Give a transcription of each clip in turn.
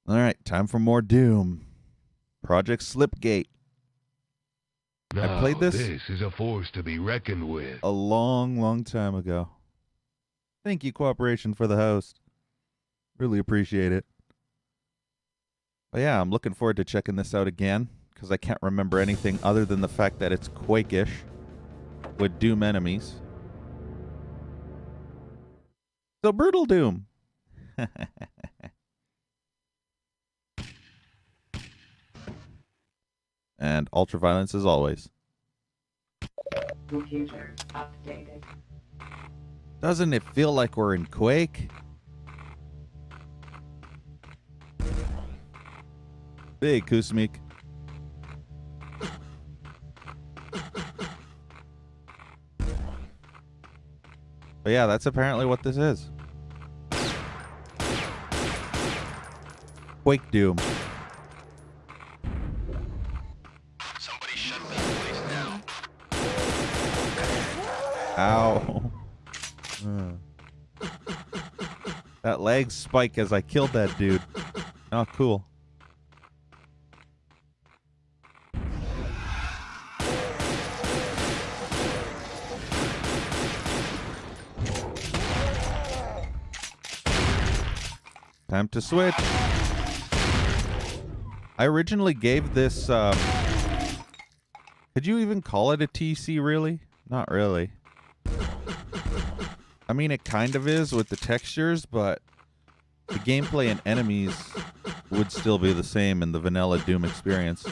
All right, time for more Doom. Project Slipgate. I played Now, this this is a force to be reckoned with. a long, long time ago. Thank you, Cooperation, for the host. Really appreciate it. But yeah, I'm looking forward to checking this out again because I can't remember anything other than the fact that it's Quake-ish with Doom enemies. So brutal Doom. And ultraviolence as always. Computer updated. Doesn't it feel like we're in Quake? Hey, Kusmik. But yeah, that's apparently what this is. Quake Doom. Somebody shut this place down. Ow. That leg spike as I killed that dude. Oh, cool. Time to switch. I originally gave this, could you even call it a TC, really? Not really. I mean, it kind of is with the textures, but the gameplay and enemies would still be the same in the vanilla Doom experience.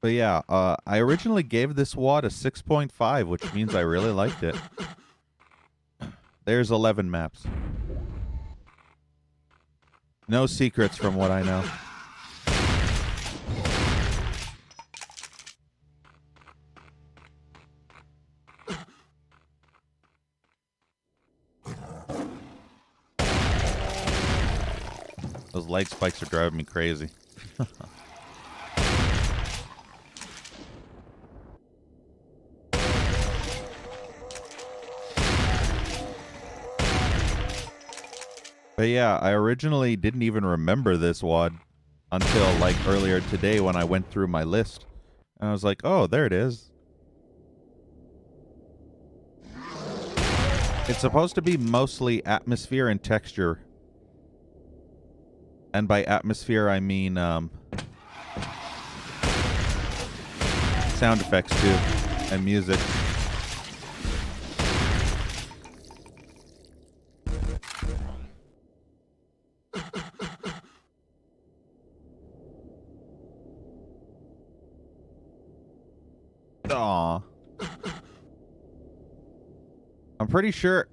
But yeah, I originally gave this WAD a 6.5, which means I really liked it. There's 11 maps. No secrets from what I know. Those leg spikes are driving me crazy. But yeah, I originally didn't even remember this WAD until like earlier today when I went through my list. And I was like, oh, there it is. It's supposed to be mostly atmosphere and texture. And by atmosphere, I mean sound effects too, and music. Aw. I'm pretty sure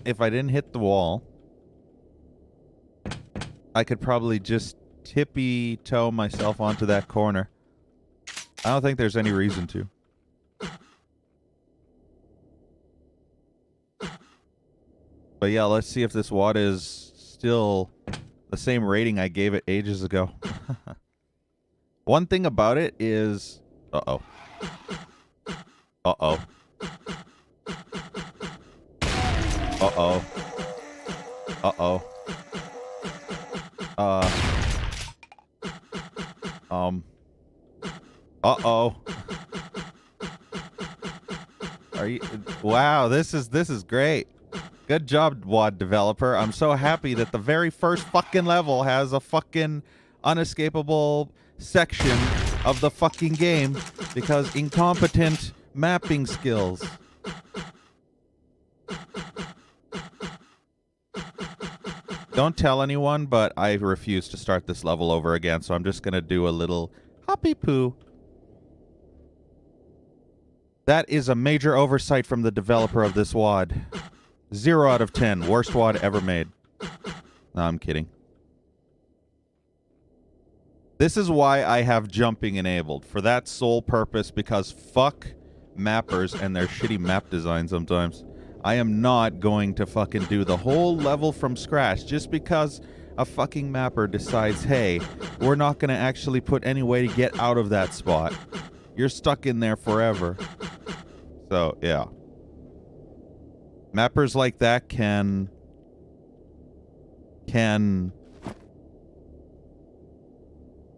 if I didn't hit the wall, I could probably just tippy-toe myself onto that corner. I don't think there's any reason to. But yeah, let's see if this WAD is still the same rating I gave it ages ago. One thing about it is... Uh-oh. Uh-oh. Uh-oh. Uh-oh. Uh-oh. Are you... Wow, this is great. Good job, WAD developer. I'm so happy that the very first fucking level has a fucking unescapable section of the fucking game because incompetent mapping skills. Don't tell anyone, but I refuse to start this level over again, so I'm just going to do a little hoppy poo. That is a major oversight from the developer of this WAD. 0 out of 10. Worst WAD ever made. No, I'm kidding. This is why I have jumping enabled. For that sole purpose, because fuck mappers and their shitty map design sometimes. I am not going to fucking do the whole level from scratch just because a fucking mapper decides, hey, we're not going to actually put any way to get out of that spot. You're stuck in there forever. So, yeah. Mappers like that can can...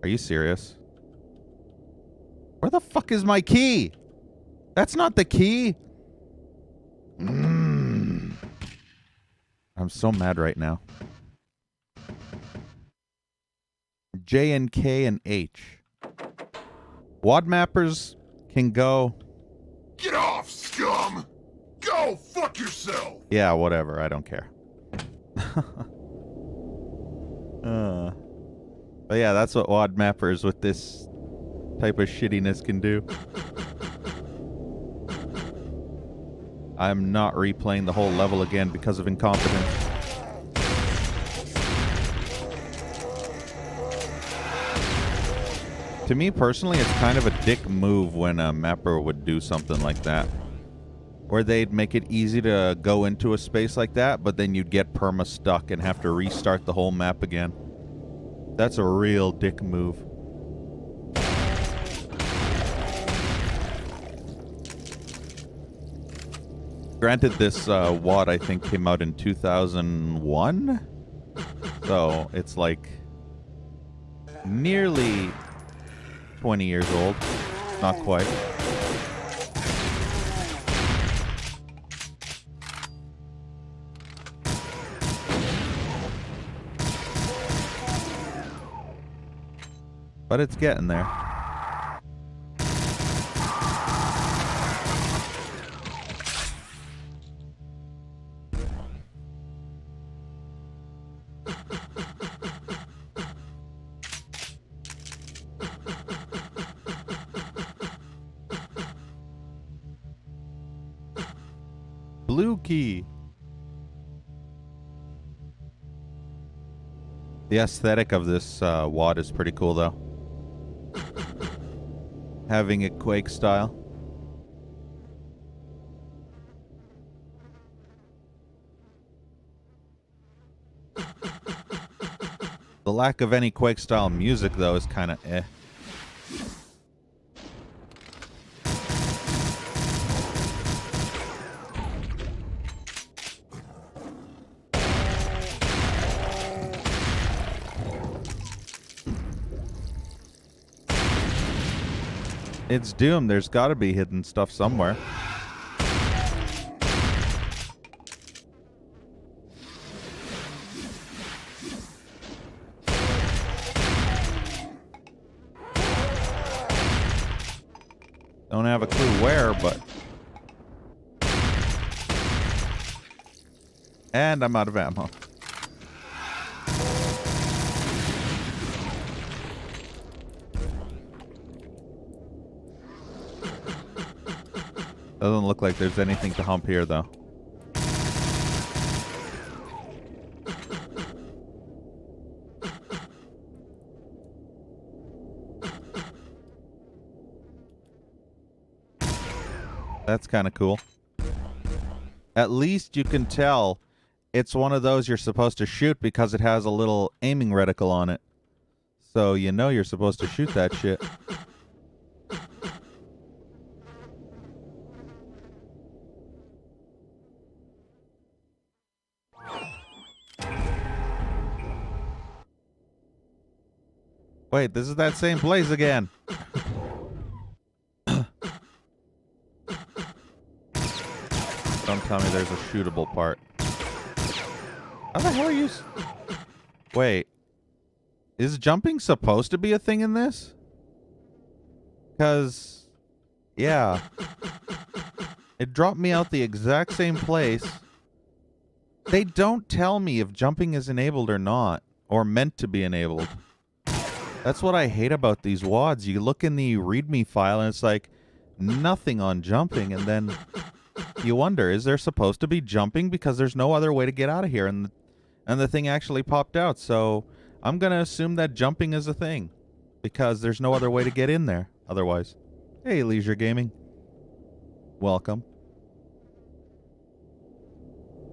Are you serious? Where the fuck is my key? That's not the key. I'm so mad right now. J and K and H. Wad mappers can go... Get off, scum! Go fuck yourself! Yeah, whatever. I don't care. But yeah, that's what wad mappers with this type of shittiness can do. I'm not replaying the whole level again because of incompetence. To me personally, it's kind of a dick move when a mapper would do something like that. Where they'd make it easy to go into a space like that, but then you'd get perma-stuck and have to restart the whole map again. That's a real dick move. Granted, this WAD, I think, came out in 2001? So, it's like nearly 20 years old. Not quite. But it's getting there. Blue key. The aesthetic of this WAD is pretty cool, though. Having it Quake style. The lack of any Quake style music, though, is kind of eh. It's Doom. There's got to be hidden stuff somewhere. Don't have a clue where, but... And I'm out of ammo. Doesn't look like there's anything to hump here, though. That's kind of cool. At least you can tell it's one of those you're supposed to shoot because it has a little aiming reticle on it. So you know you're supposed to shoot that shit. Wait, this is that same place again. Don't tell me there's a shootable part. How the hell are you... Wait. Is jumping supposed to be a thing in this? Because... Yeah. It dropped me out the exact same place. They don't tell me if jumping is enabled or not. Or meant to be enabled. That's what I hate about these WADs. You look in the README file and it's like nothing on jumping, and then you wonder, is there supposed to be jumping because there's no other way to get out of here, and the thing actually popped out. So I'm going to assume that jumping is a thing because there's no other way to get in there otherwise. Hey, Leisure Gaming. Welcome.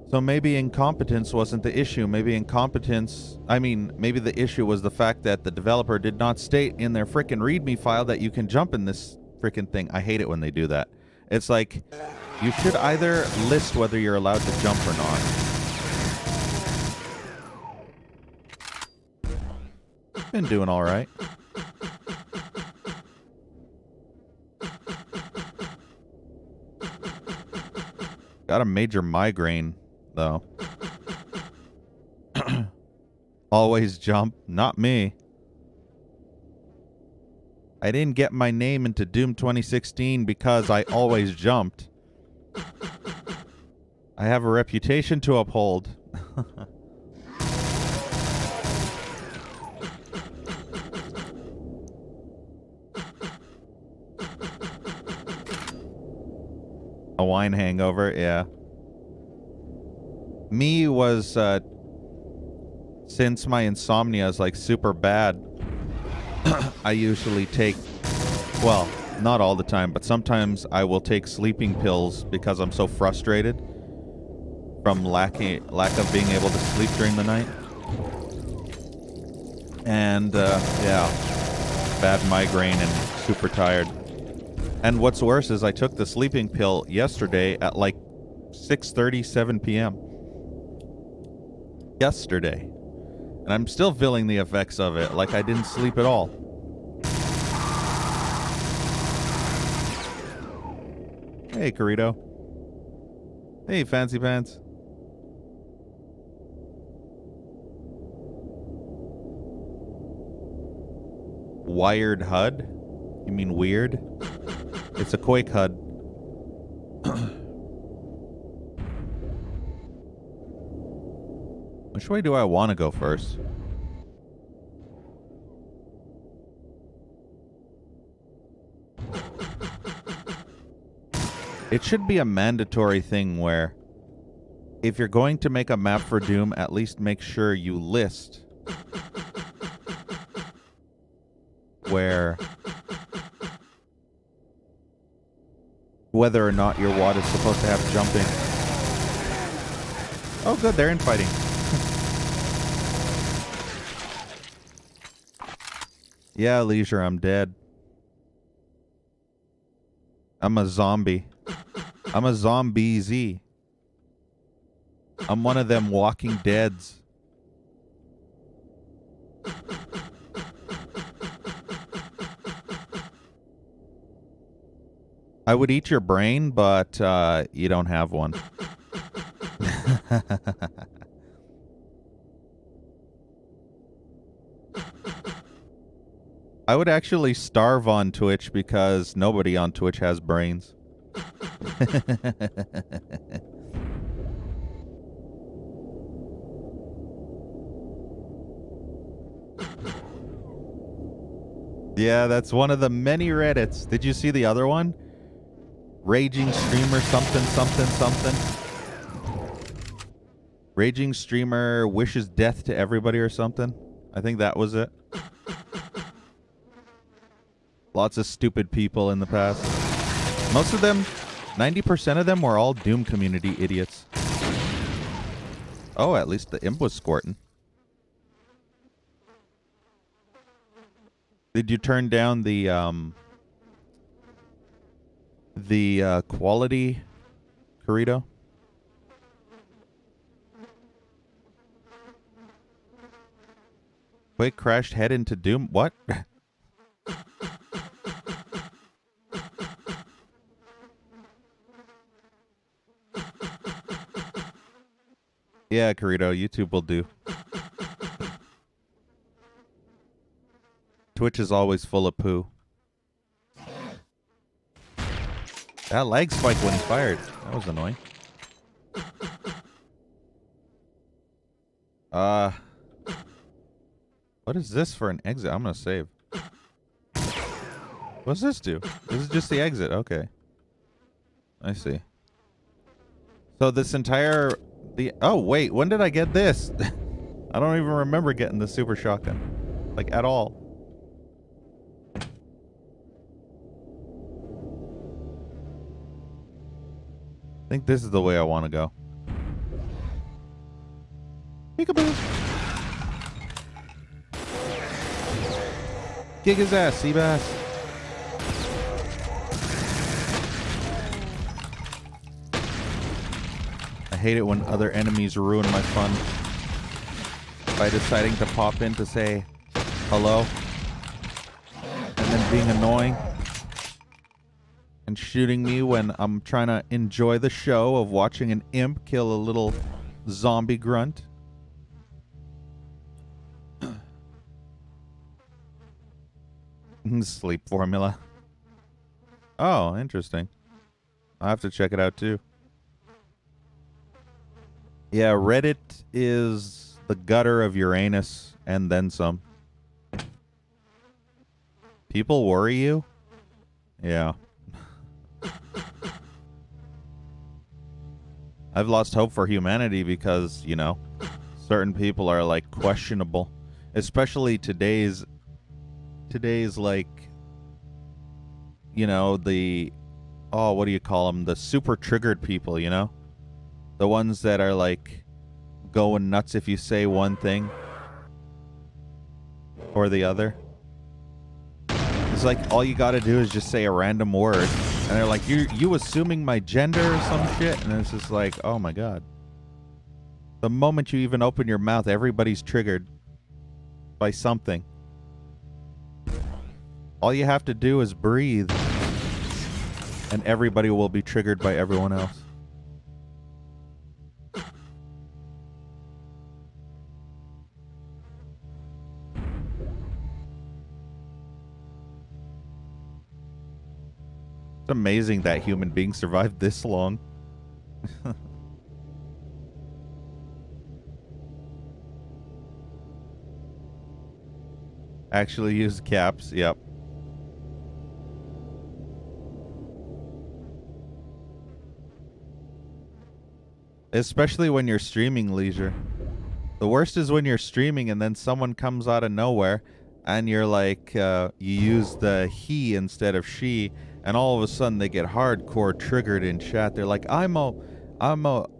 So maybe incompetence wasn't the issue. Maybe maybe the issue was the fact that the developer did not state in their frickin' README file that you can jump in this frickin' thing. I hate it when they do that. It's like, you should either list whether you're allowed to jump or not. Been doing all right. Got a major migraine, though. Always jump. Not me. I didn't get my name into Doom 2016 because I always jumped. I have a reputation to uphold. A wine hangover, yeah. Me was, since my insomnia is like super bad, I usually take, well, not all the time, but sometimes I will take sleeping pills because I'm so frustrated from lack of being able to sleep during the night. And, yeah, bad migraine and super tired. And what's worse is I took the sleeping pill yesterday at like 6:30, 7 p.m. Yesterday. And I'm still feeling the effects of it, like I didn't sleep at all. Hey, Corrito. Hey, Fancy Pants. Wired HUD? You mean weird? It's a Quake HUD. Which way do I want to go first? It should be a mandatory thing where if you're going to make a map for Doom, at least make sure you list whether or not your WAD is supposed to have jumping. Oh good, they're infighting. Yeah, Leisure, I'm dead. I'm a zombie. I'm a zombie Z. I'm one of them walking deads. I would eat your brain, but you don't have one. I would actually starve on Twitch because nobody on Twitch has brains. Yeah, that's one of the many Reddits. Did you see the other one? Raging streamer something. Raging streamer wishes death to everybody or something. I think that was it. Lots of stupid people in the past. Most of them, 90% of them were all Doom community idiots. Oh, at least the imp was squirting. Did you turn down the quality, Corrito? Quake crashed head into Doom. What? Yeah, Corrito, YouTube will do. Twitch is always full of poo. That lag spiked when he fired. That was annoying. What is this for an exit? I'm gonna save. What's this do? This is just the exit. Okay. I see. So this entire... Oh, wait. When did I get this? I don't even remember getting the super shotgun. Like, at all. I think this is the way I want to go. Peekaboo. Kick his ass, Seabass. I hate it when other enemies ruin my fun by deciding to pop in to say hello, and then being annoying and shooting me when I'm trying to enjoy the show of watching an imp kill a little zombie grunt. Sleep formula. Oh, interesting. I'll have to check it out too. Yeah, Reddit is the gutter of Uranus and then some. People worry you? Yeah. I've lost hope for humanity because, you know, certain people are like questionable. Especially today's like, you know, what do you call them? The super triggered people, you know? The ones that are like going nuts if you say one thing or the other. It's like all you gotta do is just say a random word. And they're like, you assuming my gender or some shit? And it's just like, oh my god. The moment you even open your mouth, everybody's triggered by something. All you have to do is breathe. And everybody will be triggered by everyone else. It's amazing that human beings survived this long. Actually use caps, yep. Especially when you're streaming, Leisure. The worst is when you're streaming and then someone comes out of nowhere and you're like, you use the he instead of she, and all of a sudden they get hardcore triggered in chat. They're like, I'm a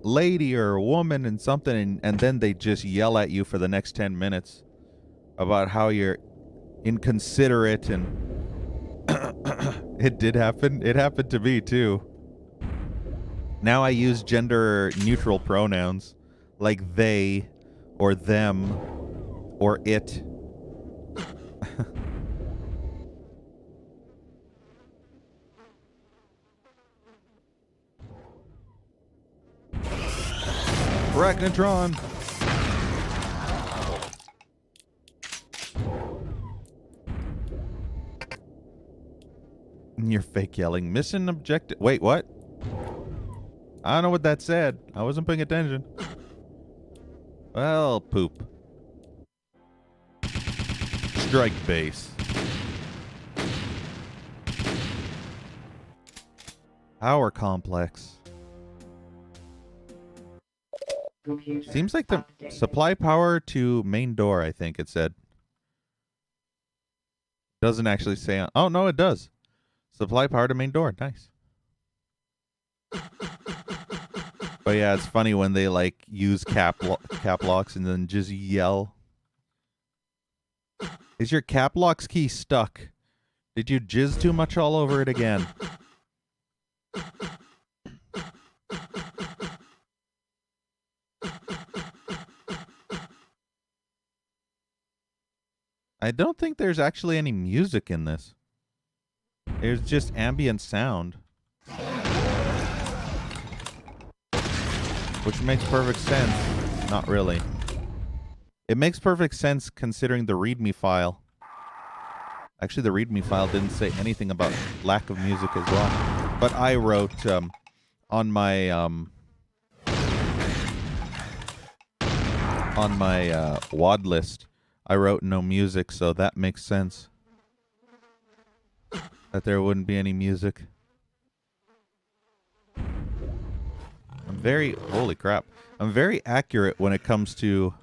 lady or a woman and something, and then they just yell at you for the next 10 minutes about how you're inconsiderate, and it did happen. It happened to me too. Now I use gender neutral pronouns like they or them or it. Arachnotron. You're fake yelling. Mission objective. Wait, what? I don't know what that said. I wasn't paying attention. Well, poop. Strike base. Power complex. Seems like the supply power to main door, I think it said. Doesn't actually say on. Oh, no, it does. Supply power to main door. Nice. But yeah, it's funny when they like use cap locks and then just yell. Is your cap locks key stuck? Did you jizz too much all over it again? I don't think there's actually any music in this. There's just ambient sound. Which makes perfect sense. Not really. It makes perfect sense considering the README file. Actually, the README file didn't say anything about lack of music as well. But I wrote on my WAD list, I wrote no music, so that makes sense. That there wouldn't be any music. I'm very, holy crap. I'm very accurate when it comes to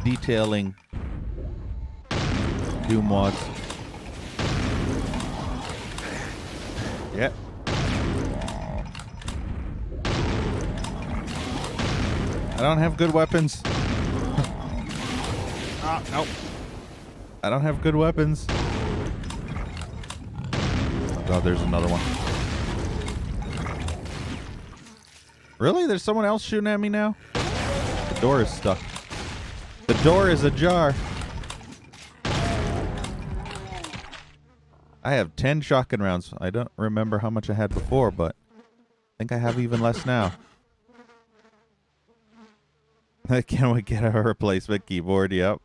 detailing Doom mods. Yep. I don't have good weapons. Nope. I don't have good weapons. Oh god, there's another one. Really? There's someone else shooting at me now? The door is stuck. The door is ajar. I have 10 shotgun rounds. I don't remember how much I had before, but I think I have even less now. Can we get a replacement keyboard? Yep.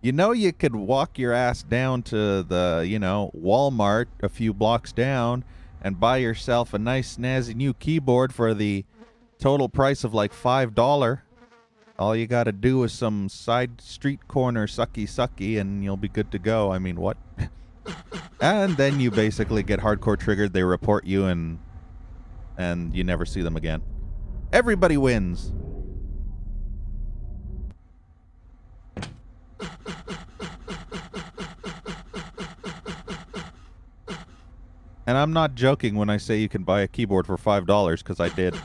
You know, you could walk your ass down to the, Walmart a few blocks down and buy yourself a nice snazzy new keyboard for the total price of like $5. All you gotta do is some side street corner sucky and you'll be good to go. I mean, what? And then you basically get hardcore triggered, they report you, and you never see them again. Everybody wins. And I'm not joking when I say you can buy a keyboard for $5, because I did.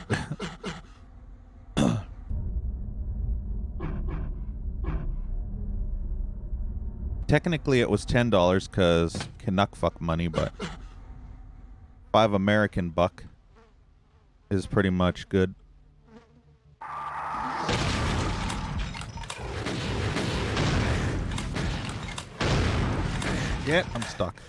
Technically, it was $10 because Canuck fuck money, but $5 American buck is pretty much good. Yeah, I'm stuck.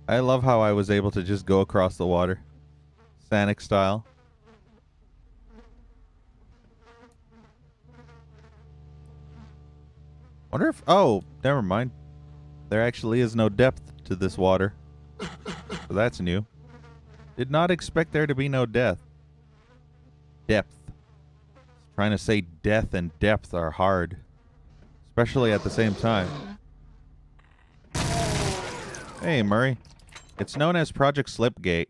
I love how I was able to just go across the water. Sanic style. Wonder if... Oh, never mind. There actually is no depth to this water. So that's new. Did not expect there to be no depth. Trying to say death and depth are hard. Especially at the same time. Hey, Murray. It's known as Project Slipgate.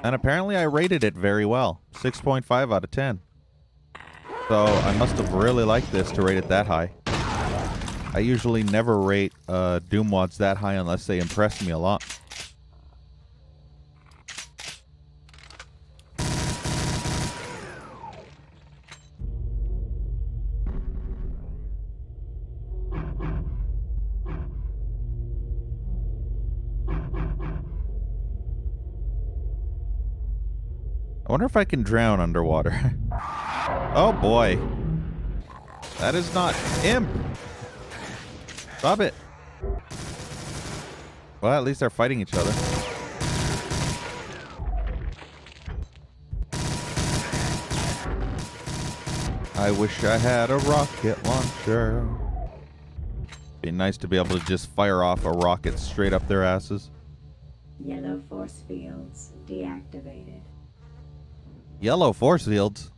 And apparently I rated it very well. 6.5 out of 10. So I must have really liked this to rate it that high. I usually never rate Doom Wads that high unless they impress me a lot. I wonder if I can drown underwater. Oh boy. That is not imp. Stop it. Well, at least they're fighting each other. I wish I had a rocket launcher. Be nice to be able to just fire off a rocket straight up their asses. Yellow force fields deactivated. Yellow force fields?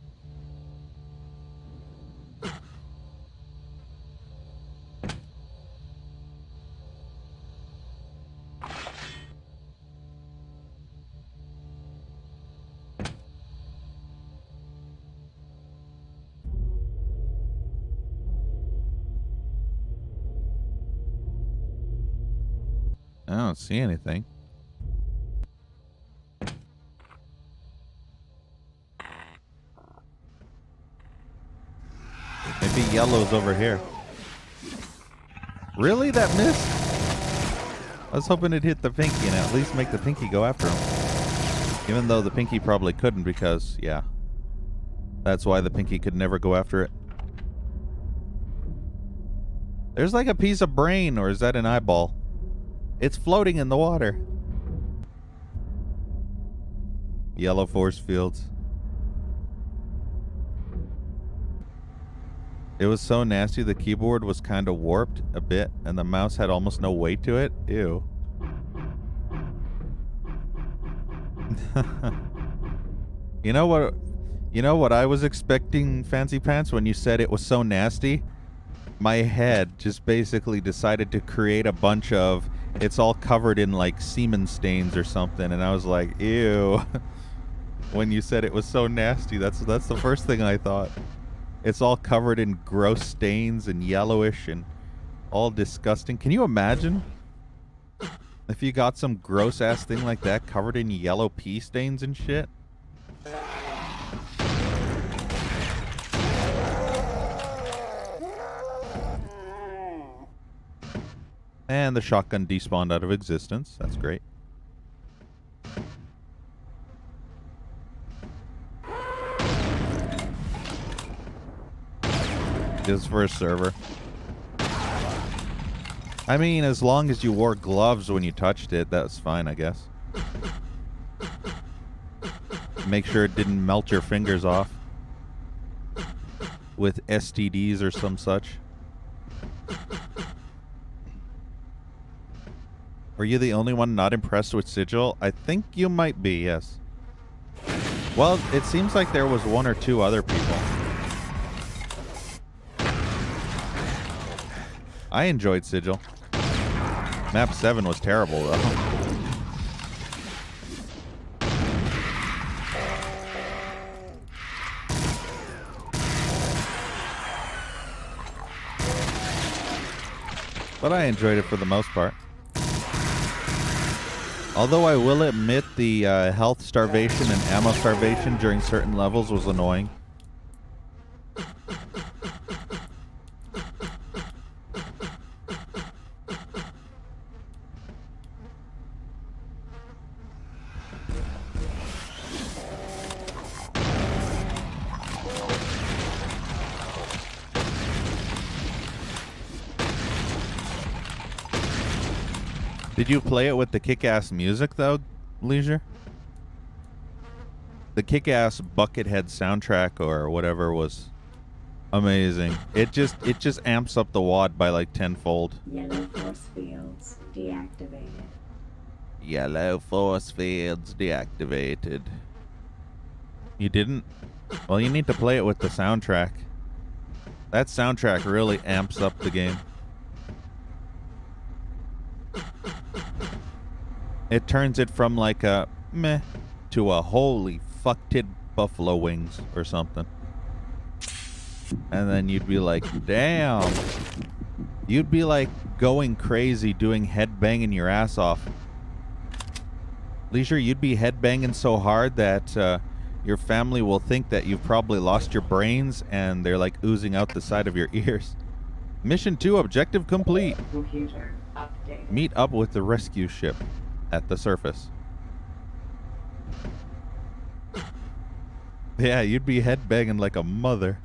I don't see anything. Maybe yellow's over here. Really? That missed? I was hoping it'd hit the pinky and at least make the pinky go after him. Even though the pinky probably couldn't because, yeah. That's why the pinky could never go after it. There's like a piece of brain, or is that an eyeball? It's floating in the water. Yellow force fields. It was so nasty the keyboard was kind of warped a bit and the mouse had almost no weight to it. Ew. You know what I was expecting, Fancy Pants, when you said it was so nasty? My head just basically decided to create a bunch of, it's all covered in like semen stains or something, and I was like, ew. When you said it was so nasty, that's the first thing I thought. It's all covered in gross stains and yellowish and all disgusting. Can you imagine if you got some gross ass thing like that covered in yellow pee stains and shit? And the shotgun despawned out of existence. That's great. Just for a server. I mean, as long as you wore gloves when you touched it, that's fine, I guess. Make sure it didn't melt your fingers off with STDs or some such. Were you the only one not impressed with Sigil? I think you might be, yes. Well, it seems like there was one or two other people. I enjoyed Sigil. Map 7 was terrible, though. But I enjoyed it for the most part. Although I will admit the health starvation and ammo starvation during certain levels was annoying. Did you play it with the kick-ass music, though, Leisure? The kick-ass Buckethead soundtrack or whatever was amazing. It just amps up the wad by like tenfold. Yellow force fields deactivated. Yellow force fields deactivated. You didn't? Well, you need to play it with the soundtrack. That soundtrack really amps up the game. It turns it from like a meh to a holy fucked buffalo wings or something. And then you'd be like, damn. You'd be like going crazy doing headbanging your ass off. Leisure, you'd be headbanging so hard that your family will think that you've probably lost your brains and they're like oozing out the side of your ears. Mission 2 objective complete. Computer updated. Meet up with the rescue ship at the surface. Yeah, you'd be headbanging like a mother.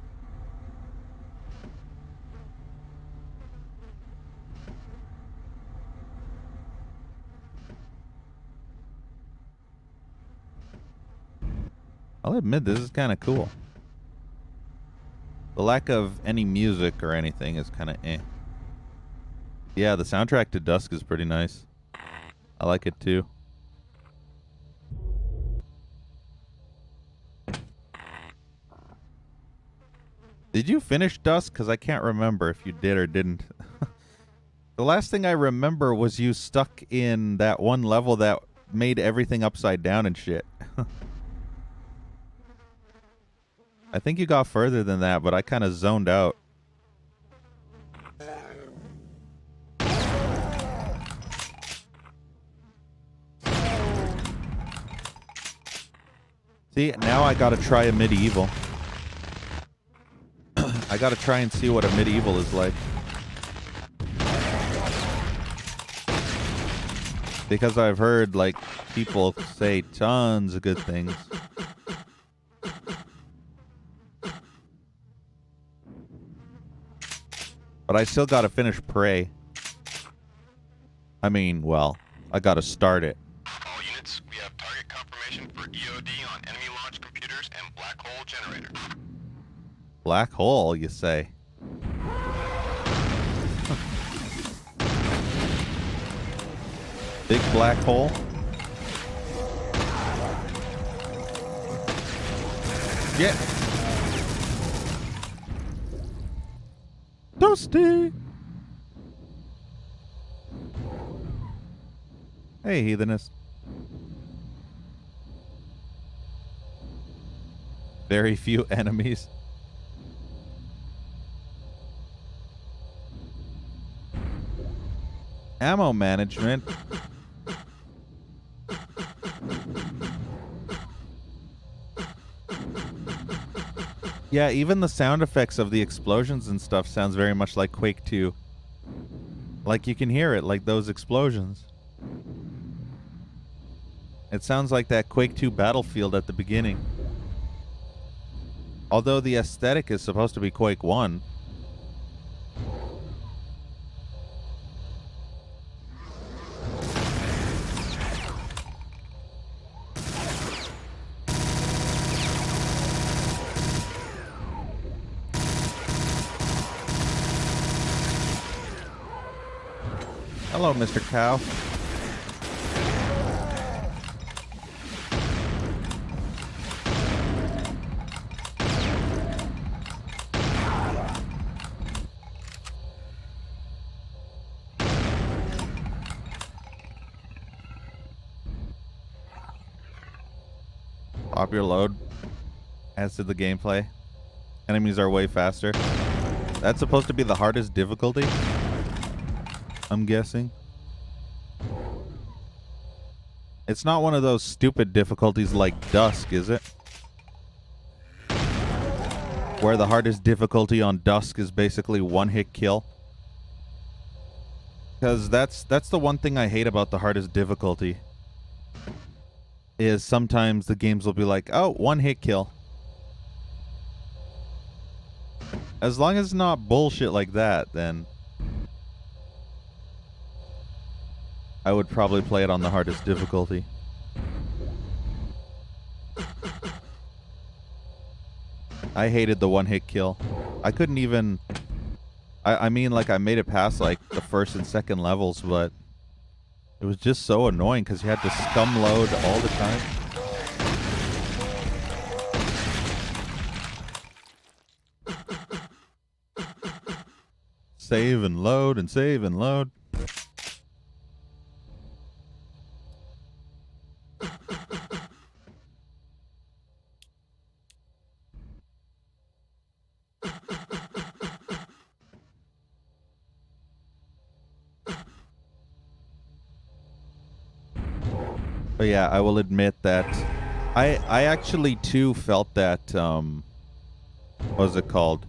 I'll admit this is kind of cool. The lack of any music or anything is kind of eh. Yeah, the soundtrack to Dusk is pretty nice. I like it too. Did you finish Dusk? Because I can't remember if you did or didn't. The last thing I remember was you stuck in that one level that made everything upside down and shit. I think you got further than that, but I kind of zoned out. See, now I gotta try a medieval. I gotta try and see what a medieval is like. Because I've heard, like, people say tons of good things. But I still gotta finish Prey. I mean, well, I gotta start it. All units, we have target confirmation for EOD on enemy launch computers and black hole generator. Black hole, you say? Big black hole? Yeah. Toasty. Hey, heathenist. Very few enemies. Ammo management. Yeah, even the sound effects of the explosions and stuff sounds very much like Quake 2. Like you can hear it, like those explosions. It sounds like that Quake 2 Battlefield at the beginning. Although the aesthetic is supposed to be Quake 1. Hello, Mr. Cow. Pop your load. Adds to the gameplay. Enemies are way faster. That's supposed to be the hardest difficulty, I'm guessing. It's not one of those stupid difficulties like Dusk, is it? Where the hardest difficulty on Dusk is basically one-hit kill. Because that's the one thing I hate about the hardest difficulty. Is sometimes the games will be like, oh, one-hit kill. As long as it's not bullshit like that, then I would probably play it on the hardest difficulty. I hated the one-hit kill. I couldn't even... I mean, like, I made it past, like, the first and second levels, but it was just so annoying because you had to scum load all the time. Save and load and save and load. But yeah, I will admit that I actually too felt that what was it called?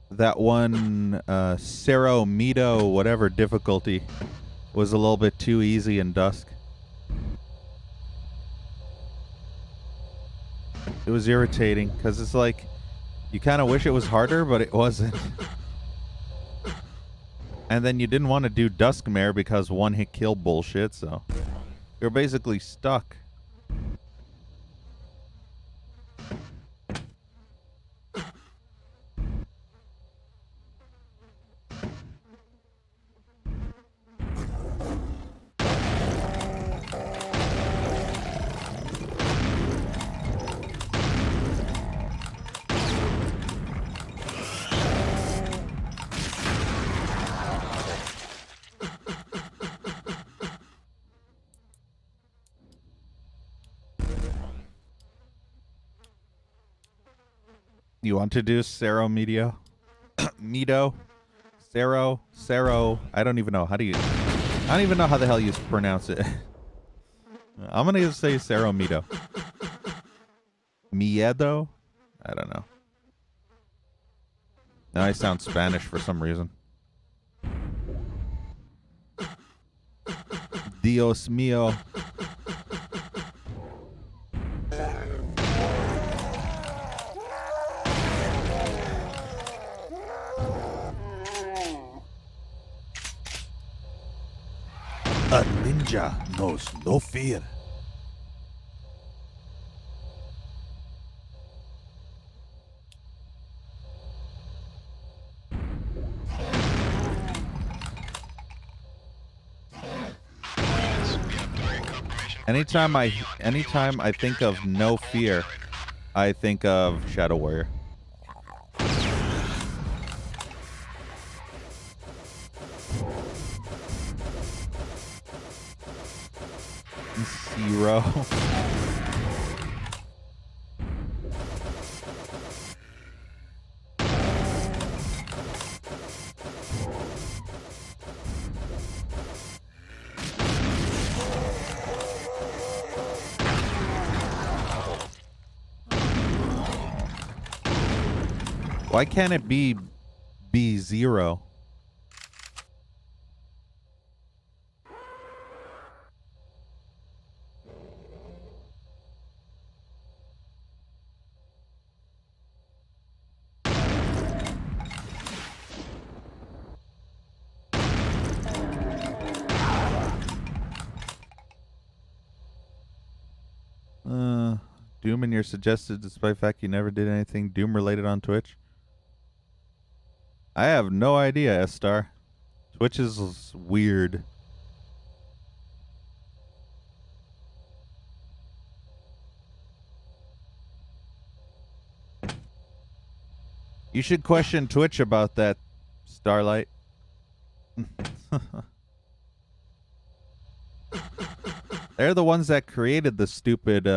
That one Cero Mito whatever difficulty was a little bit too easy in Dusk. It was irritating because it's like you kind of wish it was harder, but it wasn't. And then you didn't want to do Duskmare because one-hit kill bullshit, so you're basically stuck. You want to do Cero Mito? Mito? Cero. I don't even know. I don't even know how the hell you pronounce it. I'm going to say Cero Mito. Miedo? I don't know. Now I sound Spanish for some reason. Dios mío. A ninja knows no fear. Anytime I think of no fear, I think of Shadow Warrior. Zero. Why can't it be B0? Doom in your suggested despite the fact you never did anything Doom related on Twitch? I have no idea, S-Star. Twitch is weird. You should question Twitch about that, Starlight. They're the ones that created the stupid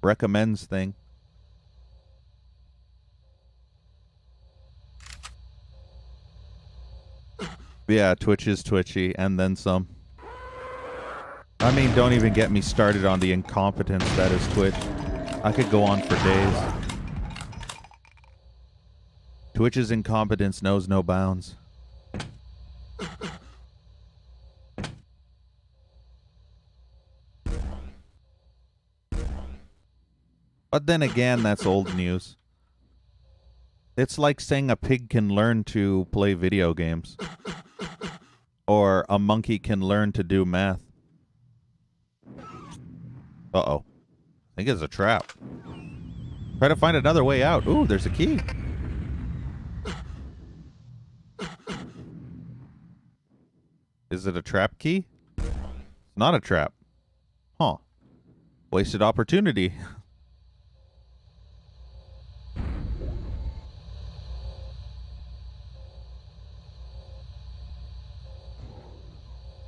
recommends thing. Yeah, Twitch is twitchy, and then some. I mean, don't even get me started on the incompetence that is Twitch. I could go on for days. Twitch's incompetence knows no bounds. But then again, that's old news. It's like saying a pig can learn to play video games. Or a monkey can learn to do math. Uh-oh. I think it's a trap. Try to find another way out. Ooh, there's a key. Is it a trap key? It's not a trap. Huh. Wasted opportunity.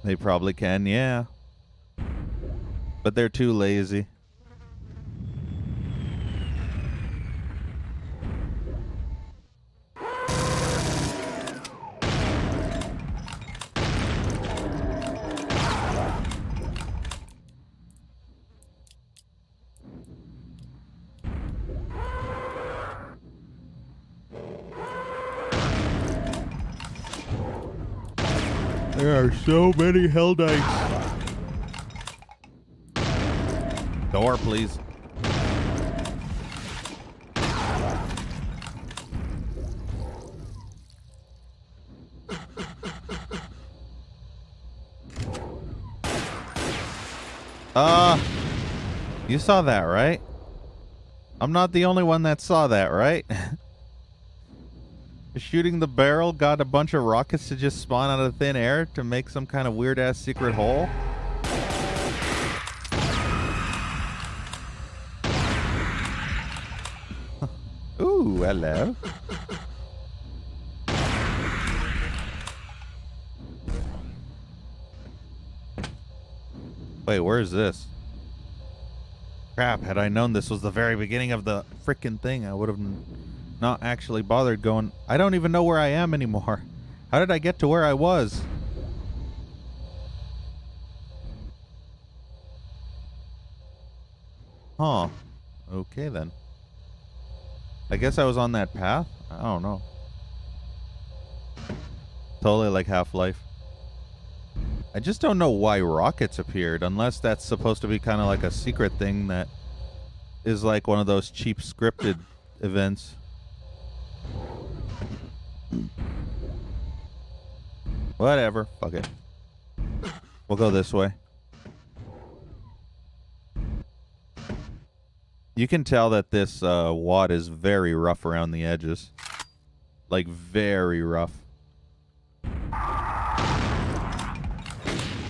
They probably can, yeah. But they're too lazy. There are so many hell knights. Door, please. You saw that, right? I'm not the only one that saw that, right? Shooting the barrel got a bunch of rockets to just spawn out of thin air to make some kind of weird-ass secret hole. Ooh, hello. Wait, where is this? Crap, had I known this was the very beginning of the frickin' thing, I would have not actually bothered going. I don't even know where I am anymore. How did I get to where I was? Huh. Okay then. I guess I was on that path? I don't know. Totally like Half-Life. I just don't know why rockets appeared, unless that's supposed to be kind of like a secret thing that is like one of those cheap scripted events. Whatever. Fuck it. We'll go this way. You can tell that this wad is very rough around the edges. Like, very rough.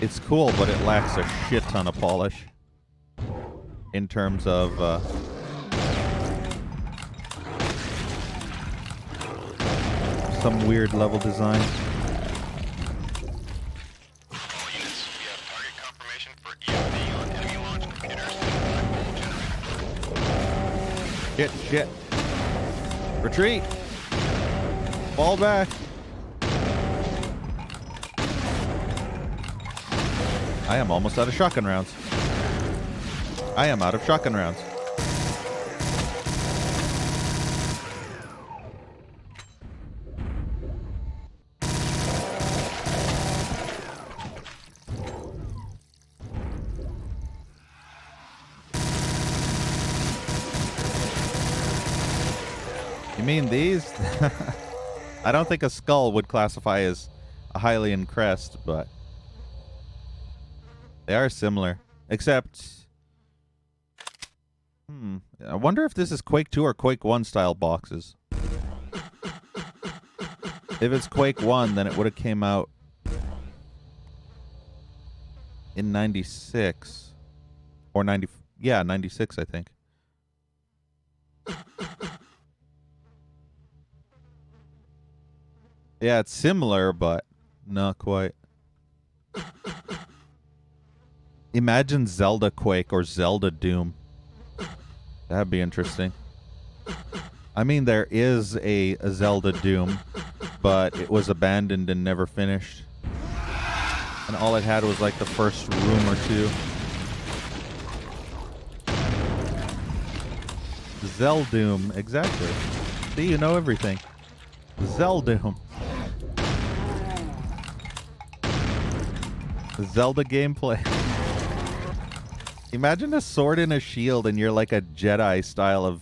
It's cool, but it lacks a shit ton of polish. In terms of... some weird level design. All units, we have target confirmation for EOD on enemy launch computers and black hole generator. Shit. Retreat! Fall back! I am almost out of shotgun rounds. I am out of shotgun rounds. You mean these? I don't think a skull would classify as a Hylian crest, but they are similar. Except I wonder if this is Quake 2 or Quake 1 style boxes. If it's Quake 1, then it would have came out in 96. Or 90... Yeah, 96, I think. Yeah, it's similar, but not quite. Imagine Zelda Quake or Zelda Doom. That'd be interesting. I mean, there is a Zelda Doom, but it was abandoned and never finished. And all it had was like the first room or two. Zeldoom, exactly. See, you know everything. Zeldoom. Zelda gameplay. Imagine a sword and a shield and you're like a Jedi style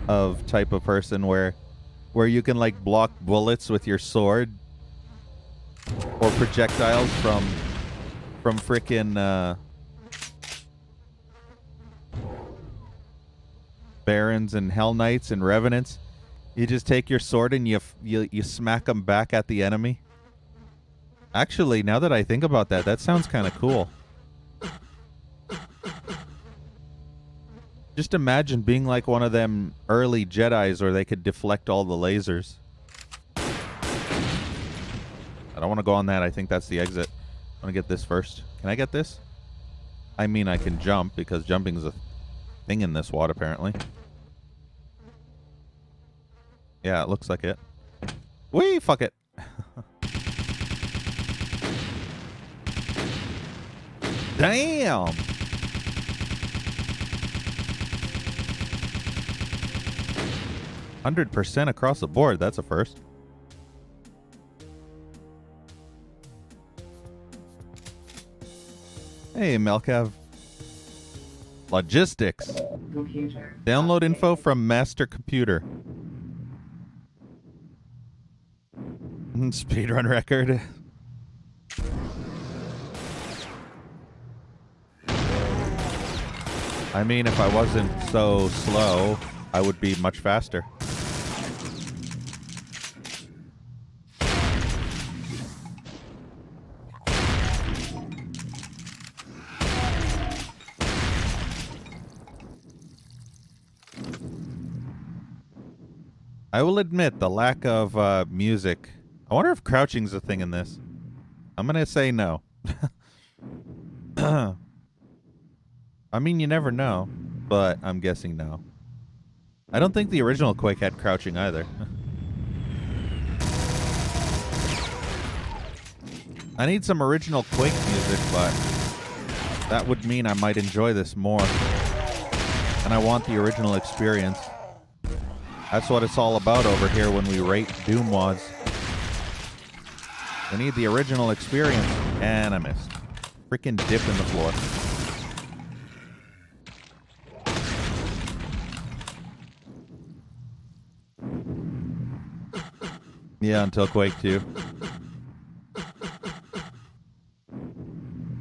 of type of person where you can like block bullets with your sword or projectiles from frickin' Barons and Hell Knights and Revenants. You just take your sword and you smack them back at the enemy. Actually, now that I think about that, that sounds kind of cool. Just imagine being like one of them early Jedis where they could deflect all the lasers. I don't want to go on that. I think that's the exit. I want to get this first. Can I get this? I mean, I can jump because jumping is a thing in this WAD, apparently. Yeah, it looks like it. Whee! Fuck it. Damn! %100% across the board. That's a first. Hey, Melcav. Logistics. Computer. Download update. info from Master Computer. Speedrun record. I mean, if I wasn't so slow, I would be much faster. I will admit the lack of music. I wonder if crouching's a thing in this. I'm gonna say no. I mean, you never know, but I'm guessing no. I don't think the original Quake had crouching either. I need some original Quake music, but that would mean I might enjoy this more. And I want the original experience. That's what it's all about over here when we rate Doom mods. We need the original experience. And I missed. Freaking dip in the floor. Yeah, until Quake 2.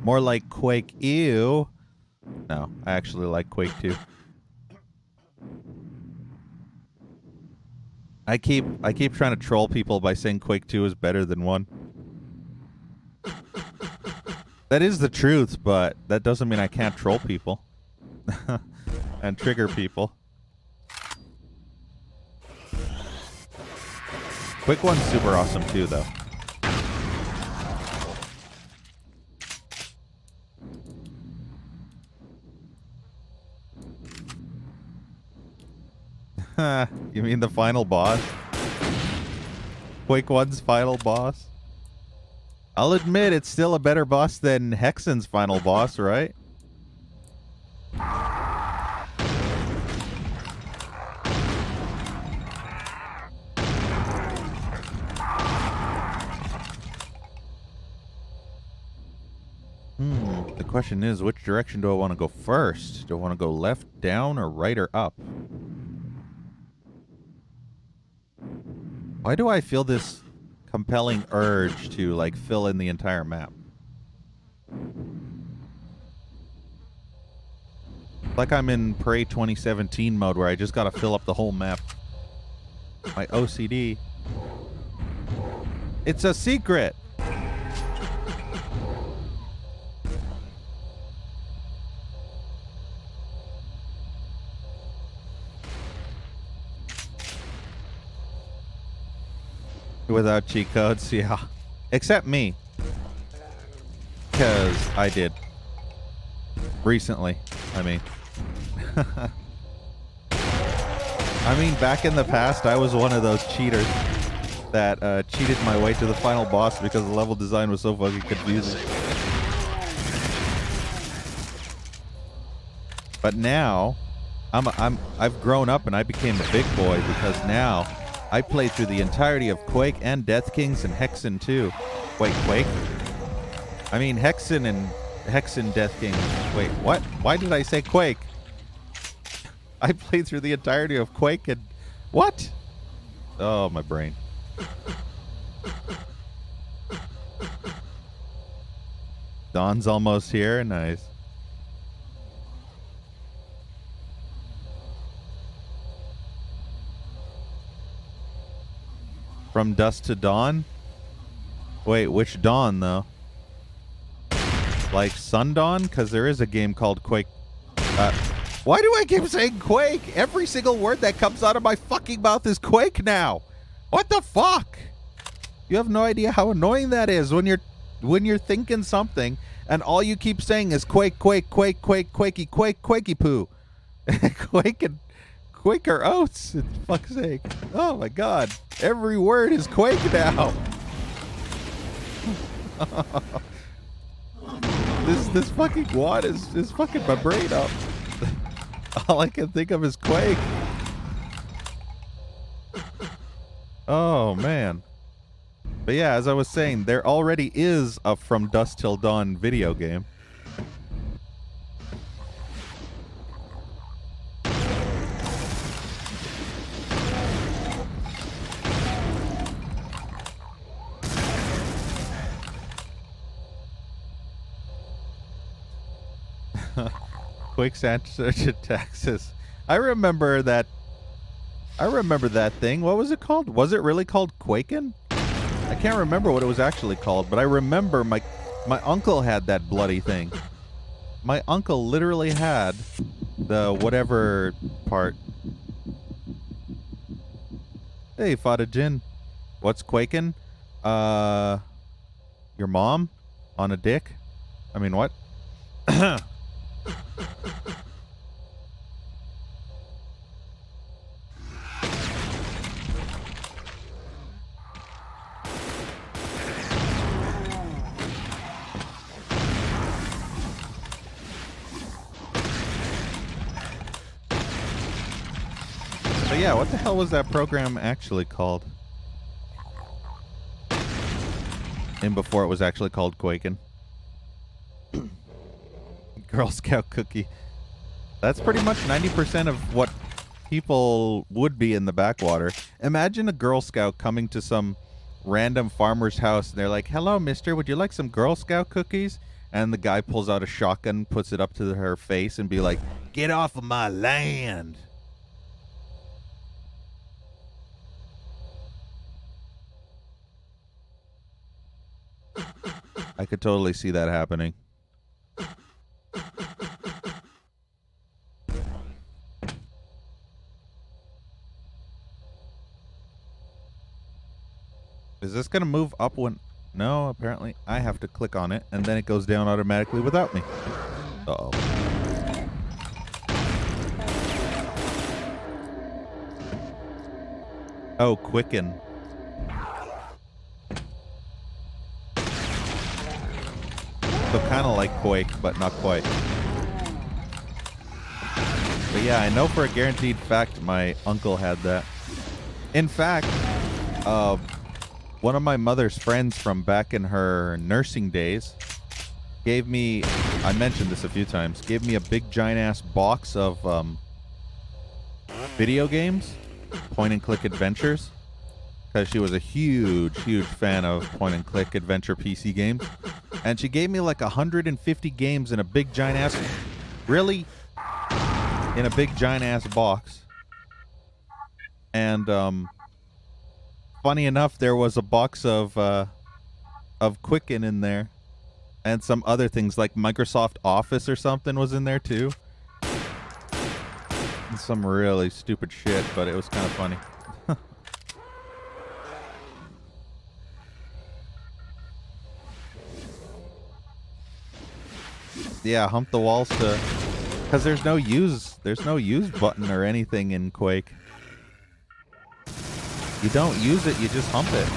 More like Quake Ew. No, I actually like Quake 2. I keep trying to troll people by saying Quake 2 is better than 1. That is the truth, but that doesn't mean I can't troll people. And trigger people. Quake 1's super awesome too, though. You mean the final boss? Quake 1's final boss? I'll admit it's still a better boss than Hexen's final boss, right? The question is, which direction do I want to go first? Do I want to go left, down, or right, or up? Why do I feel this compelling urge to, like, fill in the entire map? Like I'm in Prey 2017 mode where I just gotta fill up the whole map. My OCD. It's a secret. Without cheat codes, yeah. Except me. Because I did. Recently, I mean. I mean, back in the past, I was one of those cheaters that cheated my way to the final boss because the level design was so fucking confusing. But now, I've grown up and I became a big boy because now I played through the entirety of Quake and Death Kings and Hexen 2. Wait, Quake? I mean Hexen and Hexen Death Kings. Wait, what? Why did I say Quake? I played through the entirety of Quake and... What? Oh, my brain. Dawn's almost here. Nice. From dusk to dawn? Wait, which dawn, though? Like Sundawn? Because there is a game called Quake. Why do I keep saying Quake? Every single word that comes out of my fucking mouth is Quake now. What the fuck? You have no idea how annoying that is when you're thinking something and all you keep saying is Quake, Quake, Quake, Quake, Quakey, Quake, Quakey poo. Quake and Quaker oats, for fuck's sake. Oh my god. Every word is Quake now. This fucking wad is fucking my brain up. All I can think of is Quake. Oh man. But yeah, as I was saying, there already is a From Dusk Till Dawn video game. Quake's answer to Texas. I remember that thing. What was it called? Was it really called Quakin'? I can't remember what it was actually called, but I remember my uncle had that bloody thing. My uncle literally had the whatever part. Hey, Fada Jin. What's Quakin'? Your mom on a dick? I mean, what? So yeah, what the hell was that program actually called? And before it was actually called Quakin'. Girl Scout cookie. That's pretty much 90% of what people would be in the backwater. Imagine a Girl Scout coming to some random farmer's house and they're like, "Hello, mister, would you like some Girl Scout cookies?" And the guy pulls out a shotgun, puts it up to her face and be like, "Get off of my land." I could totally see that happening. Is this gonna move up when... No, apparently I have to click on it and then it goes down automatically without me. Uh-oh. Oh, Quicken. So kind of like Quake, but not quite. But yeah, I know for a guaranteed fact my uncle had that. In fact, one of my mother's friends from back in her nursing days gave me, I mentioned this a few times, gave me a big giant ass box of video games, point and click adventures, because she was a huge fan of point and click adventure PC games. And she gave me like 150 games in a big giant ass... Really? in a big giant ass box. And funny enough, there was a box of Quicken in there, and some other things like Microsoft Office or something was in there too. And some really stupid shit, but it was kind of funny. Yeah, hump the walls to, because there's no use button or anything in Quake. You don't use it, you just hump it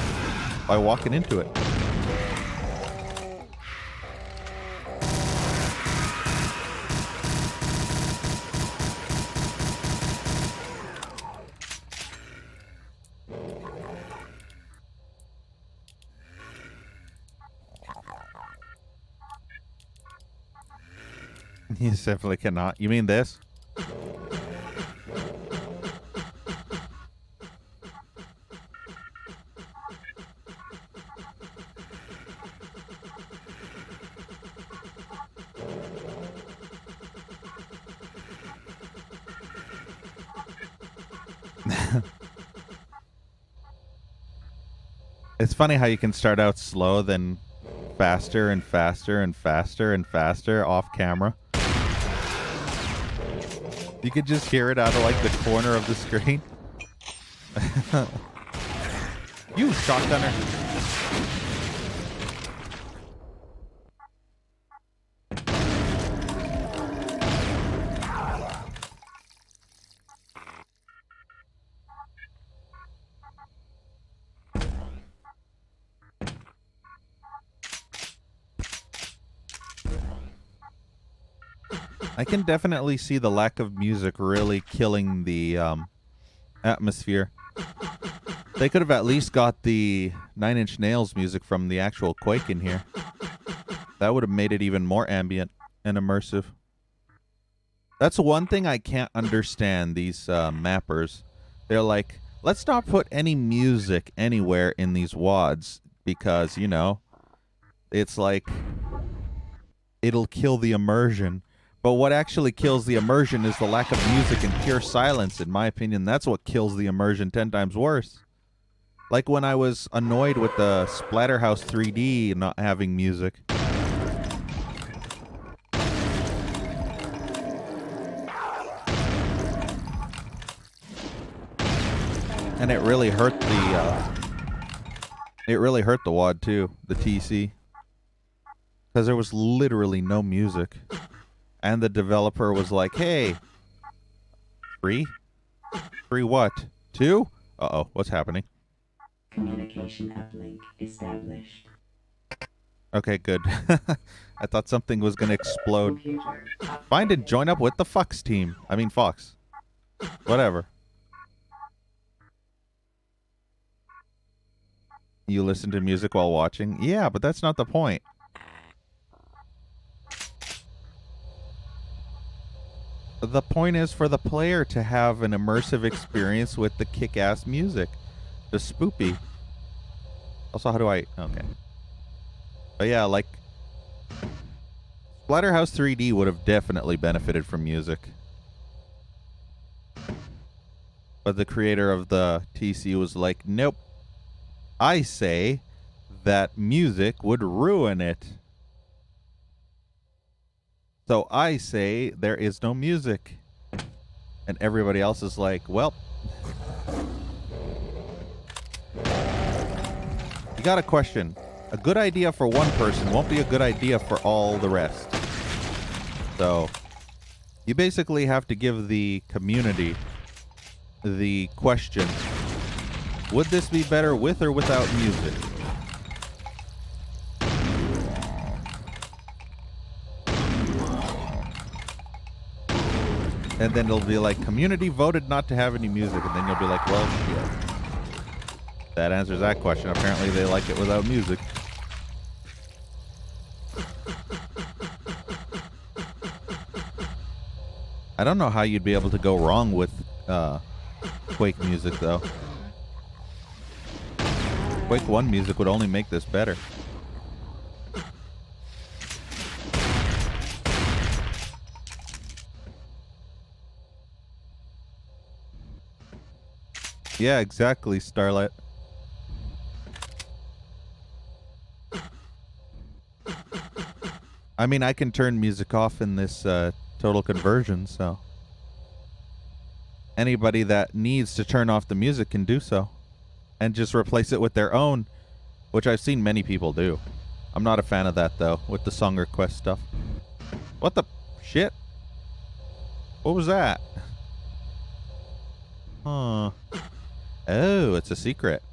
by walking into it. You definitely cannot. You mean this? It's funny how you can start out slow, then faster and faster and faster and faster off camera. You could just hear it out of like the corner of the screen. You shotgunner. I can definitely see the lack of music really killing the atmosphere. They could have at least got the Nine Inch Nails music from the actual Quake in here. That would have made it even more ambient and immersive. That's one thing I can't understand, these mappers. They're like, let's not put any music anywhere in these WODs because, you know, it's like, it'll kill the immersion. But what actually kills the immersion is the lack of music and pure silence. In my opinion, that's what kills the immersion 10 times worse. Like when I was annoyed with the Splatterhouse 3D not having music. And it really hurt the WOD too, the TC. Because there was literally no music. And the developer was like, hey, 3? 3 what? 2? Uh-oh, what's happening? Communication uplink established. Okay, good. I thought something was going to explode. Computer up- Find and join up with the Fox team. I mean, Fox. Whatever. You listen to music while watching? Yeah, but that's not the point. The point is for the player to have an immersive experience with the kick-ass music. The spoopy. Also, how do I... Okay. But yeah, like... Splatterhouse 3D would have definitely benefited from music. But the creator of the TC was like, nope. I say that music would ruin it. So I say there is no music. And everybody else is like, well... You got a question. A good idea for one person won't be a good idea for all the rest. So, you basically have to give the community the question, would this be better with or without music? And then it'll be like, community voted not to have any music. And then you'll be like, well, shit. That answers that question. Apparently they like it without music. I don't know how you'd be able to go wrong with Quake music, though. Quake 1 music would only make this better. Yeah, exactly, Starlight. I mean, I can turn music off in this total conversion, so anybody that needs to turn off the music can do so and just replace it with their own, which I've seen many people do. I'm not a fan of that, though, with the song request stuff. What the shit? What was that? Huh. Oh, it's a secret.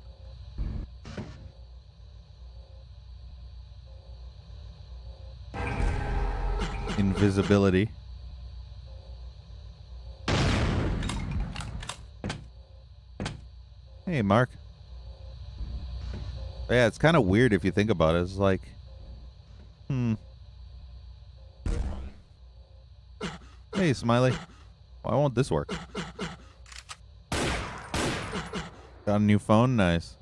Invisibility. Hey, Mark. But yeah, it's kind of weird if you think about it. It's like, Hey, Smiley. Why won't this work? Got a new phone? Nice.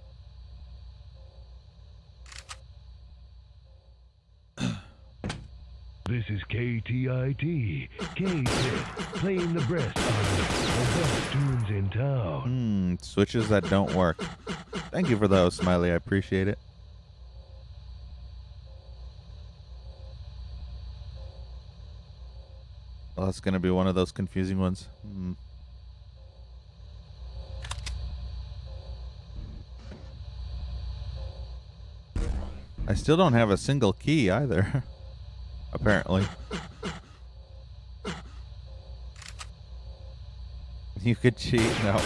This is KTIT, K-Fit, playing the best on the best tunes in town. Switches that don't work. Thank you for those, Smiley. I appreciate it. Well, that's going to be one of those confusing ones. I still don't have a single key either. Apparently. You could cheat? No.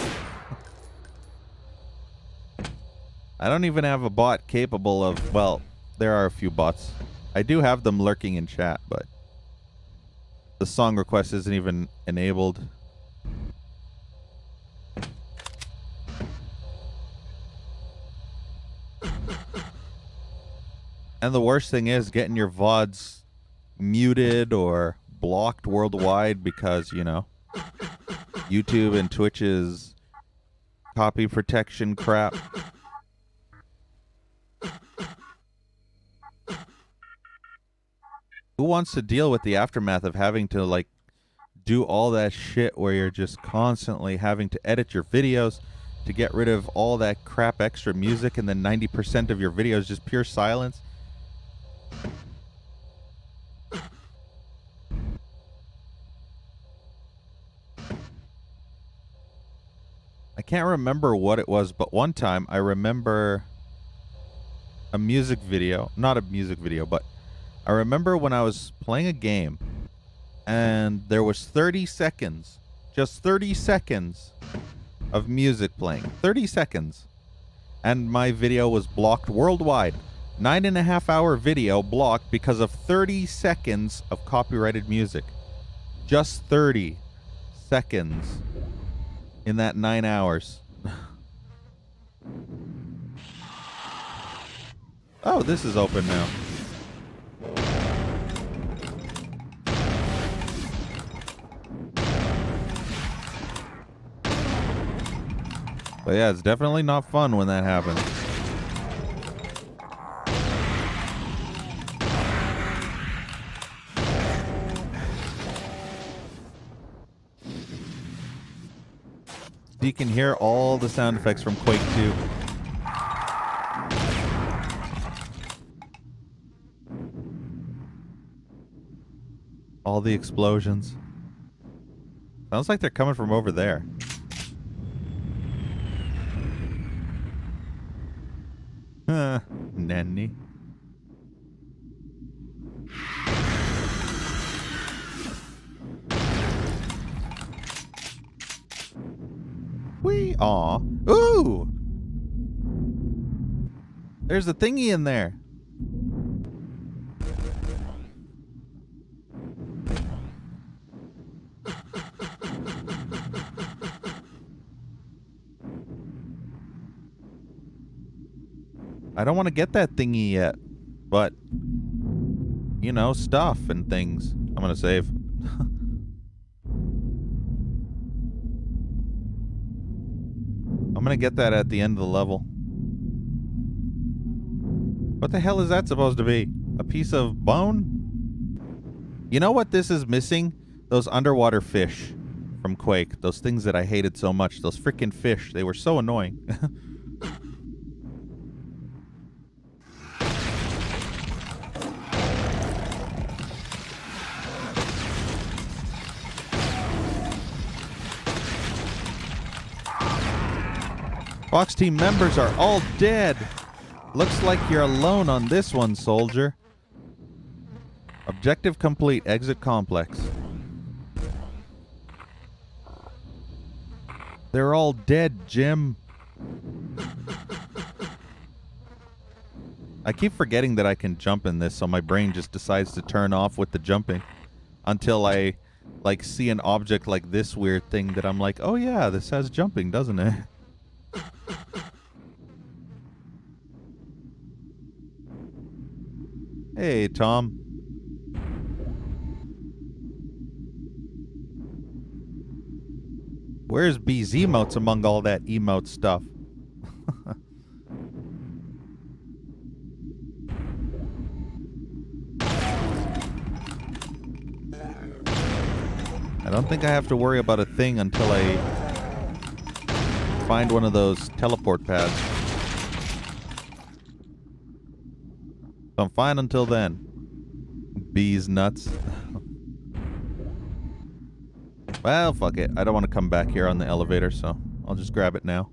I don't even have a bot capable of... Well, there are a few bots. I do have them lurking in chat, but the song request isn't even enabled. And the worst thing is getting your VODs muted or blocked worldwide because, you know, YouTube and Twitch's copy protection crap. Who wants to deal with the aftermath of having to, like, do all that shit where you're just constantly having to edit your videos to get rid of all that crap extra music, and then 90% of your video is just pure silence? I can't remember what it was, but one time I remember a music video, not a music video, but I remember when I was playing a game and there was 30 seconds, just 30 seconds of music playing, 30 seconds, and my video was blocked worldwide. 9.5 hour video blocked because of 30 seconds of copyrighted music. Just 30 seconds in that 9 hours. Oh, this is open now. But yeah, it's definitely not fun when that happens. You can hear all the sound effects from Quake 2. All the explosions. Sounds like they're coming from over there. Nanny. Aw. Ooh! There's a thingy in there. I don't want to get that thingy yet, but, you know, stuff and things. I'm going to save. I'm going to get that at the end of the level. What the hell is that supposed to be? A piece of bone? You know what this is missing? Those underwater fish from Quake. Those things that I hated so much. Those freaking fish. They were so annoying. Fox team members are all dead. Looks like you're alone on this one, soldier. Objective complete. Exit complex. They're all dead, Jim. I keep forgetting that I can jump in this, so my brain just decides to turn off with the jumping until I like see an object like this weird thing that I'm like, oh yeah, this has jumping, doesn't it? Hey, Tom. Where's B's emotes among all that emote stuff? I don't think I have to worry about a thing until I find one of those teleport pads. So I'm fine until then. B's nuts. Well, fuck it. I don't want to come back here on the elevator, so I'll just grab it now.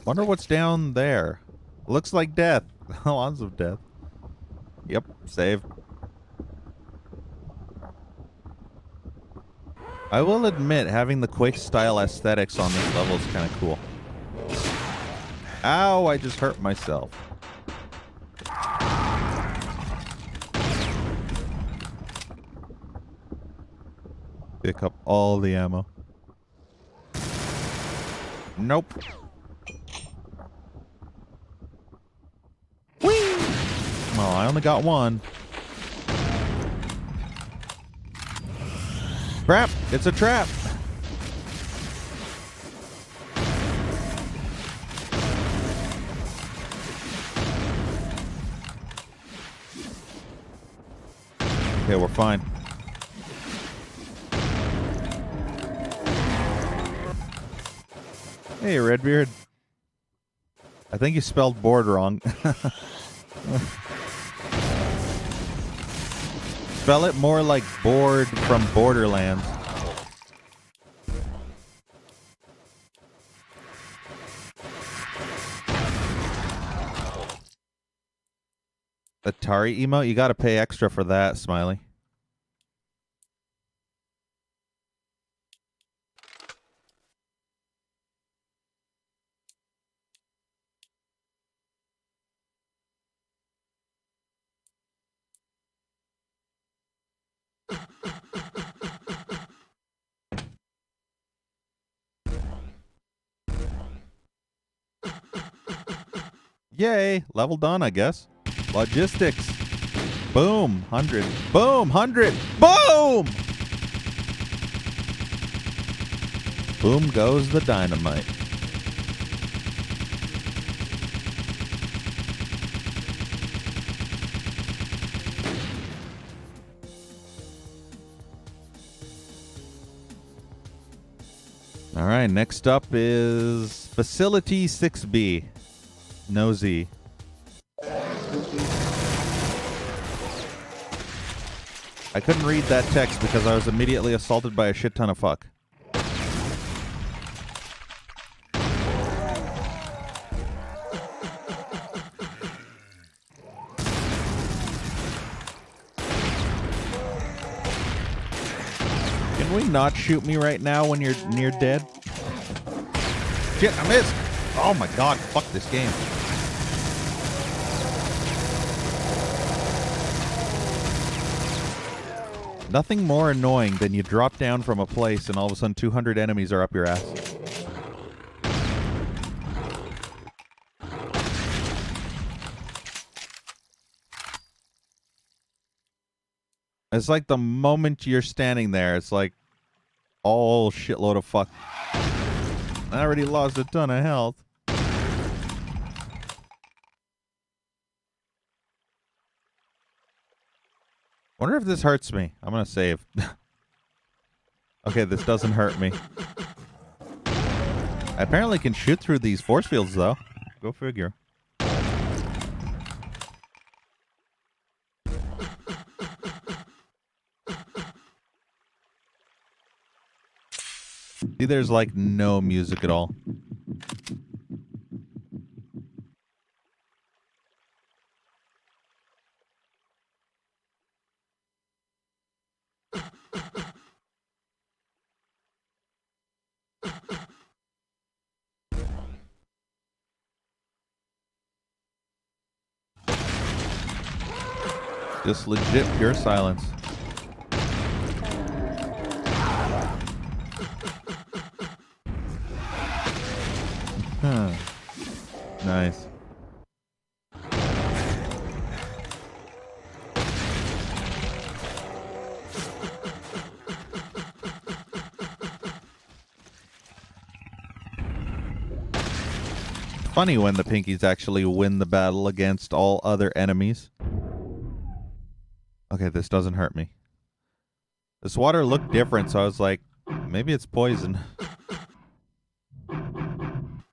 Wonder what's down there. Looks like death. Lots of death. Yep, save. I will admit, having the Quake-style aesthetics on this level is kind of cool. Ow, I just hurt myself. Pick up all the ammo. Nope. Whee! Oh, I only got one. Crap! It's a trap! Okay, we're fine. Hey, Redbeard. I think you spelled board wrong. Spell it more like bored from Borderlands. Atari emote? You gotta pay extra for that, Smiley. Yay! Level done, I guess. Logistics. Boom! 100. Boom! 100. Boom! Boom goes the dynamite. All right, next up is Facility 6B. No Z. I couldn't read that text because I was immediately assaulted by a shit ton of fuck. Can we not shoot me right now when you're near dead? Shit, I missed! Oh my god, fuck this game. Nothing more annoying than you drop down from a place and all of a sudden 200 enemies are up your ass. It's like the moment you're standing there, it's like all shitload of fuck. I already lost a ton of health. Wonder if this hurts me. I'm gonna save. Okay, this doesn't hurt me. I apparently can shoot through these force fields, though. Go figure. See, there's like no music at all. Just legit pure silence. Huh. Nice. Funny when the Pinkies actually win the battle against all other enemies. Okay, this doesn't hurt me. This water looked different, so I was like, maybe it's poison.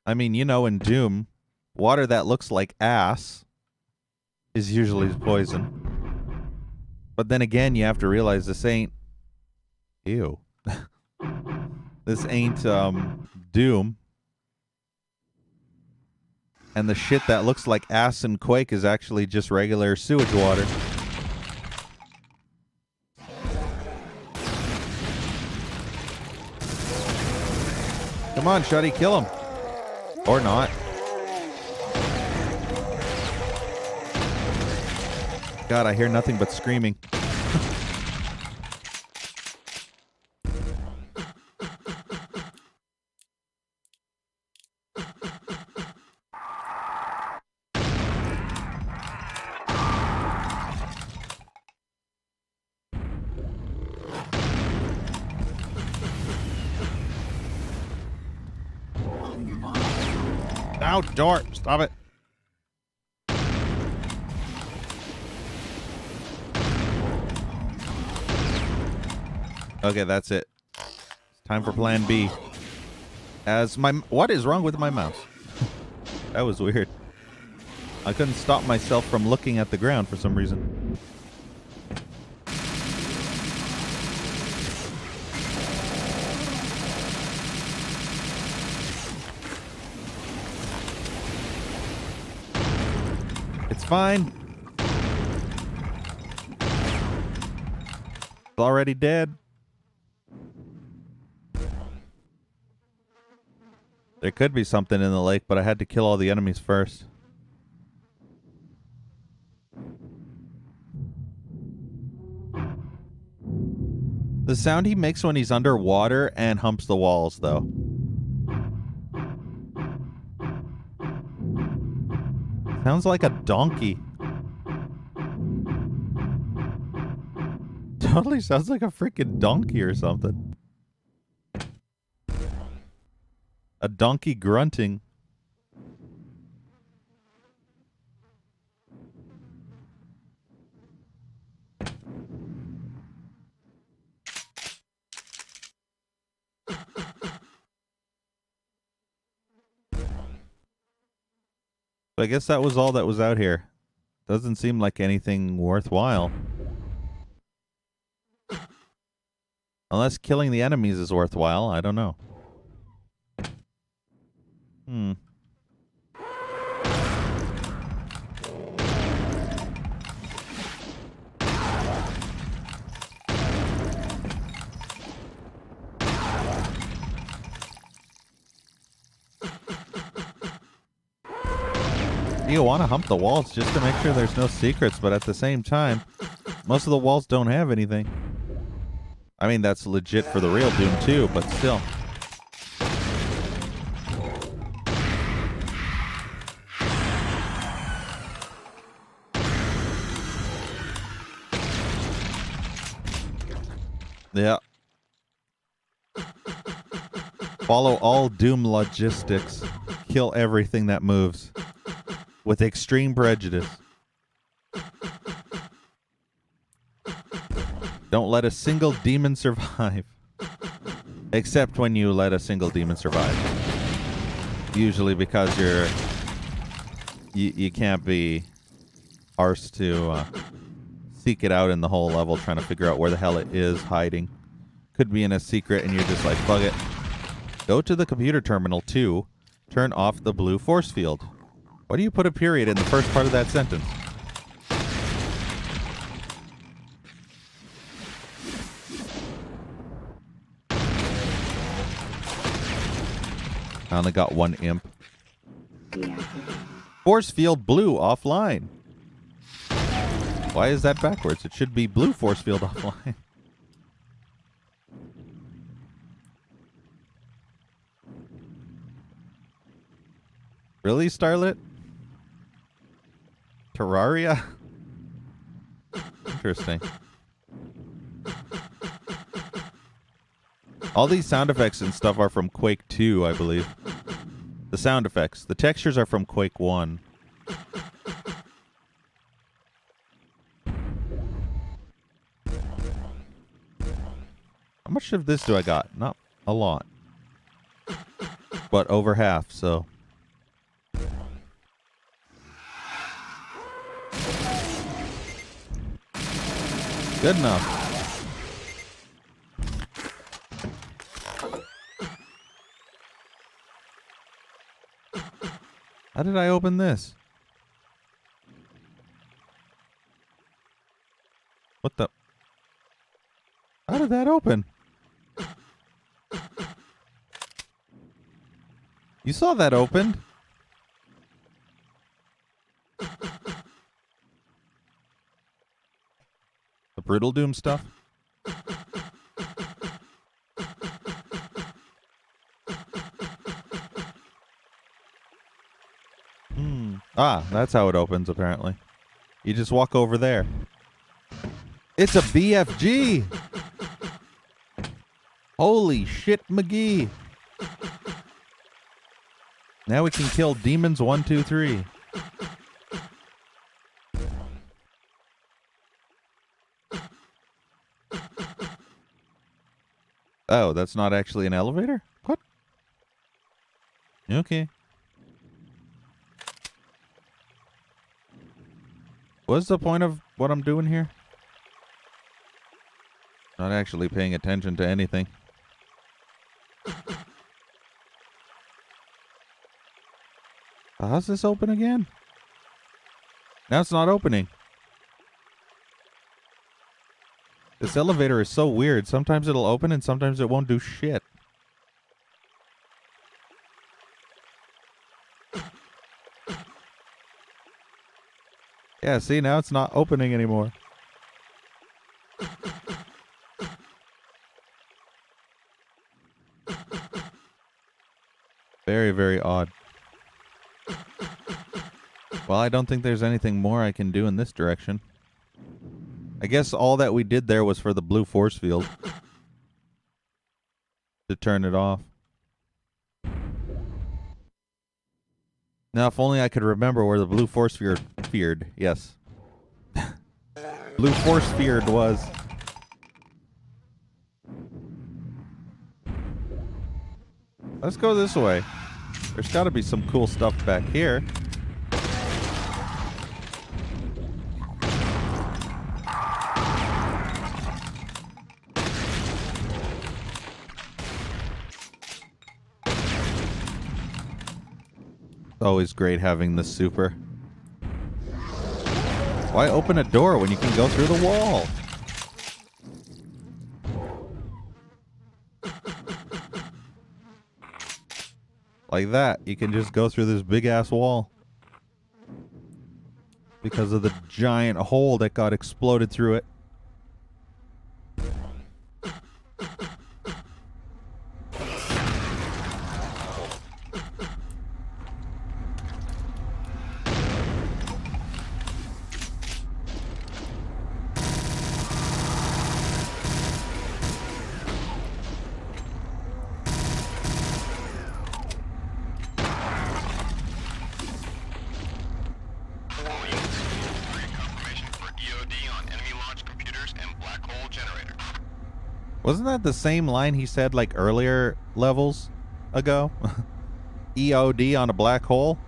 I mean, you know, in Doom, water that looks like ass is usually poison. But then again, you have to realize this ain't... Ew. This ain't, Doom. And the shit that looks like ass and Quake is actually just regular sewage water. Come on, Shuddy, kill him. Or not. God, I hear nothing but screaming. Outdoor, stop it. Okay, that's it. It's time for plan B. What is wrong with my mouse? That was weird. I couldn't stop myself from looking at the ground for some reason. It's fine. It's already dead. There could be something in the lake, but I had to kill all the enemies first. The sound he makes when he's underwater and humps the walls, though. Sounds like a donkey. Totally sounds like a freaking donkey or something. A donkey grunting. I guess that was all that was out here. Doesn't seem like anything worthwhile. Unless killing the enemies is worthwhile, I don't know. You want to hump the walls just to make sure there's no secrets, but at the same time, most of the walls don't have anything. I mean, that's legit for the real Doom too, but still. Yeah. Follow all Doom logistics. Kill everything that moves. With extreme prejudice. Don't let a single demon survive. Except when you let a single demon survive. Usually because you can't be arsed to seek it out in the whole level, trying to figure out where the hell it is hiding. Could be in a secret and you're just like, fuck it. Go to the computer terminal to turn off the blue force field. Why do you put a period in the first part of that sentence? I only got one imp. Force field blue offline. Why is that backwards? It should be blue force field offline. Really, Starlit? Terraria? Interesting. All these sound effects and stuff are from Quake 2, I believe. The sound effects. The textures are from Quake 1. How much of this do I got? Not a lot. But over half, so... Good enough. How did I open this? What the? How did that open? You saw that opened? The Brutal Doom stuff? Ah, that's how it opens, apparently. You just walk over there. It's a BFG! Holy shit, McGee! Now we can kill demons 1, 2, 3. Oh, that's not actually an elevator? What? Okay. What's the point of what I'm doing here? Not actually paying attention to anything. How's this open again? Now it's not opening. This elevator is so weird. Sometimes it'll open and sometimes it won't do shit. Yeah, see, now it's not opening anymore. Very, very odd. Well, I don't think there's anything more I can do in this direction. I guess all that we did there was for the blue force field. To turn it off. Now, if only I could remember where the blue force feared. Yes. Blue force feared was. Let's go this way. There's got to be some cool stuff back here. Always great having the super. Why open a door when you can go through the wall? Like that. You can just go through this big ass wall. Because of the giant hole that got exploded through it. Wasn't that the same line he said like earlier levels ago? EOD on a black hole?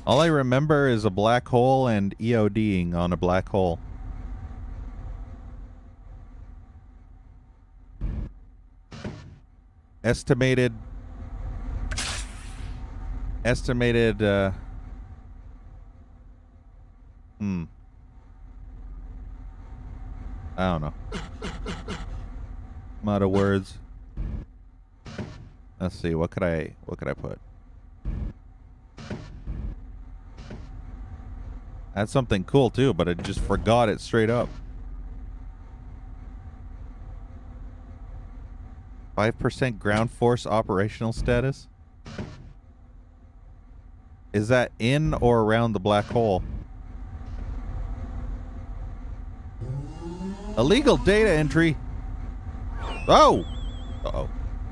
All I remember is a black hole and EODing on a black hole. Estimated, I don't know. I'm out of words. Let's see, what could I put? That's something cool too, but I just forgot it straight up. 5% ground force operational status? Is that in or around the black hole? Illegal data entry. Oh! Uh-oh.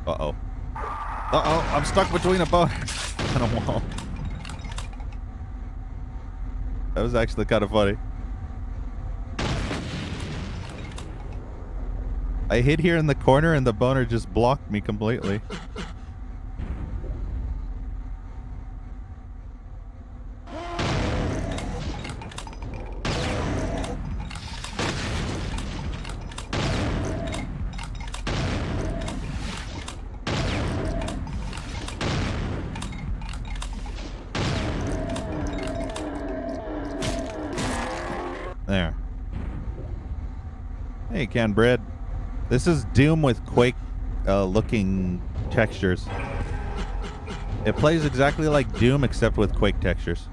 Uh-oh. Uh-oh, I'm stuck between a boat and a wall. That was actually kind of funny. I hid here in the corner and the boner just blocked me completely. There. Hey, canned bread. This is Doom with Quake looking textures. It plays exactly like Doom except with Quake textures.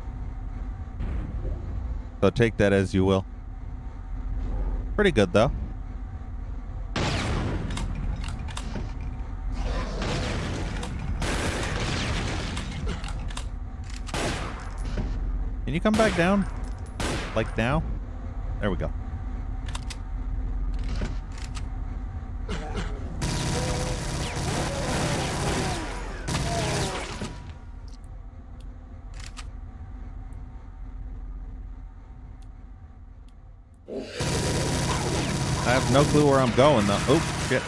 So take that as you will. Pretty good though. Can you come back down? Like now? There we go. I have no clue where I'm going though. Oh, shit.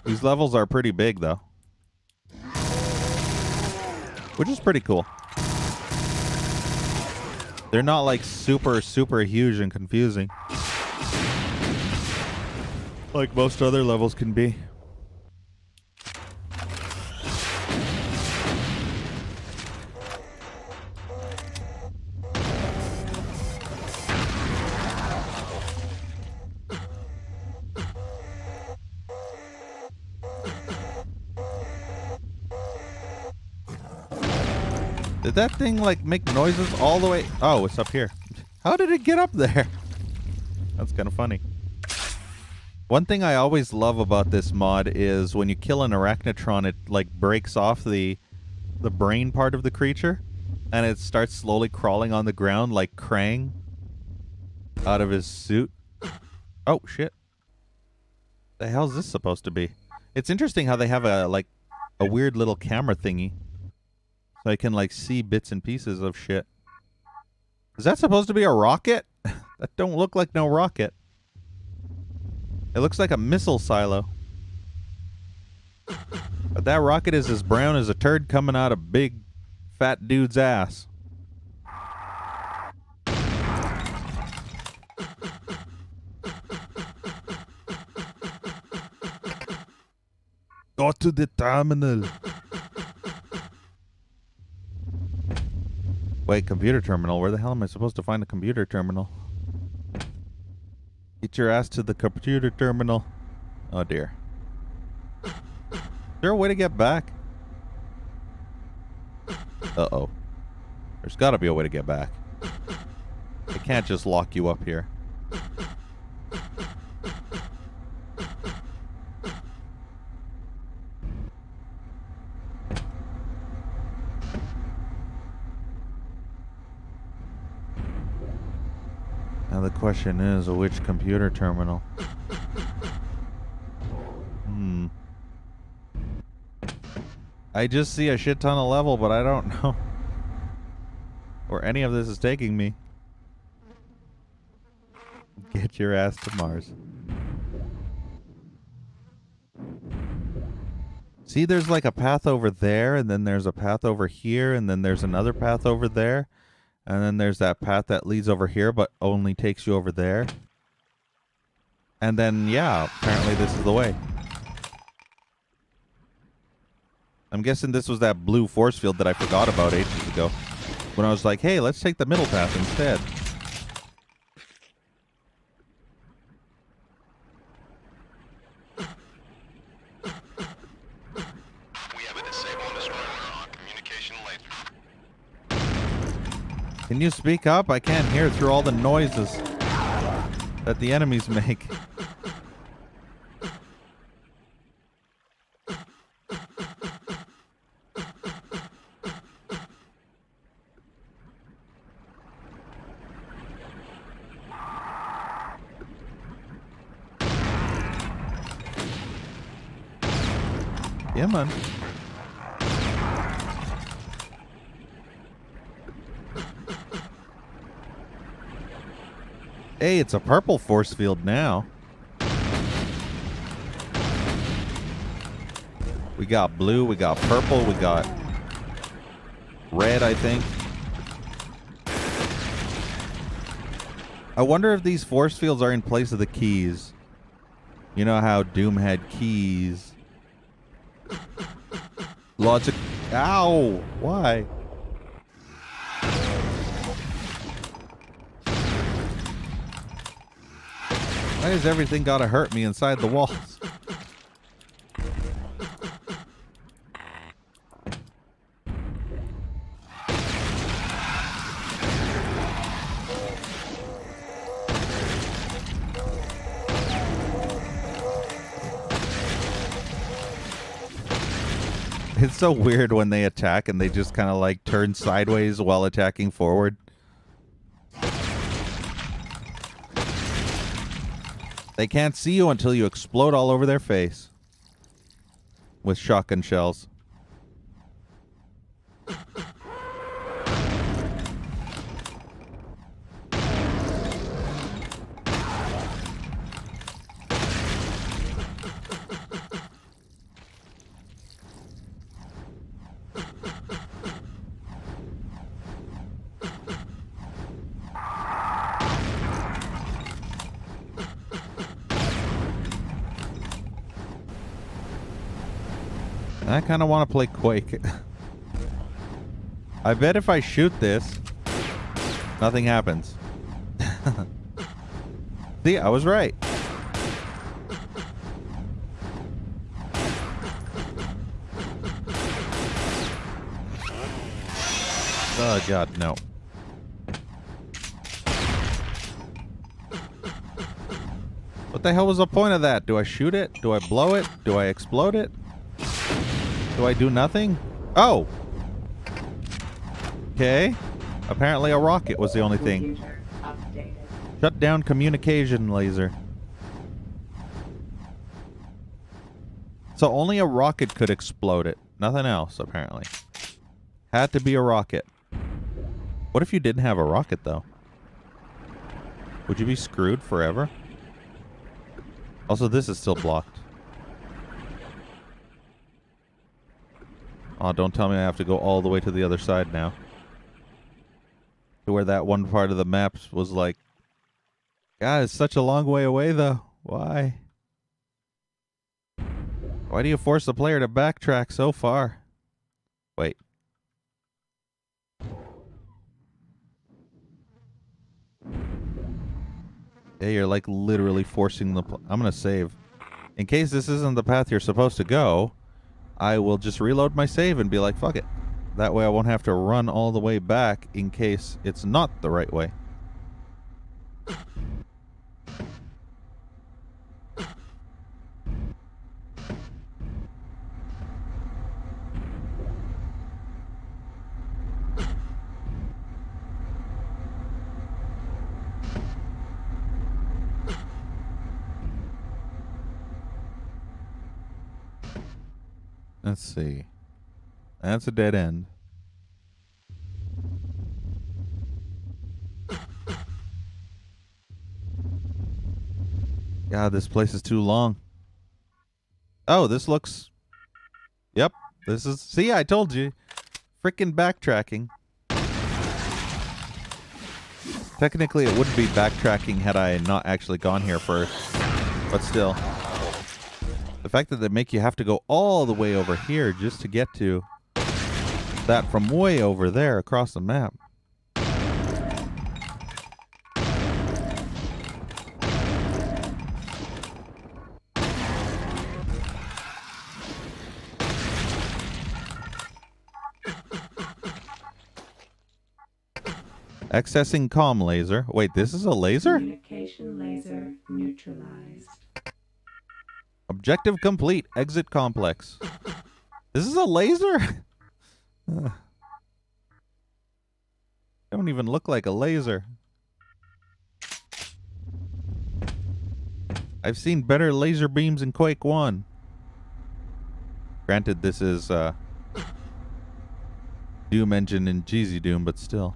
These levels are pretty big though. Which is pretty cool. They're not like super huge and confusing. Like most other levels can be. Did that thing like make noises all the way? Oh, it's up here. How did it get up there? That's kind of funny. One thing I always love about this mod is when you kill an arachnotron, it like breaks off the brain part of the creature, and it starts slowly crawling on the ground like Krang out of his suit. Oh shit! The hell's this supposed to be? It's interesting how they have a weird little camera thingy. So I can like see bits and pieces of shit. Is that supposed to be a rocket? That don't look like no rocket. It looks like a missile silo. But that rocket is as brown as a turd coming out of big fat dude's ass. Go to the terminal. Wait, computer terminal? Where the hell am I supposed to find a computer terminal? Get your ass to the computer terminal. Oh dear. Is there a way to get back? Uh-oh. There's gotta be a way to get back. They can't just lock you up here. Now the question is, which computer terminal? I just see a shit ton of level, but I don't know where any of this is taking me. Get your ass to Mars. See, there's like a path over there, and then there's a path over here, and then there's another path over there, and then there's that path that leads over here, but only takes you over there. And then, yeah, apparently this is the way. I'm guessing this was that blue force field that I forgot about ages ago. When I was like, hey, let's take the middle path instead. We have a disabled destroyer on communication laser. Can you speak up? I can't hear through all the noises that the enemies make. Yeah, man. Hey, it's a purple force field now. We got blue, we got purple, we got red, I think. I wonder if these force fields are in place of the keys. You know how Doom had keys. Lots of... Ow! Why? Why has everything gotta hurt me inside the walls? It's so weird when they attack and they just kind of like turn sideways while attacking forward. They can't see you until you explode all over their face with shotgun shells. I kind of want to play Quake. I bet if I shoot this, nothing happens. See, I was right. Oh, God, no. What the hell was the point of that? Do I shoot it? Do I blow it? Do I explode it? Do I do nothing? Oh! Okay. Apparently a rocket was the only thing. Computer updated. Shut down communication laser. So only a rocket could explode it. Nothing else, apparently. Had to be a rocket. What if you didn't have a rocket, though? Would you be screwed forever? Also, this is still blocked. Oh, don't tell me I have to go all the way to the other side now. To where that one part of the map was like... God, it's such a long way away, though. Why? Why do you force the player to backtrack so far? Wait. Yeah, you're like literally forcing the... I'm gonna save. In case this isn't the path you're supposed to go, I will just reload my save and be like, fuck it. That way I won't have to run all the way back in case it's not the right way. Let's see. That's a dead end. God, this place is too long. Oh, this looks... Yep. This is... See, I told you. Frickin' backtracking. Technically, it wouldn't be backtracking had I not actually gone here first. But still. The fact that they make you have to go all the way over here just to get to that from way over there across the map. Accessing comm laser. Wait, this is a laser? Communication laser neutralized. Objective complete. Exit complex. This is a laser? Don't even look like a laser. I've seen better laser beams in Quake 1. Granted, this is Doom engine in Jeezy Doom, but still.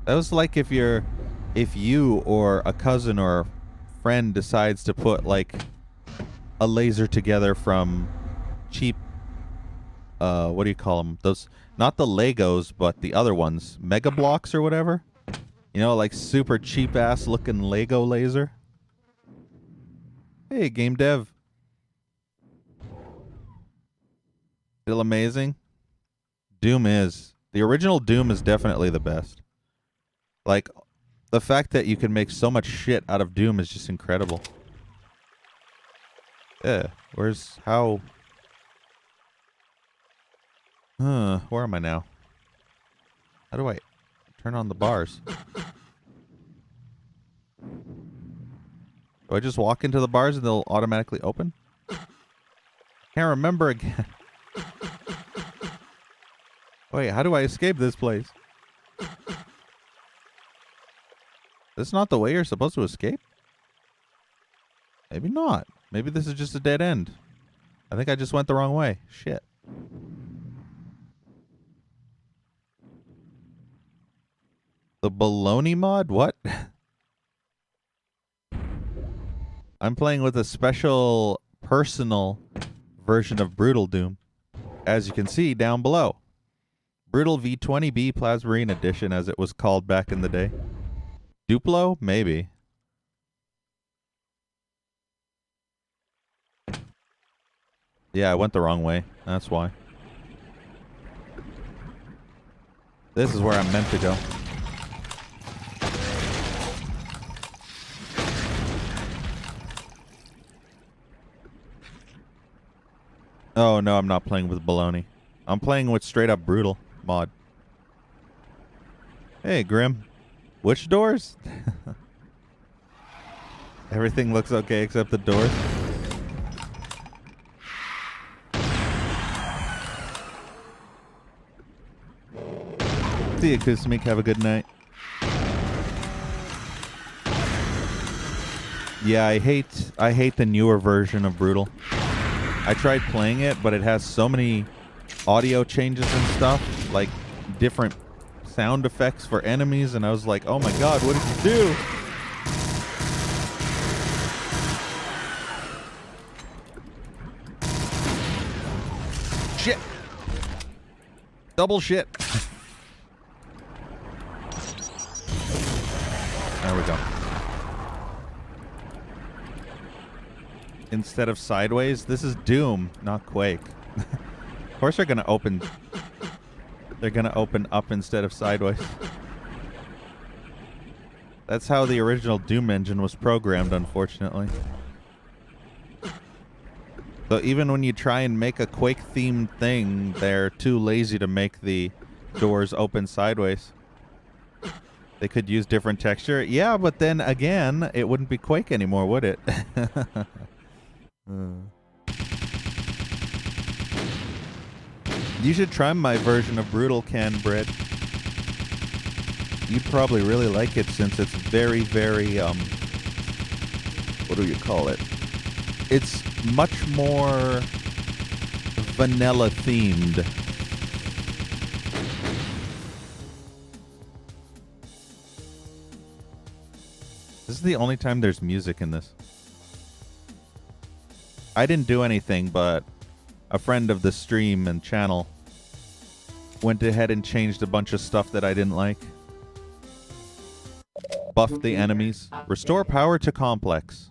That was like if you or a cousin or a friend decides to put like a laser together from cheap, what do you call them? Those, not the Legos, but the other ones, Mega Blocks or whatever. You know, like super cheap ass looking Lego laser. Hey, game dev. Still amazing. Doom is. The original Doom is definitely the best. Like, the fact that you can make so much shit out of Doom is just incredible. Yeah, where's, how? Where am I now? How do I turn on the bars? Do I just walk into the bars and they'll automatically open? Can't remember again. Wait, how do I escape this place? This is not the way you're supposed to escape? Maybe not. Maybe this is just a dead end. I think I just went the wrong way. Shit. The baloney mod? What? I'm playing with a special personal version of Brutal Doom. As you can see down below. Brutal V20B Plasmarine Edition, as it was called back in the day. Duplo? Maybe. Yeah, I went the wrong way. That's why. This is where I'm meant to go. Oh, no, I'm not playing with baloney. I'm playing with straight up Brutal mod. Hey, Grim. Which doors? Everything looks okay except the doors. See you, Kusmik. Have a good night. Yeah, I hate the newer version of Brutal. I tried playing it, but it has so many audio changes and stuff, like different sound effects for enemies, and I was like, oh my god, what did you do? Shit. Double shit. There we go. Instead of sideways, this is Doom, not Quake. Of course they're gonna open up instead of sideways. That's how the original Doom engine was programmed, unfortunately. So even when you try and make a Quake-themed thing, they're too lazy to make the doors open sideways. They could use different texture. Yeah, but then again, it wouldn't be Quake anymore, would it? You should try my version of Brutal Can Bread. You'd probably really like it since it's very, very, what do you call it? it's much more vanilla themed. This is the only time there's music in this. I didn't do anything, but a friend of the stream and channel went ahead and changed a bunch of stuff that I didn't like. Buff the enemies. Restore power to complex.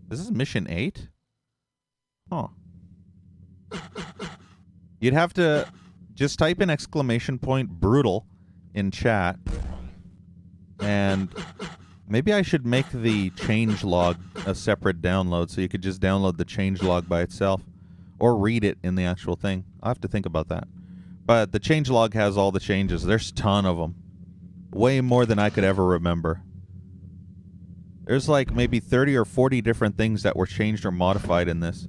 This is mission 8? Huh. You'd have to just type in !brutal in chat. And maybe I should make the changelog a separate download so you could just download the changelog by itself. Or read it in the actual thing. I'll have to think about that. But the changelog has all the changes. There's a ton of them. Way more than I could ever remember. There's like maybe 30 or 40 different things that were changed or modified in this.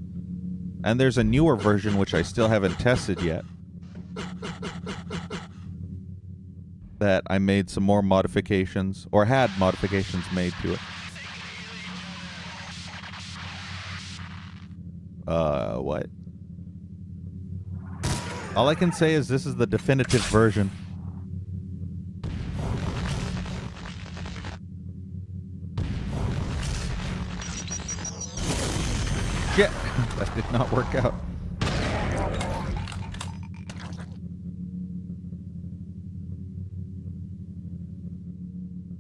And there's a newer version which I still haven't tested yet. That I made some more modifications, or had modifications made to it. What? All I can say is this is the definitive version. Shit! That did not work out.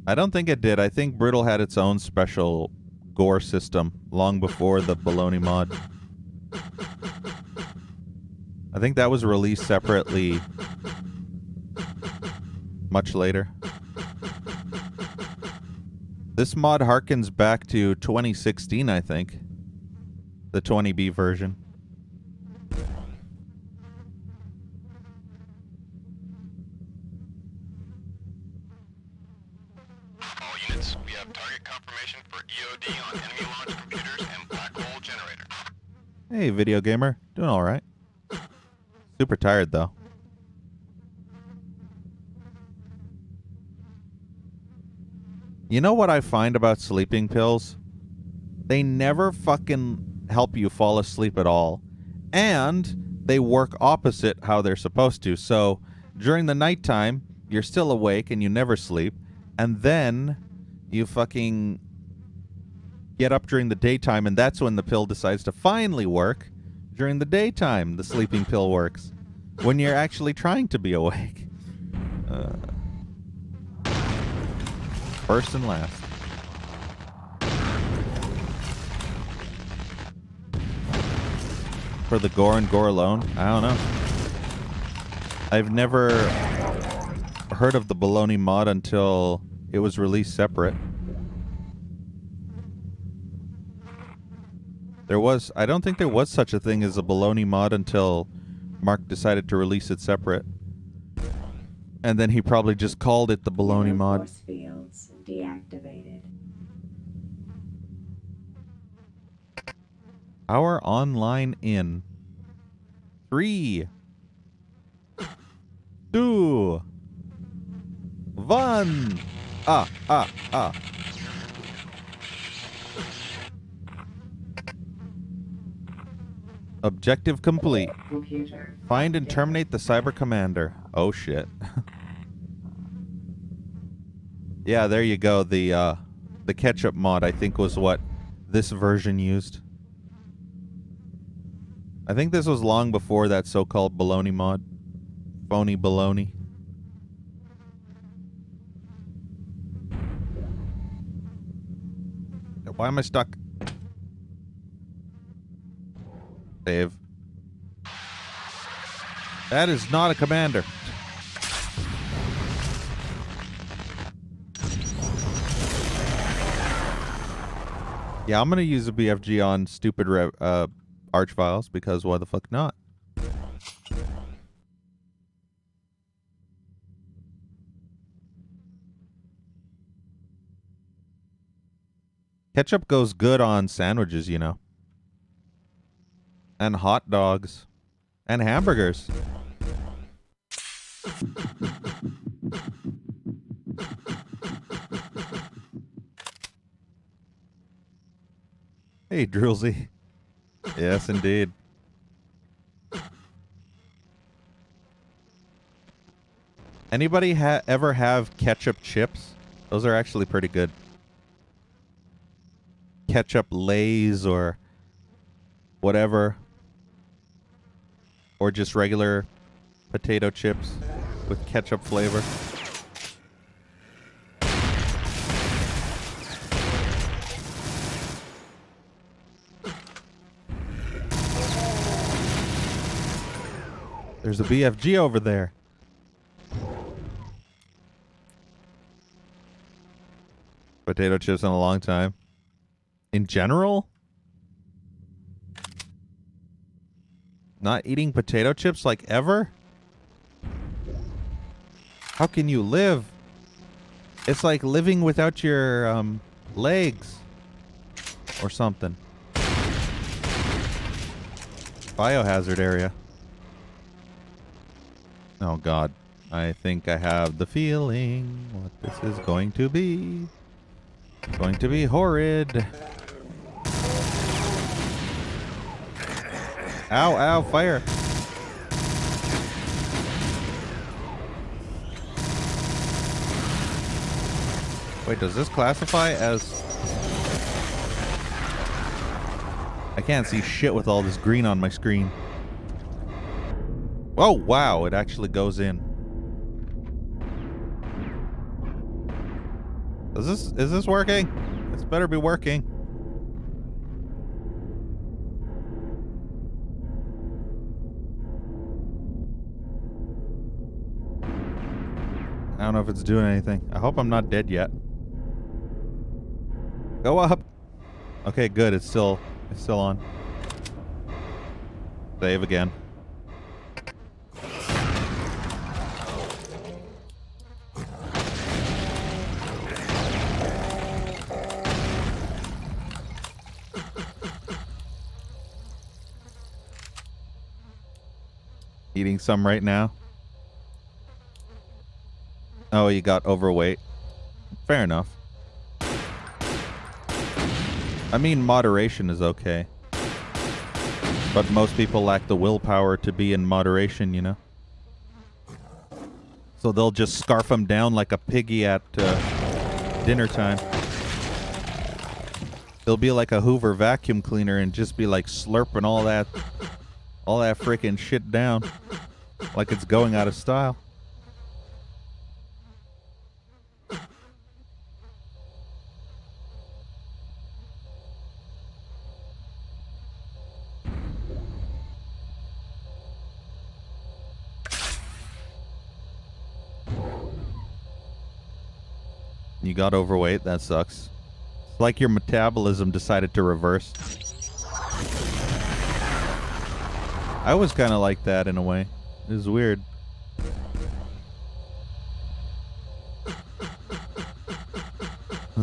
I don't think it did. I think Brutal had its own special gore system long before the baloney mod. I think that was released separately much later. This mod harkens back to 2016, I think. The 20B version. All units, we have target confirmation for EOD on enemy launch computers and black hole generator. Hey, video gamer. Doing alright. Super tired, though. You know what I find about sleeping pills? They never fucking help you fall asleep at all. And they work opposite how they're supposed to. So during the nighttime, you're still awake and you never sleep. And then you fucking get up during the daytime, and that's when the pill decides to finally work. During the daytime, the sleeping pill works. When you're actually trying to be awake. First and last. For the gore and gore alone? I don't know. I've never heard of the baloney mod until it was released separate. I don't think there was such a thing as a baloney mod until Mark decided to release it separate. And then he probably just called it the baloney mod. Force fields deactivated. Our online in 3, 2, 1. Objective complete. Computer. Find and terminate the cyber commander. Oh shit. Yeah, there you go. The ketchup mod, I think, was what this version used. I think this was long before that so-called baloney mod. Phony baloney. Why am I stuck? Save. That is not a commander. Yeah, I'm gonna use a BFG on stupid arch files because why the fuck not? Ketchup goes good on sandwiches, you know. And hot dogs. And hamburgers. Hey, Drillsy. Yes, indeed. Anybody ever have ketchup chips? Those are actually pretty good. Ketchup Lay's or whatever. Or just regular potato chips with ketchup flavor. There's a BFG over there. Potato chips in a long time. In general? Not eating potato chips like ever? How can you live? It's like living without your legs or something. Biohazard area. Oh God, I think I have the feeling what this is going to be. It's going to be horrid. Ow, ow, fire. Wait, does this classify as... I can't see shit with all this green on my screen. Oh, wow, it actually goes in. Is this working? This better be working. I don't know if it's doing anything. I hope I'm not dead yet. Go up. Okay, good. It's still on. Save again. Eating some right now. Oh, you got overweight. Fair enough. I mean, moderation is okay. But most people lack the willpower to be in moderation, you know? So they'll just scarf them down like a piggy at dinner time. They'll be like a Hoover vacuum cleaner and just be like slurping all that freaking shit down like it's going out of style. You got overweight, that sucks. It's like your metabolism decided to reverse. I was kind of like that in a way. It was weird.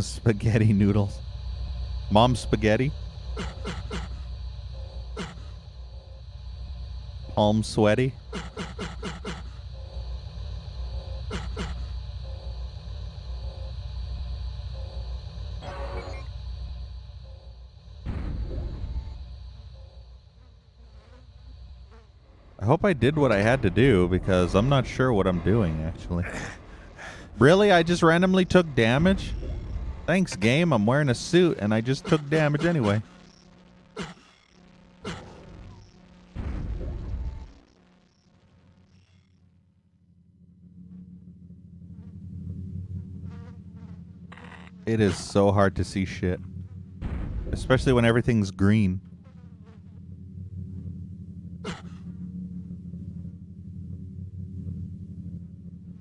Spaghetti noodles. Mom spaghetti. Palm sweaty. I hope I did what I had to do, because I'm not sure what I'm doing, actually. Really? I just randomly took damage? Thanks, game. I'm wearing a suit, and I just took damage anyway. It is so hard to see shit. Especially when everything's green.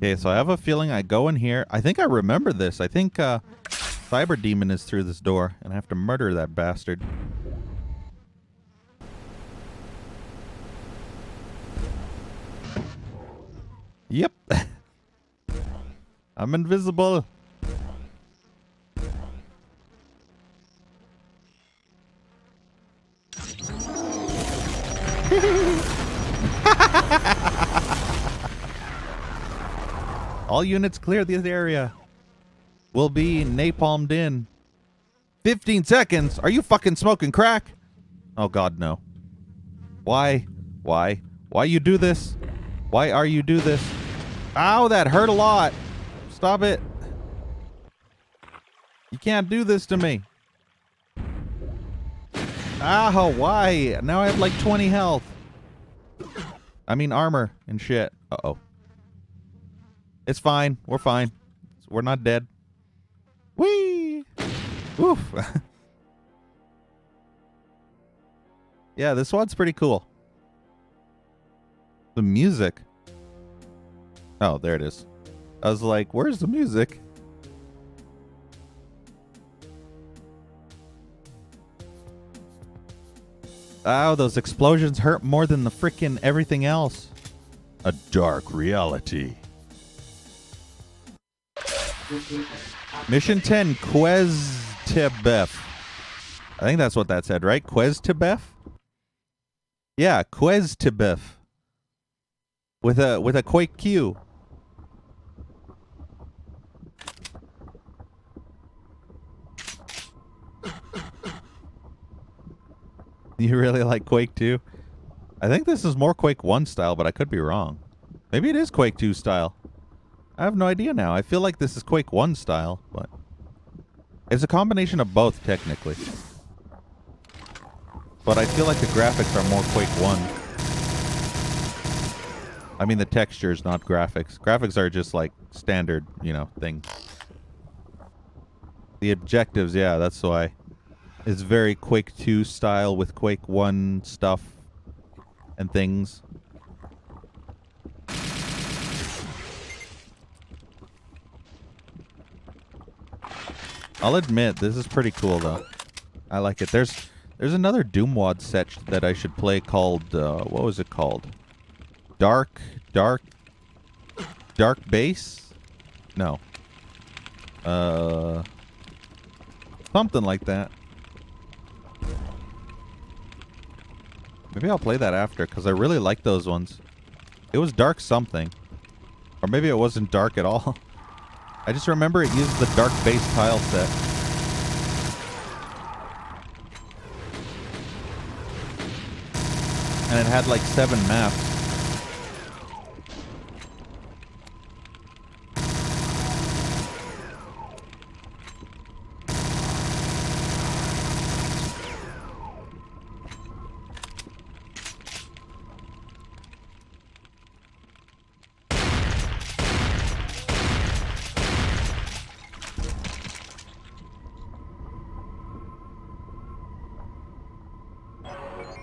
Okay, so I have a feeling I go in here. I think I remember this. I think Cyber Demon is through this door, and I have to murder that bastard. Yep. I'm invisible. All units clear this area. Will be napalmed in 15 seconds. Are you fucking smoking crack? Oh God, no. Why? Why? Why you do this? Why are you do this? Ow, that hurt a lot. Stop it. You can't do this to me. Ow, why? Now I have like 20 health. I mean armor and shit. Uh-oh. It's fine. We're fine. We're not dead. Whee! Oof. Yeah, this one's pretty cool. The music. Oh, there it is. I was like, where's the music? Ow, those explosions hurt more than the frickin' everything else. A dark reality. Mission 10, Quez-Tebef. I think that's what that said, right? Quez-Tebef? Yeah, Quez-Tebef. With a Quake Q. You really like Quake 2? I think this is more Quake 1 style, but I could be wrong. Maybe it is Quake 2 style. I have no idea now. I feel like this is Quake 1 style, but it's a combination of both, technically. But I feel like the graphics are more Quake 1. I mean the textures, not graphics. Graphics are just like standard, you know, thing. The objectives, yeah, that's why. It's very Quake 2 style with Quake 1 stuff and things. I'll admit, this is pretty cool though. I like it. There's another Doomwad set that I should play called, what was it called? Dark Base? No. Something like that. Maybe I'll play that after, because I really like those ones. It was dark something. Or maybe it wasn't dark at all. I just remember it used the dark base tile set. And it had like 7 maps.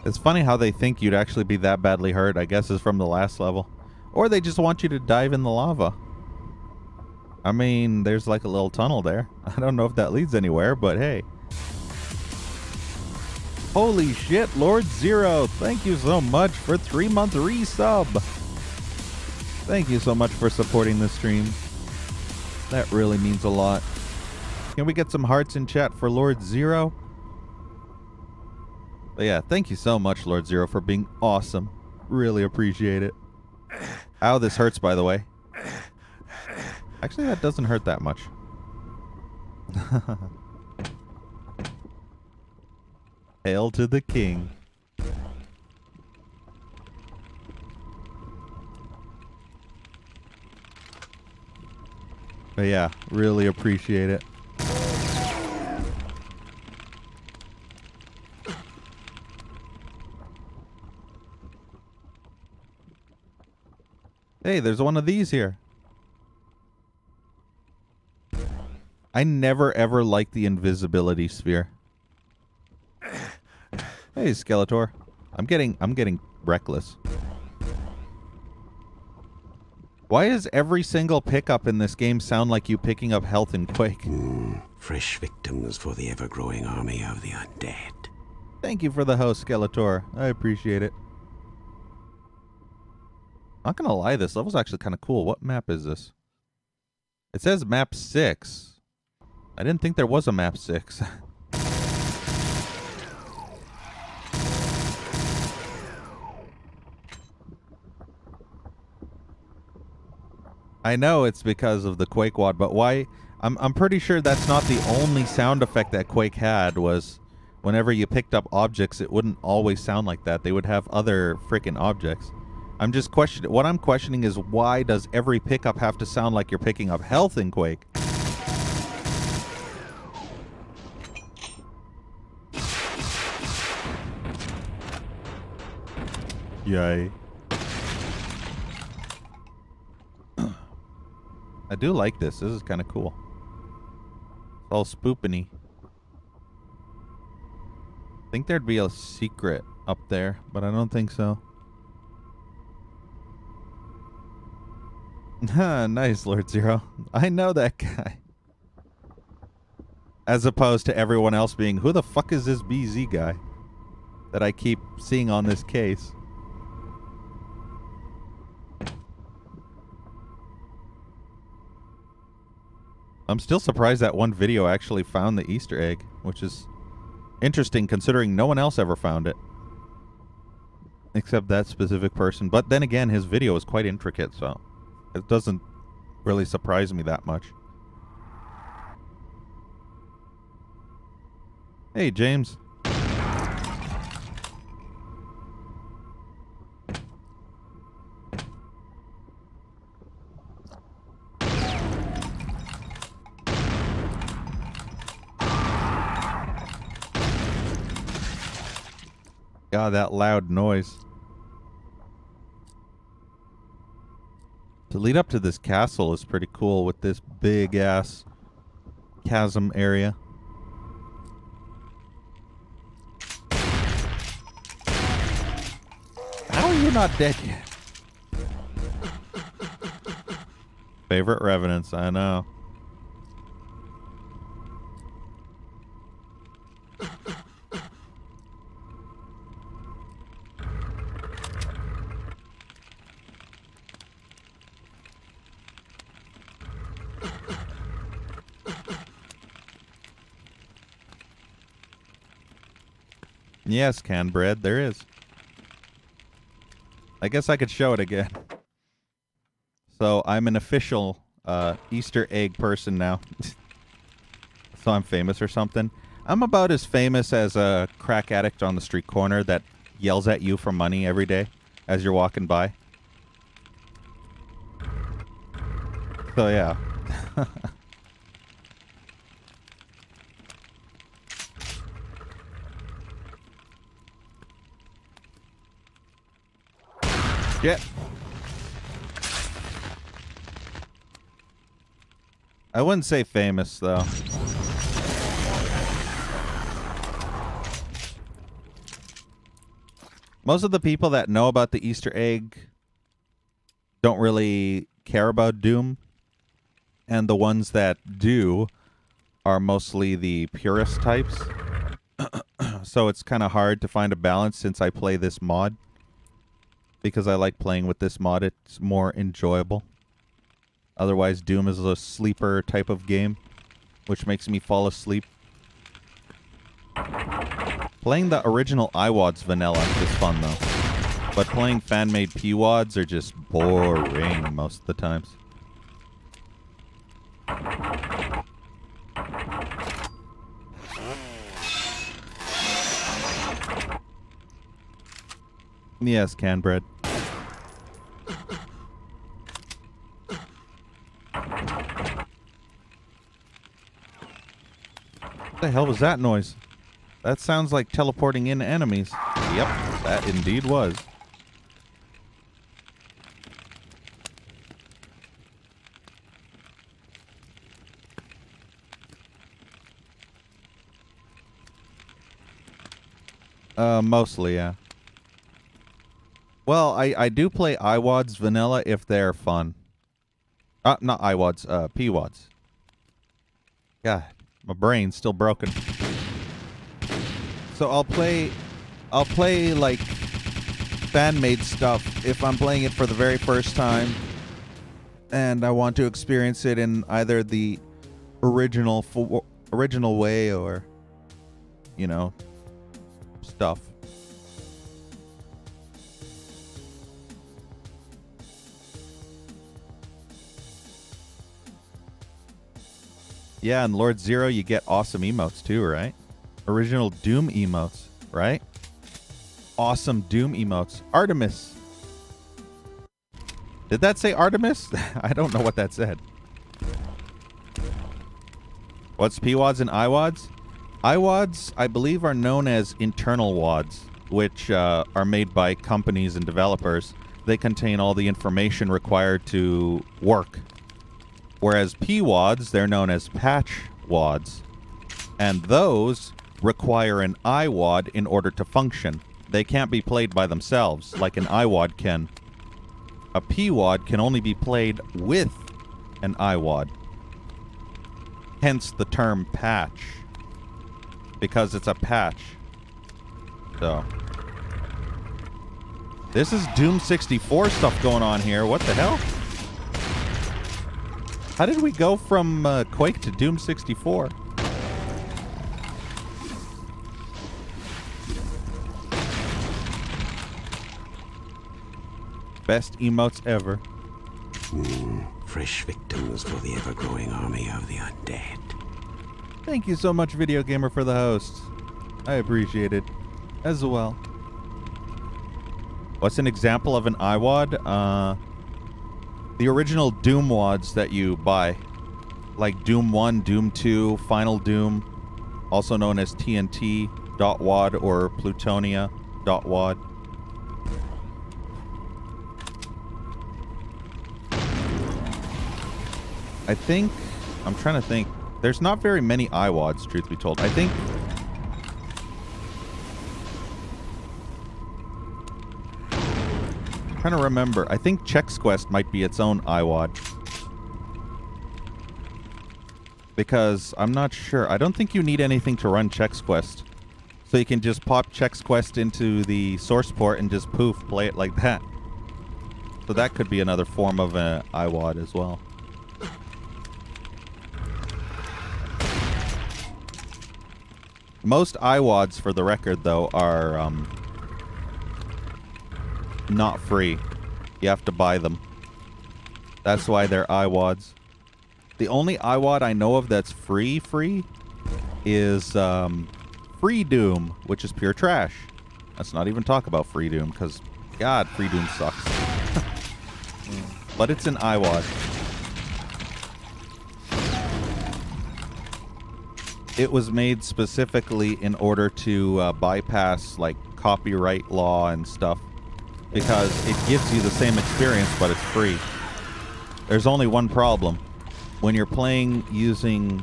It's funny how they think you'd actually be that badly hurt, I guess is from the last level. Or they just want you to dive in the lava. I mean, there's like a little tunnel there. I don't know if that leads anywhere, but hey. Holy shit, Lord Zero, thank you so much for 3-month resub. Thank you so much for supporting the stream. That really means a lot. Can we get some hearts in chat for Lord Zero? But yeah, thank you so much, Lord Zero, for being awesome. Really appreciate it. Ow, this hurts, by the way. Actually, that doesn't hurt that much. Hail to the king. But yeah, really appreciate it. Hey, there's one of these here. I never ever liked the invisibility sphere. Hey, Skeletor. I'm getting reckless. Why does every single pickup in this game sound like you picking up health in Quake? Fresh victims for the ever-growing army of the undead. Thank you for the host, Skeletor. I appreciate it. Not gonna lie, this level's actually kind of cool. What map is this? It says map 6. I didn't think there was a map 6. I know it's because of the Quake WAD, but why? I'm pretty sure that's not the only sound effect that Quake had was whenever you picked up objects, it wouldn't always sound like that. They would have other freaking objects. I'm just questioning. What I'm questioning is why does every pickup have to sound like you're picking up health in Quake? Yay. I do like this. This is kind of cool. It's all spoopany. I think there'd be a secret up there, but I don't think so. Nice, Lord Zero. I know that guy. As opposed to everyone else being, who the fuck is this BZ guy that I keep seeing on this case? I'm still surprised that one video actually found the Easter egg, which is interesting considering no one else ever found it. Except that specific person. But then again, his video is quite intricate, so it doesn't really surprise me that much. Hey, James. God, that loud noise. To lead up to this castle is pretty cool with this big ass chasm area. How are you not dead yet? Favorite revenants, I know. Yes, canned bread, there is. I guess I could show it again. So I'm an official Easter egg person now. So I'm famous or something. I'm about as famous as a crack addict on the street corner that yells at you for money every day as you're walking by. So yeah. Shit. I wouldn't say famous, though. Most of the people that know about the Easter egg don't really care about Doom. And the ones that do are mostly the purist types. So it's kind of hard to find a balance since I play this mod. Because I like playing with this mod, it's more enjoyable. Otherwise, Doom is a sleeper type of game, which makes me fall asleep. Playing the original iWads vanilla is fun, though. But playing fan-made PWads are just boring most of the times. Yes, canned bread. What the hell was that noise? That sounds like teleporting in enemies. Yep, that indeed was. Mostly, yeah. Well, I do play iWads vanilla if they're fun. Not iWads, PWads. God, my brain's still broken. So I'll play like fan-made stuff if I'm playing it for the very first time and I want to experience it in either the original way or, you know, stuff. Yeah, and Lord Zero, you get awesome emotes too, right? Original Doom emotes, right? Awesome Doom emotes. Artemis. Did that say Artemis? I don't know what that said. What's PWADs and IWADs? IWADs, I believe, are known as internal WADs, which are made by companies and developers. They contain all the information required to work. Whereas PWADs, they're known as patch WADs. And those require an IWAD in order to function. They can't be played by themselves like an IWAD can. A PWAD can only be played with an IWAD. Hence the term patch. Because it's a patch. So. This is Doom 64 stuff going on here. What the hell? How did we go from Quake to Doom 64? Best emotes ever. Fresh victims for the ever-growing army of the undead. Thank you so much, Video Gamer, for the host. I appreciate it as well. What's an example of an IWAD? The original Doom WADs that you buy. Like Doom 1, Doom 2, Final Doom, also known as TNT.WAD or Plutonia.WAD. I think, I'm trying to think, there's not very many IWADs, truth be told. I think, I'm trying to remember, I think Chex Quest might be its own IWAD. Because I'm not sure, I don't think you need anything to run Chex Quest. So you can just pop Chex Quest into the source port and just poof, play it like that. So that could be another form of an IWAD as well. Most IWADs, for the record, though, are not free. You have to buy them. That's why they're IWADs. The only IWAD I know of that's free is Free Doom, which is pure trash. Let's not even talk about Free Doom, because, God, Free Doom sucks. But it's an IWAD. It was made specifically in order to bypass like copyright law and stuff, because it gives you the same experience, but it's free. There's only one problem. When you're playing using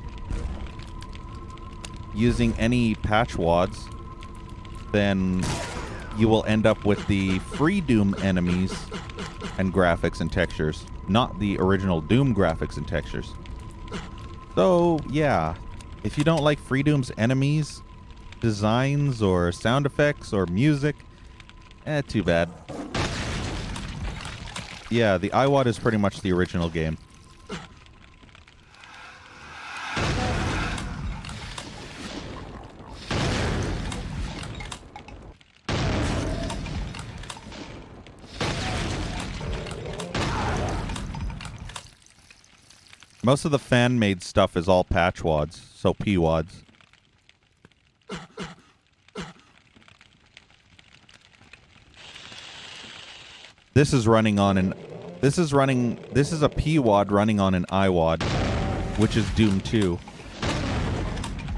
any patch WADs, then you will end up with the free Doom enemies and graphics and textures, not the original Doom graphics and textures. So, yeah. If you don't like Free Doom's enemies, designs, or sound effects, or music, too bad. Yeah, the IWAD is pretty much the original game. Most of the fan-made stuff is all patch WADs, so PWADs. This is running on an... This is a PWAD running on an IWAD, which is Doom 2.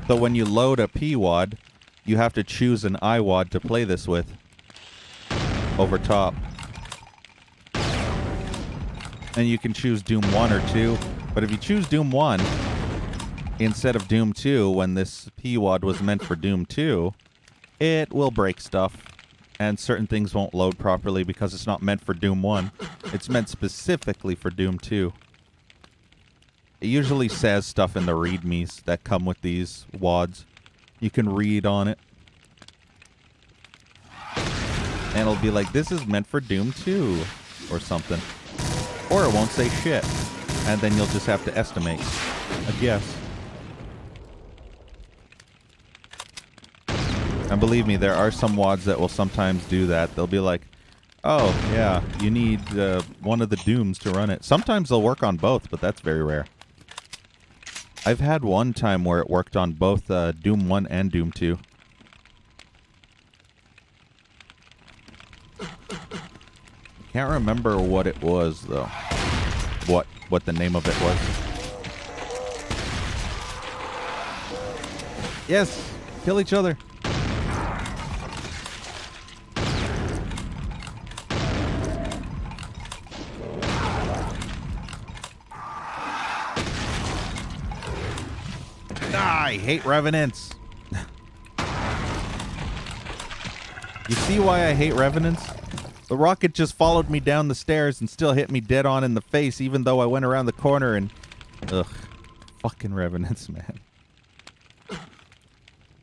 So when you load a PWAD, you have to choose an IWAD to play this with. Over top. And you can choose Doom 1 or 2. But if you choose Doom 1 instead of Doom 2 when this PWAD was meant for Doom 2, it will break stuff. And certain things won't load properly because it's not meant for Doom 1. It's meant specifically for Doom 2. It usually says stuff in the readmes that come with these WADs. You can read on it. And it'll be like, this is meant for Doom 2 or something. Or it won't say shit. And then you'll just have to estimate, I guess. And believe me, there are some WADs that will sometimes do that. They'll be like, oh, yeah, you need one of the Dooms to run it. Sometimes they'll work on both, but that's very rare. I've had one time where it worked on both Doom 1 and Doom 2. Can't remember what it was, though. What the name of it was. Yes! Kill each other! I hate Revenants. You see why I hate Revenants? The rocket just followed me down the stairs and still hit me dead on in the face, even though I went around the corner and... Ugh. Fucking Revenants, man.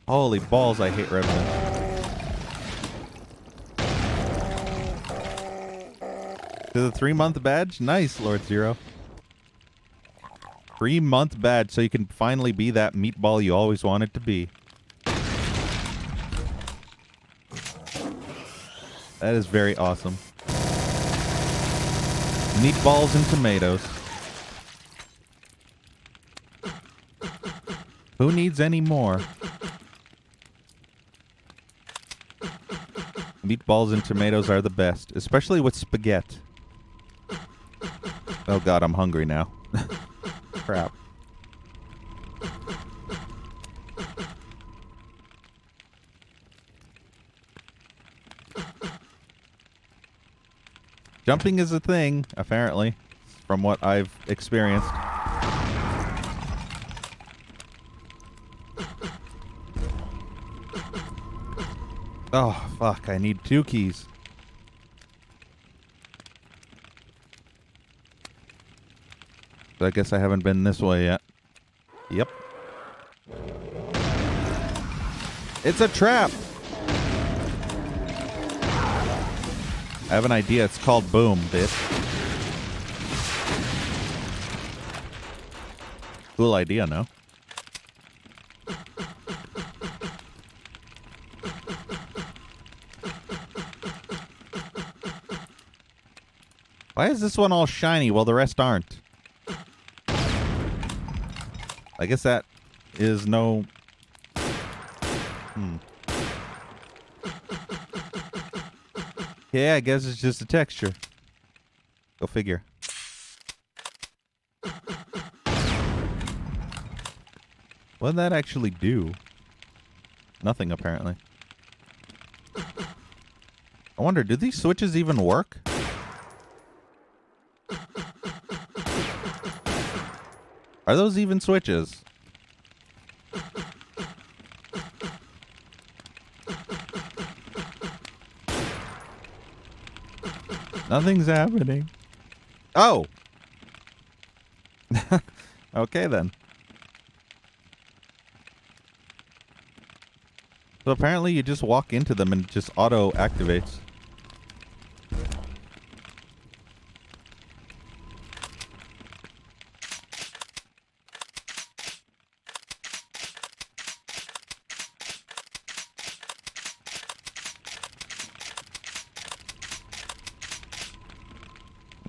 Holy balls, I hate Revenants. To the 3-month badge? Nice, Lord Zero. 3-month badge so you can finally be that meatball you always wanted to be. That is very awesome. Meatballs and tomatoes. Who needs any more? Meatballs and tomatoes are the best, especially with spaghetti. Oh god, I'm hungry now. Crap. Jumping is a thing, apparently, from what I've experienced. Oh, fuck, I need 2 keys. I guess I haven't been this way yet. Yep. It's a trap! I have an idea. It's called Boom, bitch. Cool idea, no? Why is this one all shiny while the rest aren't? I guess that is no... Yeah, I guess it's just a texture. Go figure. What did that actually do? Nothing, apparently. I wonder, do these switches even work? Are those even switches? Nothing's happening. Oh! Okay, then. So apparently you just walk into them and it just auto-activates.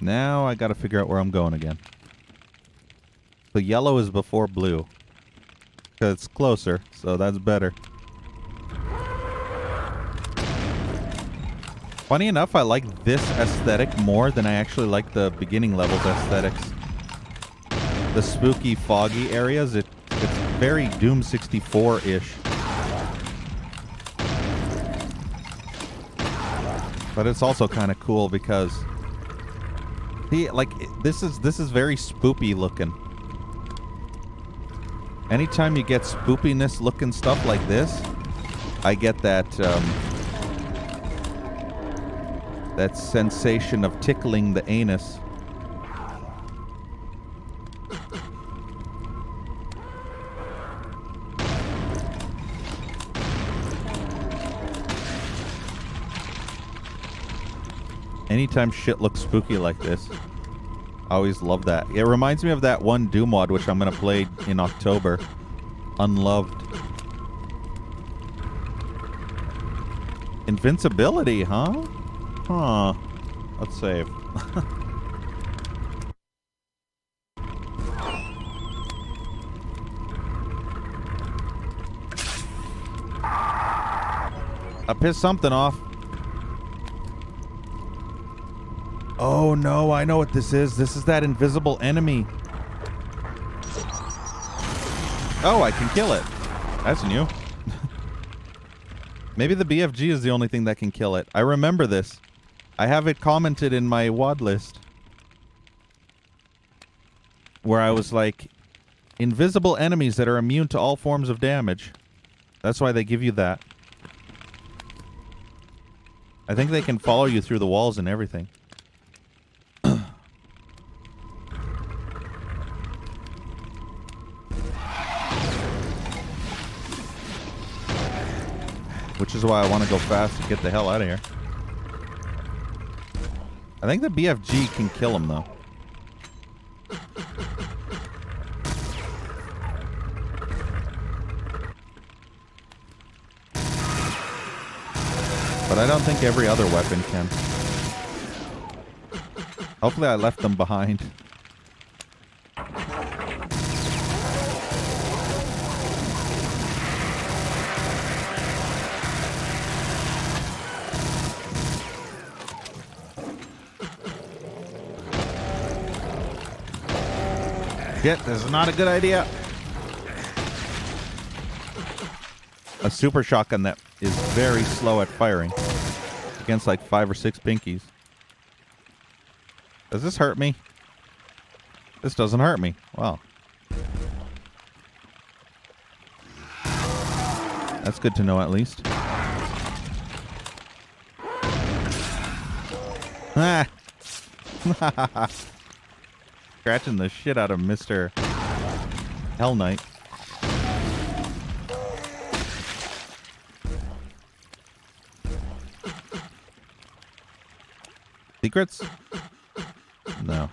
Now I gotta figure out where I'm going again. So yellow is before blue. Because it's closer, so that's better. Funny enough, I like this aesthetic more than I actually like the beginning levels aesthetics. The spooky, foggy areas, it's very Doom 64-ish. But it's also kind of cool because... See, like, this is very spoopy looking. Anytime you get spoopiness looking stuff like this, I get that, that sensation of tickling the anus. Anytime shit looks spooky like this, I always love that. It reminds me of that one Doom mod, which I'm going to play in October. Unloved. Invincibility, huh? Huh. Let's save. I pissed something off. Oh no, I know what this is. This is that invisible enemy. Oh, I can kill it. That's new. Maybe the BFG is the only thing that can kill it. I remember this. I have it commented in my WOD list. Where I was like, invisible enemies that are immune to all forms of damage. That's why they give you that. I think they can follow you through the walls and everything. Which is why I want to go fast and get the hell out of here. I think the BFG can kill him, though. But I don't think every other weapon can. Hopefully I left them behind. Shit, this is not a good idea. A super shotgun that is very slow at firing against like 5 or 6 pinkies. Does this hurt me? This doesn't hurt me. Wow. That's good to know at least. Ah. Scratching the shit out of Mr. Hell Knight. Secrets? No.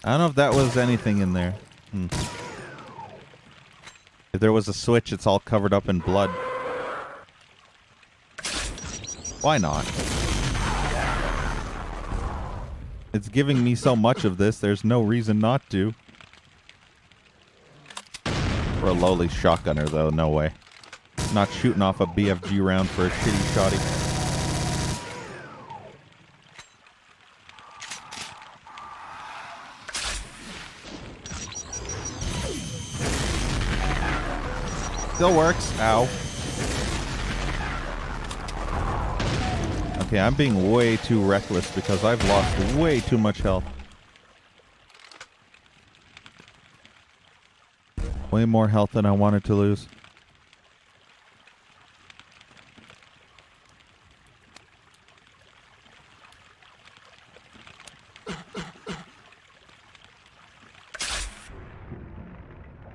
I don't know if that was anything in there. If there was a switch, it's all covered up in blood. Why not? It's giving me so much of this, there's no reason not to. For a lowly shotgunner, though, no way. Not shooting off a BFG round for a shitty shotty. Still works. Ow. Okay, I'm being way too reckless because I've lost way too much health. Way more health than I wanted to lose.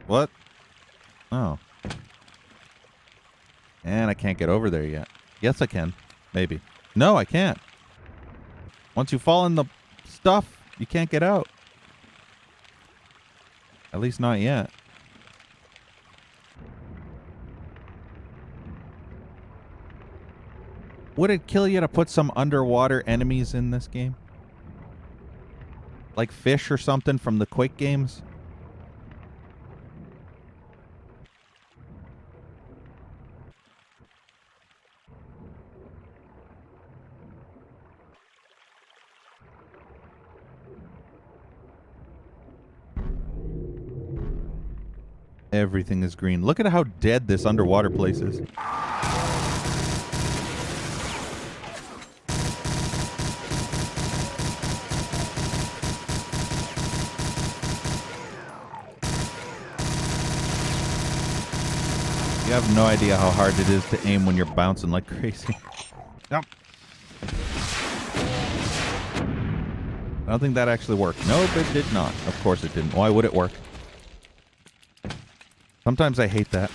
What? Oh. And I can't get over there yet. Yes, I can. Maybe. No, I can't. Once you fall in the stuff, you can't get out. At least not yet. Would it kill you to put some underwater enemies in this game? Like fish or something from the Quake games? Everything is green. Look at how dead this underwater place is. You have no idea how hard it is to aim when you're bouncing like crazy. Nope. I don't think that actually worked. Nope, it did not. Of course it didn't. Why would it work? Sometimes I hate that.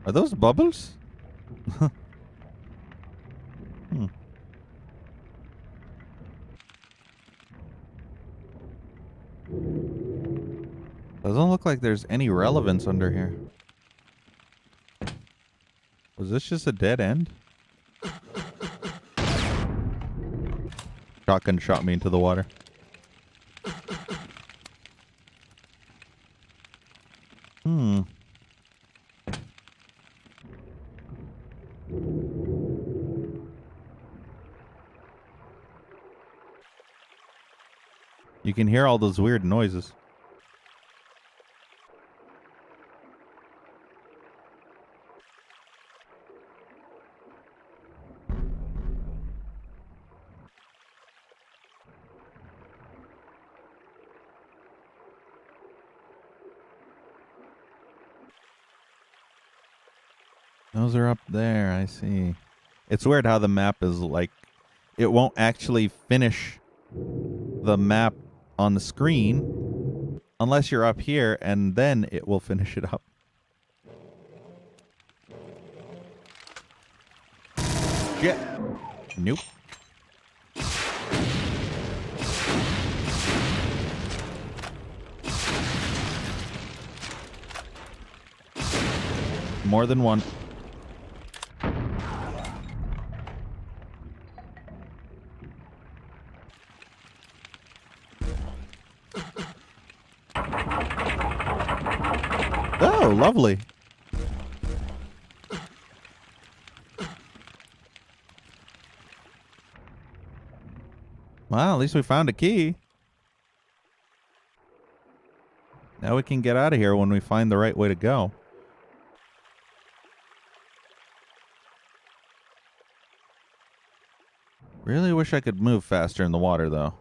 Are those bubbles? Doesn't look like there's any relevance under here. Was this just a dead end? Shotgun shot me into the water. You can hear all those weird noises. Those are up there, I see. It's weird how the map is like, it won't actually finish the map on the screen unless you're up here, and then it will finish it up. Shit. Nope. More than one. Oh, lovely. Well, at least we found a key. Now we can get out of here when we find the right way to go. Really wish I could move faster in the water, though.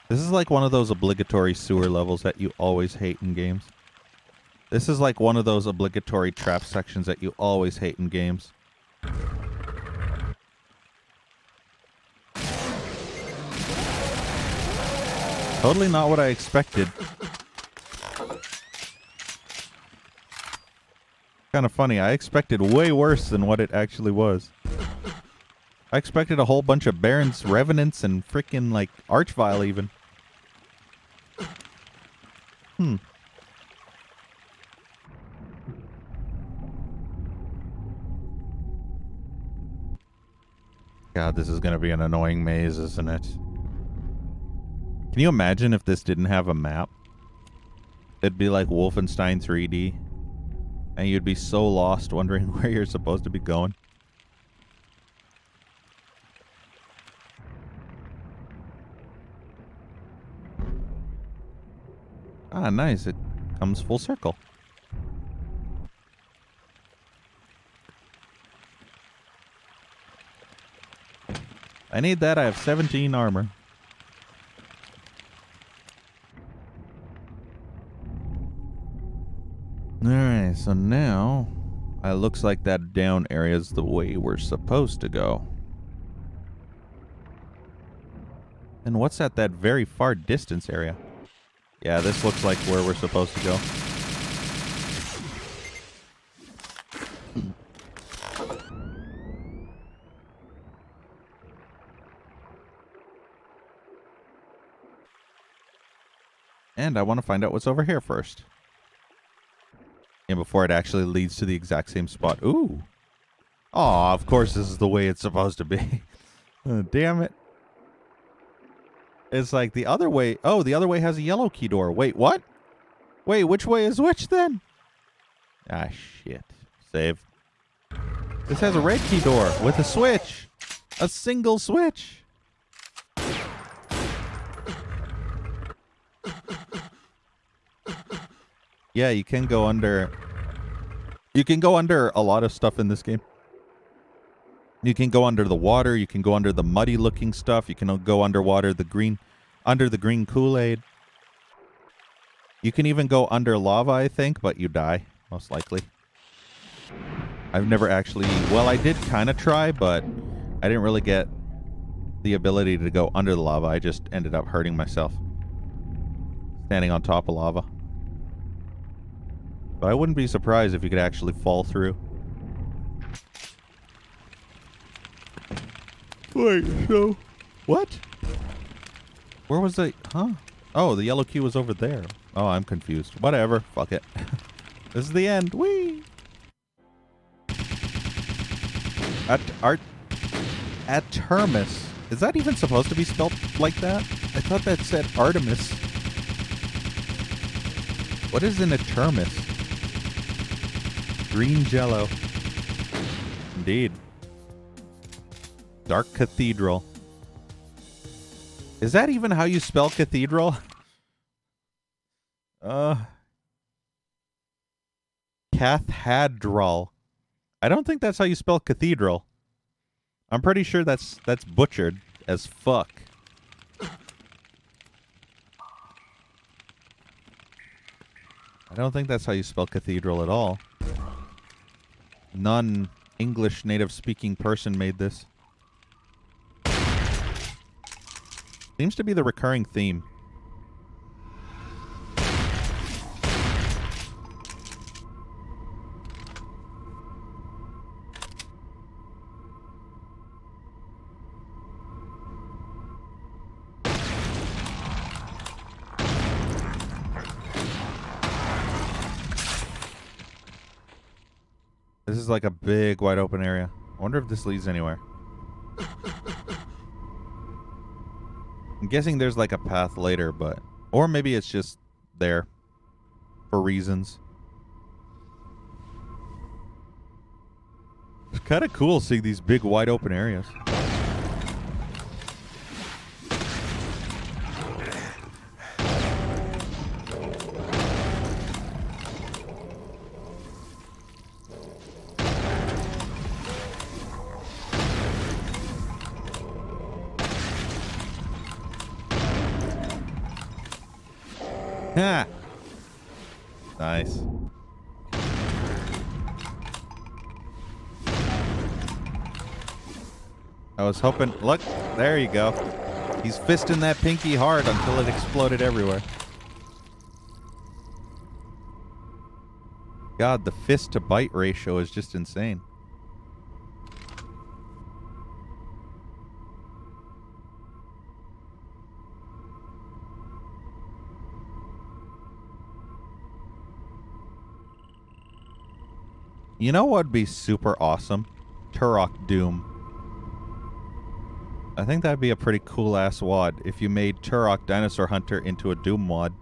This is like one of those obligatory sewer levels that you always hate in games. This is like one of those obligatory trap sections that you always hate in games. Totally not what I expected. Kind of funny. I expected way worse than what it actually was. I expected a whole bunch of Barons, Revenants, and frickin' like Archvile even. God, this is gonna be an annoying maze, isn't it? Can you imagine if this didn't have a map? It'd be like Wolfenstein 3D. And you'd be so lost wondering where you're supposed to be going. Ah, nice. It comes full circle. I need that. I have 17 armor. Alright, so now it looks like that down area is the way we're supposed to go. And what's at that very far distance area? Yeah, this looks like where we're supposed to go. And I want to find out what's over here first. And before it actually leads to the exact same spot. Ooh. Aw, of course this is the way it's supposed to be. Damn it. It's like the other way. Oh, the other way has a yellow key door. Wait, what? Wait, which way is which then? Ah, shit. Save. This has a red key door with a switch. A single switch. Yeah, you can go under... You can go under a lot of stuff in this game. You can go under the water. You can go under the muddy-looking stuff. You can go underwater, under the green Kool-Aid. You can even go under lava, I think, but you die, most likely. I've never actually... Well, I did kind of try, but I didn't really get the ability to go under the lava. I just ended up hurting myself. Standing on top of lava. But I wouldn't be surprised if you could actually fall through. Wait, so... What? Where was the... Huh? Oh, the yellow key was over there. Oh, I'm confused. Whatever. Fuck it. This is the end. Whee! Atermus. Is that even supposed to be spelled like that? I thought that said Artemis. What is an Atermus? Green jello. Indeed. Dark Cathedral. Is that even how you spell cathedral? Cathedral. I don't think that's how you spell cathedral. I'm pretty sure that's butchered as fuck. I don't think that's how you spell cathedral at all. Non-English native-speaking person made this. Seems to be the recurring theme. This is like a big wide open area. I wonder if this leads anywhere. I'm guessing there's like a path later, but... Or maybe it's just there. For reasons. It's kind of cool seeing these big wide open areas. Ha! Nice. I was hoping... Look, there you go. He's fisting that pinky hard until it exploded everywhere. God, the fist to bite ratio is just insane. You know what would be super awesome? Turok Doom. I think that'd be a pretty cool ass wad if you made Turok Dinosaur Hunter into a Doom wad.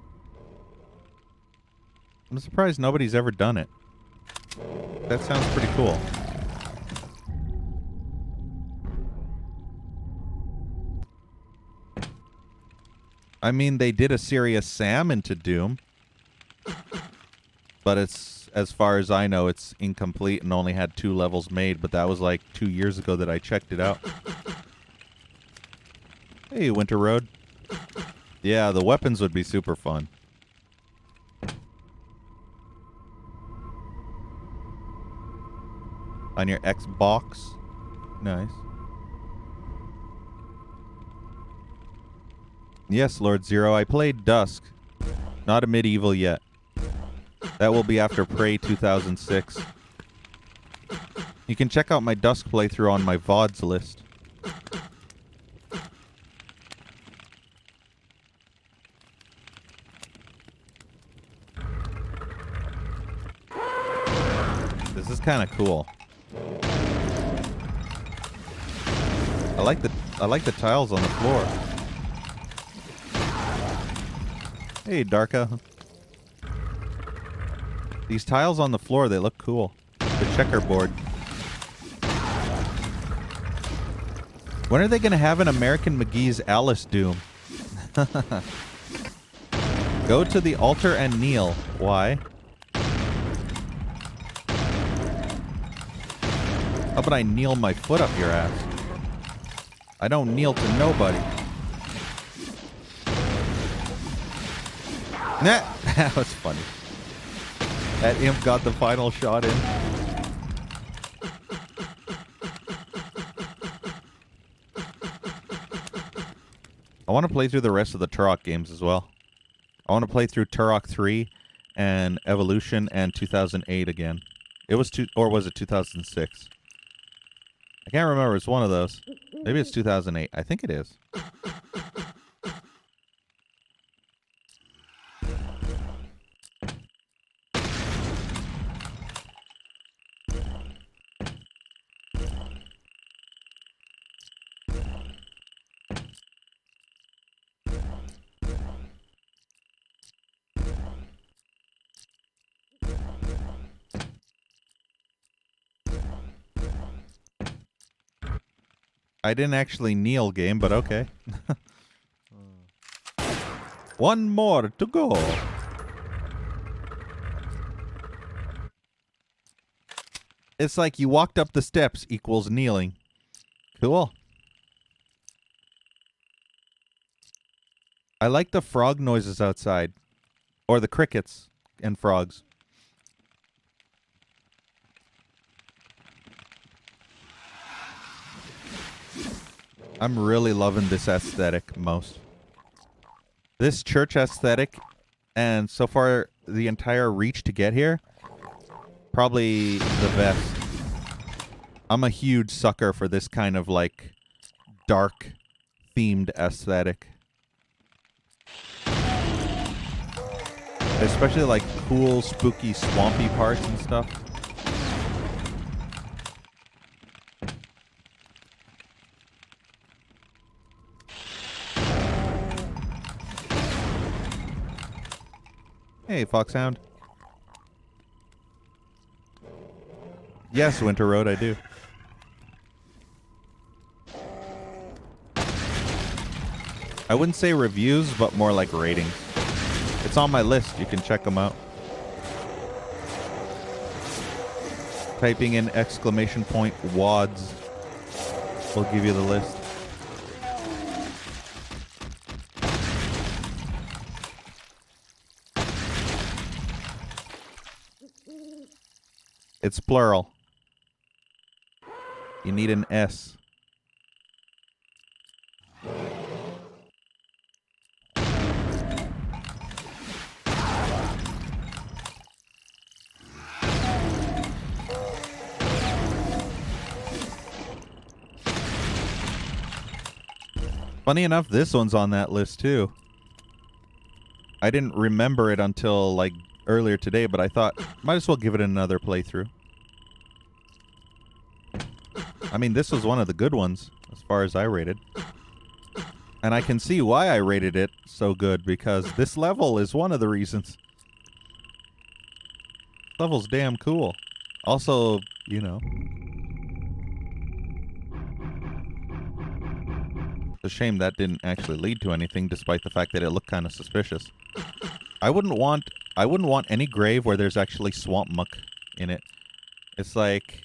I'm surprised nobody's ever done it. That sounds pretty cool. I mean, they did a Serious Sam into Doom. But it's, as far as I know, it's incomplete and only had 2 levels made. But that was like 2 years ago that I checked it out. Hey, Winter Road. Yeah, the weapons would be super fun. On your Xbox. Nice. Yes, Lord Zero, I played Dusk. Not a medieval yet. That will be after Prey 2006. You can check out my Dusk playthrough on my VODs list. This is kind of cool. I like the tiles on the floor. Hey, Darka. These tiles on the floor, they look cool. The checkerboard. When are they going to have an American McGee's Alice Doom? Go to the altar and kneel. Why? How about I kneel my foot up your ass? I don't kneel to nobody. Nah, that was funny. That imp got the final shot in. I want to play through the rest of the Turok games as well. I want to play through Turok 3 and Evolution, and 2008 again. It was or was it 2006? I can't remember. It's one of those. Maybe it's 2008. I think it is. I didn't actually kneel game, but okay. One more to go. It's like you walked up the steps equals kneeling. Cool. I like the frog noises outside. Or the crickets and frogs. I'm really loving this aesthetic most. This church aesthetic, and so far the entire reach to get here, probably the best. I'm a huge sucker for this kind of like dark themed aesthetic. Especially like cool, spooky, swampy parts and stuff. Hey, Foxhound. Yes, Winter Road, I do. I wouldn't say reviews, but more like ratings. It's on my list. You can check them out. Typing in !WADS will give you the list. It's plural. You need an S. Funny enough, this one's on that list too. I didn't remember it until like earlier today, but I thought might as well give it another playthrough. I mean, this was one of the good ones as far as I rated. And I can see why I rated it so good, because this level is one of the reasons. This level's damn cool. Also, you know, it's a shame that didn't actually lead to anything, despite the fact that it looked kind of suspicious. I wouldn't want any grave where there's actually swamp muck in it. It's like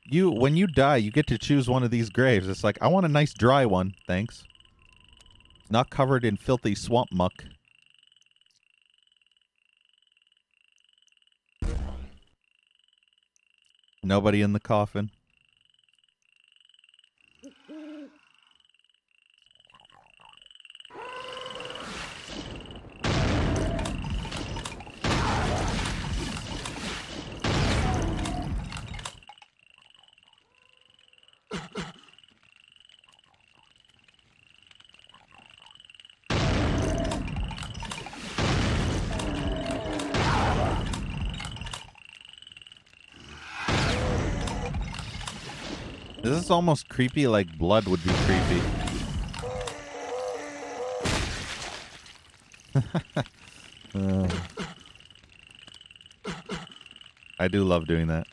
when you die, you get to choose one of these graves. It's like, I want a nice dry one, thanks. Not covered in filthy swamp muck. Nobody in the coffin. This is almost creepy, like blood would be creepy. I do love doing that.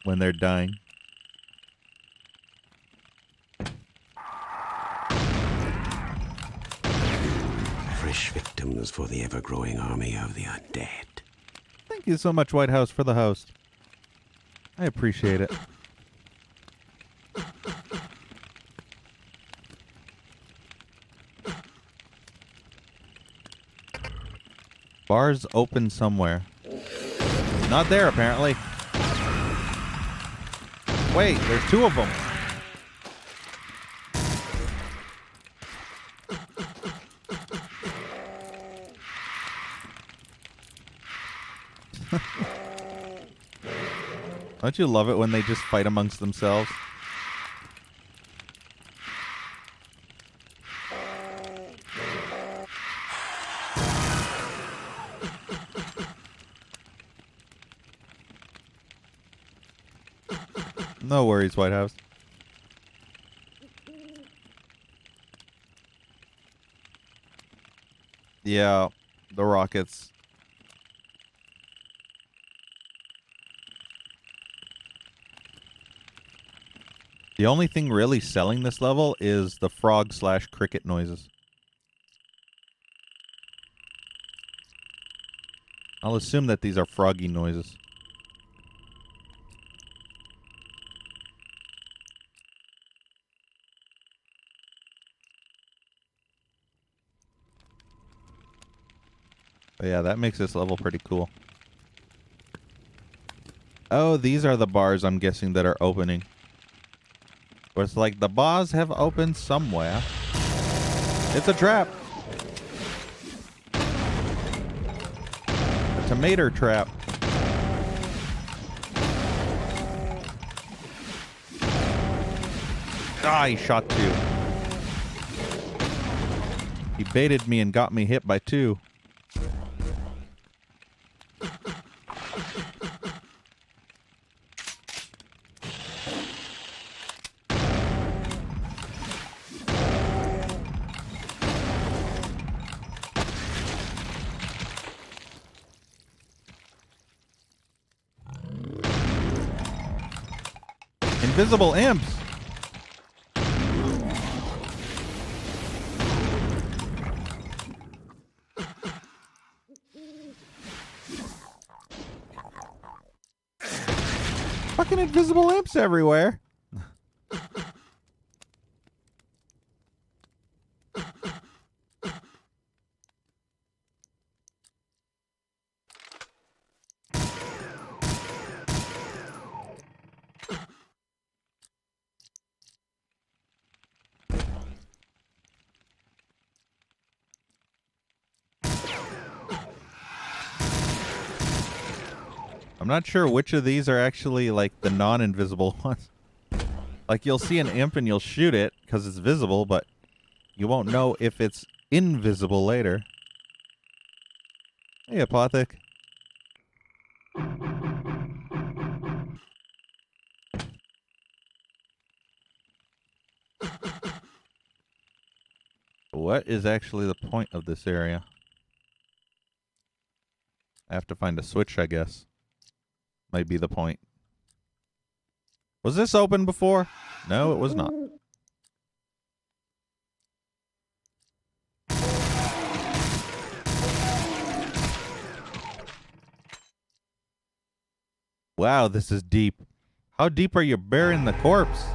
When they're dying. Fresh victims for the ever-growing army of the undead. Thank you so much, White House, for the host. I appreciate it. Bars open somewhere. Not there, apparently. Wait, there's two of them. Don't you love it when they just fight amongst themselves? No worries, White House. Yeah, the rockets. The only thing really selling this level is the frog/cricket noises. I'll assume that these are froggy noises. But yeah, that makes this level pretty cool. Oh, these are the bars I'm guessing that are opening. But it's like the bars have opened somewhere. It's a trap. A tomato trap. Ah, he shot 2. He baited me and got me hit by 2. Invisible imps. Fucking invisible imps everywhere. I'm not sure which of these are actually like the non-invisible ones. Like you'll see an imp and you'll shoot it because it's visible, but you won't know if it's invisible later. Hey, Apothec. What is actually the point of this area? I have to find a switch, I guess. Might be the point. Was this open before? No, it was not. Wow, this is deep. How deep are you burying the corpse?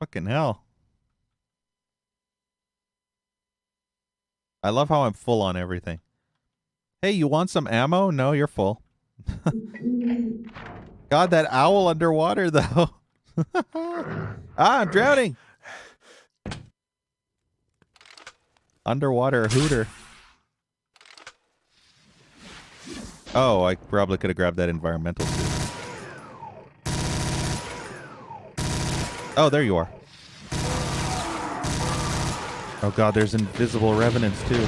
Fucking hell. I love how I'm full on everything. Hey, you want some ammo? No, you're full. God, that owl underwater, though. I'm drowning. Underwater hooter. Oh, I probably could have grabbed that environmental suit. Oh, there you are. Oh God, there's invisible revenants too.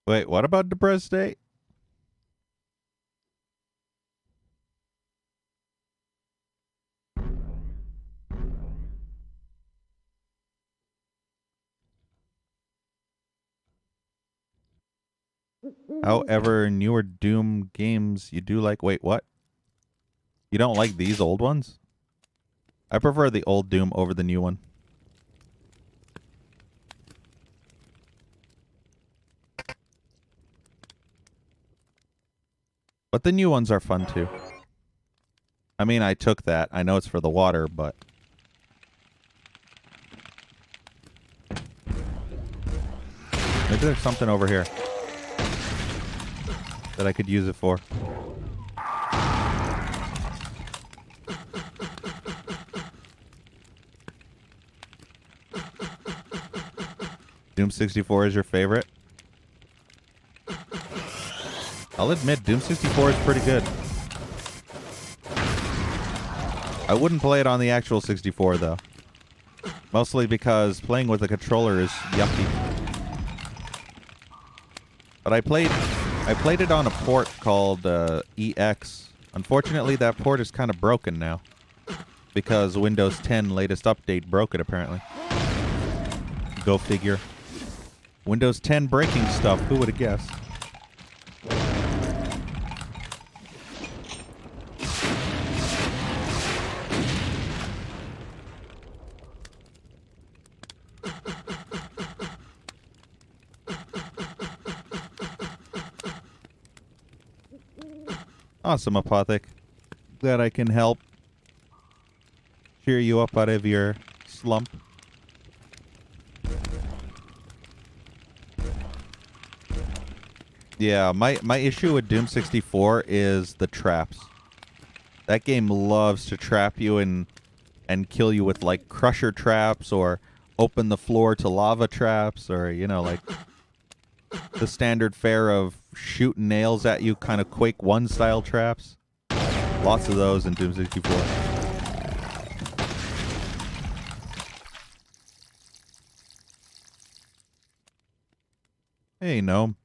Wait, what about depressed state? However, newer Doom games you do like... Wait, what? You don't like these old ones? I prefer the old Doom over the new one. But the new ones are fun too. I mean, I took that. I know it's for the water, but... Maybe there's something over here that I could use it for. Doom 64 is your favorite? I'll admit, Doom 64 is pretty good. I wouldn't play it on the actual 64, though. Mostly because playing with a controller is yucky. But I played it on a port called EX. Unfortunately, that port is kind of broken now. Because Windows 10 latest update broke it, apparently. Go figure. Windows 10 breaking stuff, who would have guessed? Awesome, Apothic. Glad I can help cheer you up out of your slump. Yeah, my issue with Doom 64 is the traps. That game loves to trap you and kill you with, like, crusher traps or open the floor to lava traps or, you know, like the standard fare of shooting nails at you, kind of Quake 1 style traps. Lots of those in Doom 64. Hey, Gnome.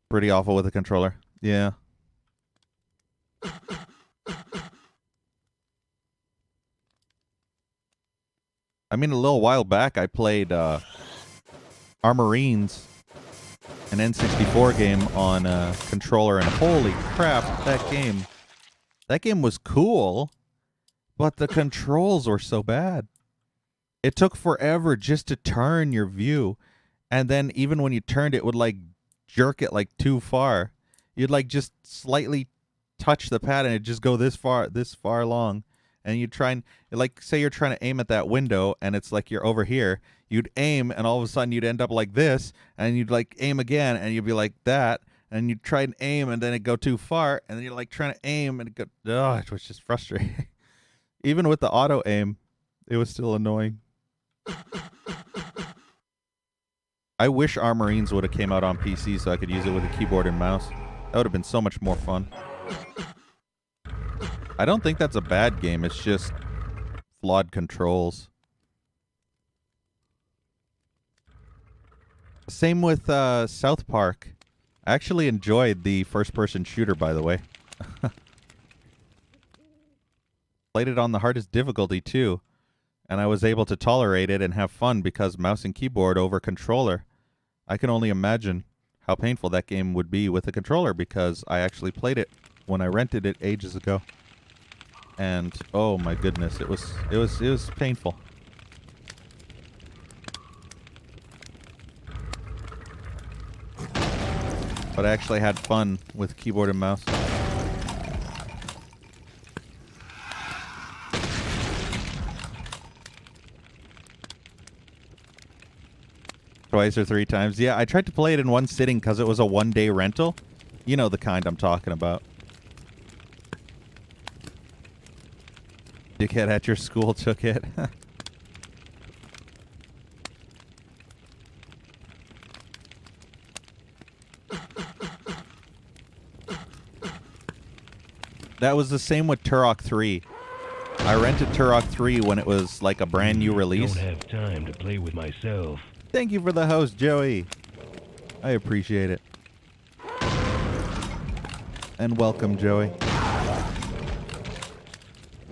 Pretty awful with the controller. Yeah. I mean, a little while back, I played Armorines, an N64 game on a controller, and holy crap, that game was cool, but the controls were so bad. It took forever just to turn your view, and then even when you turned, it would, like, jerk it, like, too far. You'd, like, just slightly touch the pad, and it'd just go this far long. And you'd try and, like, say you're trying to aim at that window, and it's like you're over here. You'd aim, and all of a sudden you'd end up like this, and you'd, like, aim again, and you'd be like that, and you'd try and aim, and then it'd go too far, and then you're, like, trying to aim, and it was just frustrating. Even with the auto aim, it was still annoying. I wish Armorines would have came out on PC so I could use it with a keyboard and mouse. That would have been so much more fun. I don't think that's a bad game. It's just flawed controls. Same with South Park. I actually enjoyed the first-person shooter, by the way. Played it on the hardest difficulty, too. And I was able to tolerate it and have fun because mouse and keyboard over controller. I can only imagine how painful that game would be with a controller because I actually played it when I rented it ages ago. And oh my goodness, it was painful. But I actually had fun with keyboard and mouse. Twice or three times. Yeah, I tried to play it in one sitting because it was a one-day rental. You know the kind I'm talking about. Dickhead at your school took it. That was the same with Turok 3. I rented Turok 3 when it was like a brand new release. Don't have time to play with myself. Thank you for the host, Joey. I appreciate it. And welcome, Joey.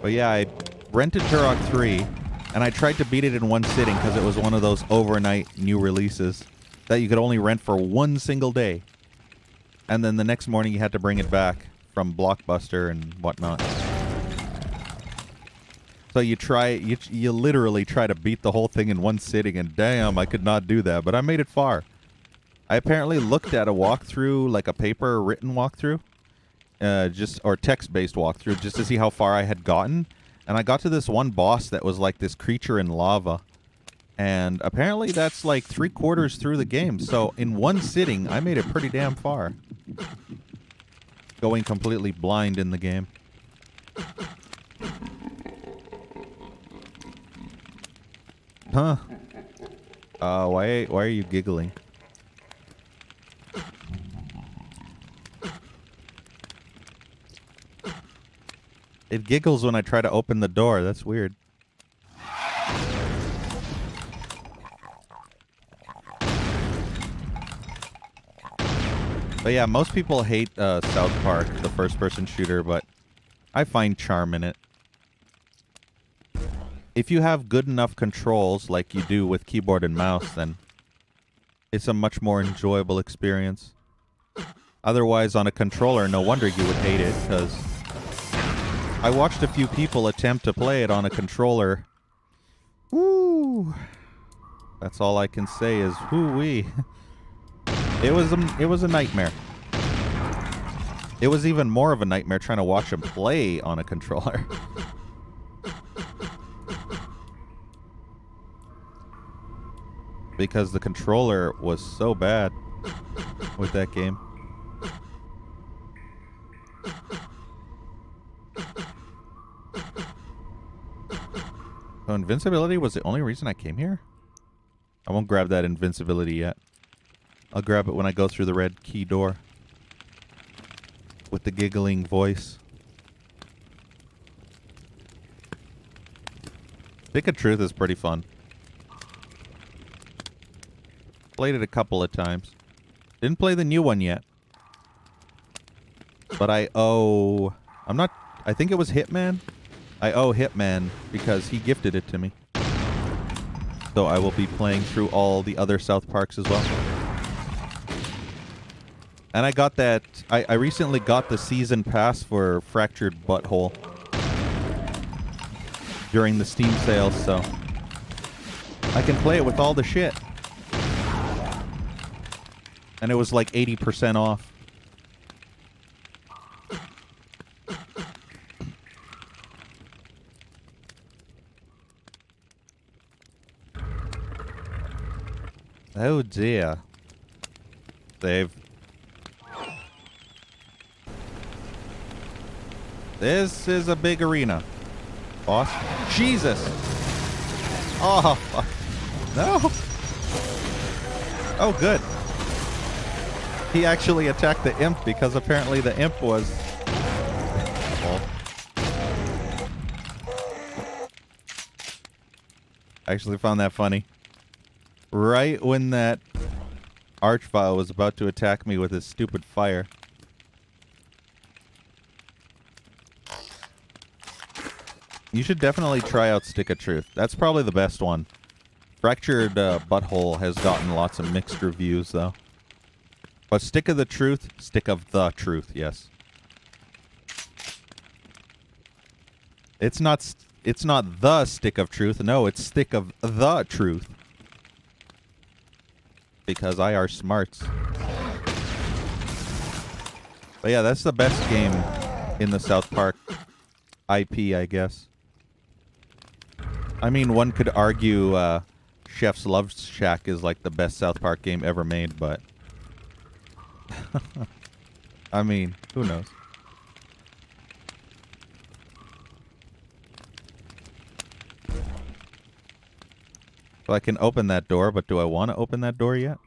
But yeah, I rented Turok 3, and I tried to beat it in one sitting because it was one of those overnight new releases that you could only rent for one single day. And then the next morning you had to bring it back from Blockbuster and whatnot. So you literally try to beat the whole thing in one sitting, and damn, I could not do that, but I made it far. I apparently looked at a walkthrough, like a paper written walkthrough, or text-based walkthrough, just to see how far I had gotten. And I got to this one boss that was like this creature in lava. And apparently that's like 3/4 through the game. So in one sitting, I made it pretty damn far. Going completely blind in the game. Huh. Why are you giggling? It giggles when I try to open the door. That's weird. But yeah, most people hate South Park, the first-person shooter, but I find charm in it. If you have good enough controls like you do with keyboard and mouse, then it's a much more enjoyable experience. Otherwise, on a controller, no wonder you would hate it, because I watched a few people attempt to play it on a controller. Woo! That's all I can say is whoo-wee. It was a nightmare. It was even more of a nightmare trying to watch him play on a controller. Because the controller was so bad with that game. So invincibility was the only reason I came here? I won't grab that invincibility yet. I'll grab it when I go through the red key door. With the giggling voice. Stick of Truth is pretty fun. Played it a couple of times. Didn't play the new one yet. But I think it was Hitman. I owe Hitman because he gifted it to me. So I will be playing through all the other South Parks as well. And I got that... I recently got the season pass for Fractured Butthole. During the Steam sales, so... I can play it with all the shit. And it was like 80% off. Oh dear. Save. This is a big arena. Boss. Jesus! Oh, fuck. No! Oh, good. He actually attacked the imp because apparently the imp was... well, I actually found that funny. Right when that Archvile was about to attack me with his stupid fire. You should definitely try out Stick of Truth. That's probably the best one. Fractured Butthole has gotten lots of mixed reviews, though. But Stick of the Truth, yes. It's not the Stick of Truth. No, it's Stick of the Truth. Because I are smarts. But yeah, that's the best game in the South Park IP, I guess. I mean, one could argue Chef's Love Shack is like the best South Park game ever made, but... I mean, who knows? So I can open that door, but do I want to open that door yet?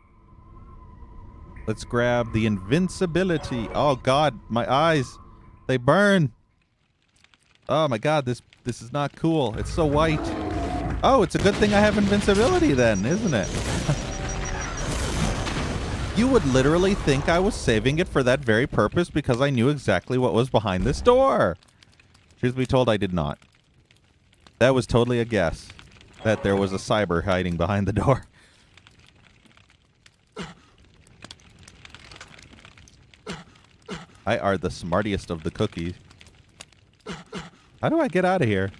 Let's grab the invincibility. Oh god, my eyes. They burn. Oh my god, this is not cool. It's so white. Oh, it's a good thing I have invincibility then, isn't it? You would literally think I was saving it for that very purpose because I knew exactly what was behind this door. Truth be told, I did not. That was totally a guess. That there was a cyber hiding behind the door. I are the smartest of the cookies. How do I get out of here?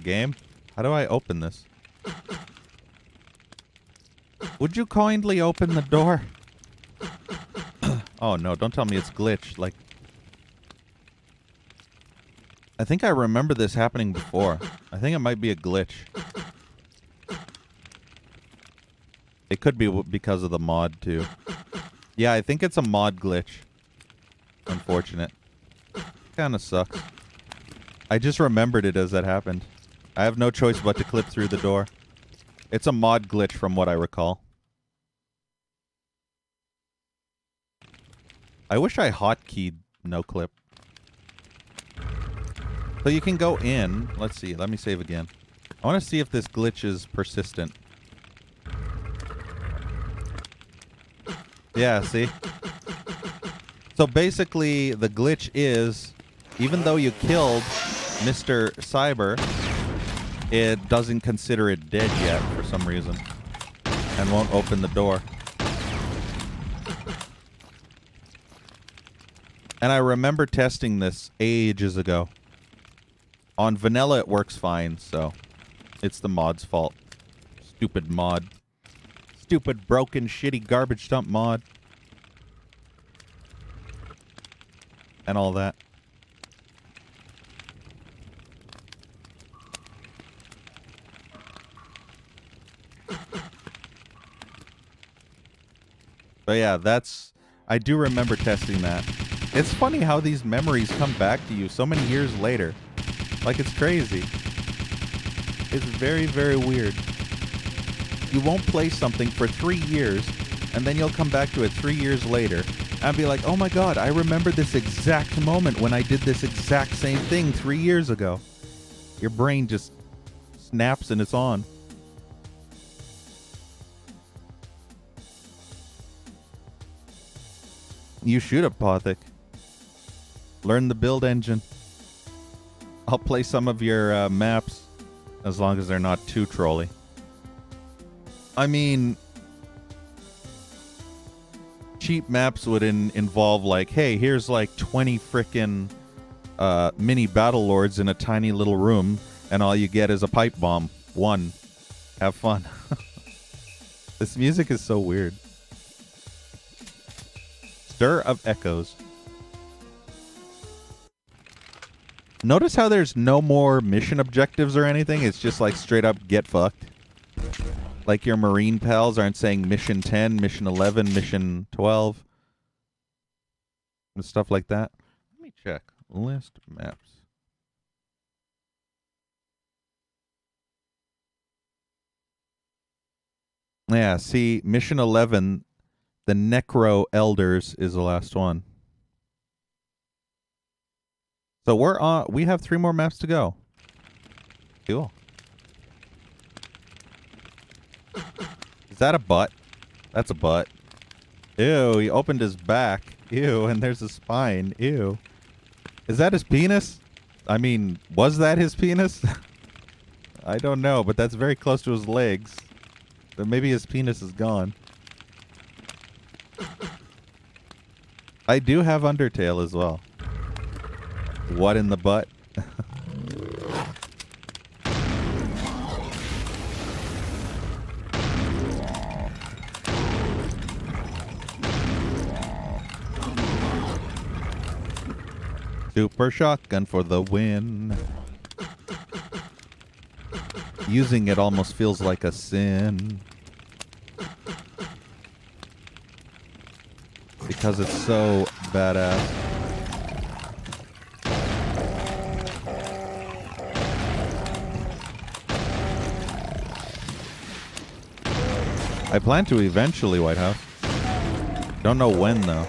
Game? How do I open this? Would you kindly open the door? Oh no, don't tell me it's glitched. Like, I think I remember this happening before. I think it might be a glitch. It could be because of the mod too. Yeah, I think it's a mod glitch. Unfortunate. Kinda sucks. I just remembered it as that happened. I have no choice but to clip through the door. It's a mod glitch from what I recall. I wish I hotkeyed no clip. So you can go in. Let's see. Let me save again. I want to see if this glitch is persistent. Yeah, see? So basically, the glitch is, even though you killed Mr. Cyber, it doesn't consider it dead yet for some reason. And won't open the door. And I remember testing this ages ago. On vanilla, it works fine, so it's the mod's fault. Stupid mod. Stupid, broken, shitty, garbage dump mod. And all that. But yeah, I do remember testing that. It's funny how these memories come back to you so many years later. Like, it's crazy. It's very, very weird. You won't play something for 3 years, and then you'll come back to it 3 years later, and be like, oh my god, I remember this exact moment when I did this exact same thing 3 years ago. Your brain just snaps and it's on. You shoot it, Pothic. Learn the build engine. I'll play some of your maps, as long as they're not too trolly. I mean, cheap maps would involve like, hey, here's like 20 frickin' mini battle lords in a tiny little room, and all you get is a pipe bomb. 1. Have fun. This music is so weird. Stir of Echoes. Notice how there's no more mission objectives or anything? It's just like straight up get fucked. Like your Marine pals aren't saying mission 10, mission 11, mission 12. And stuff like that. Let me check. List maps. Yeah, see, mission 11, the Necro Elders is the last one. So we're on. We have 3 more maps to go. Cool. Is that a butt? That's a butt. Ew, he opened his back. Ew, and there's a spine. Ew. Is that his penis? I mean, was that his penis? I don't know, but that's very close to his legs. But maybe his penis is gone. I do have Undertale as well. What in the butt? Super shotgun for the win. Using it almost feels like a sin. Because it's so badass. I plan to eventually, White House. Don't know when, though.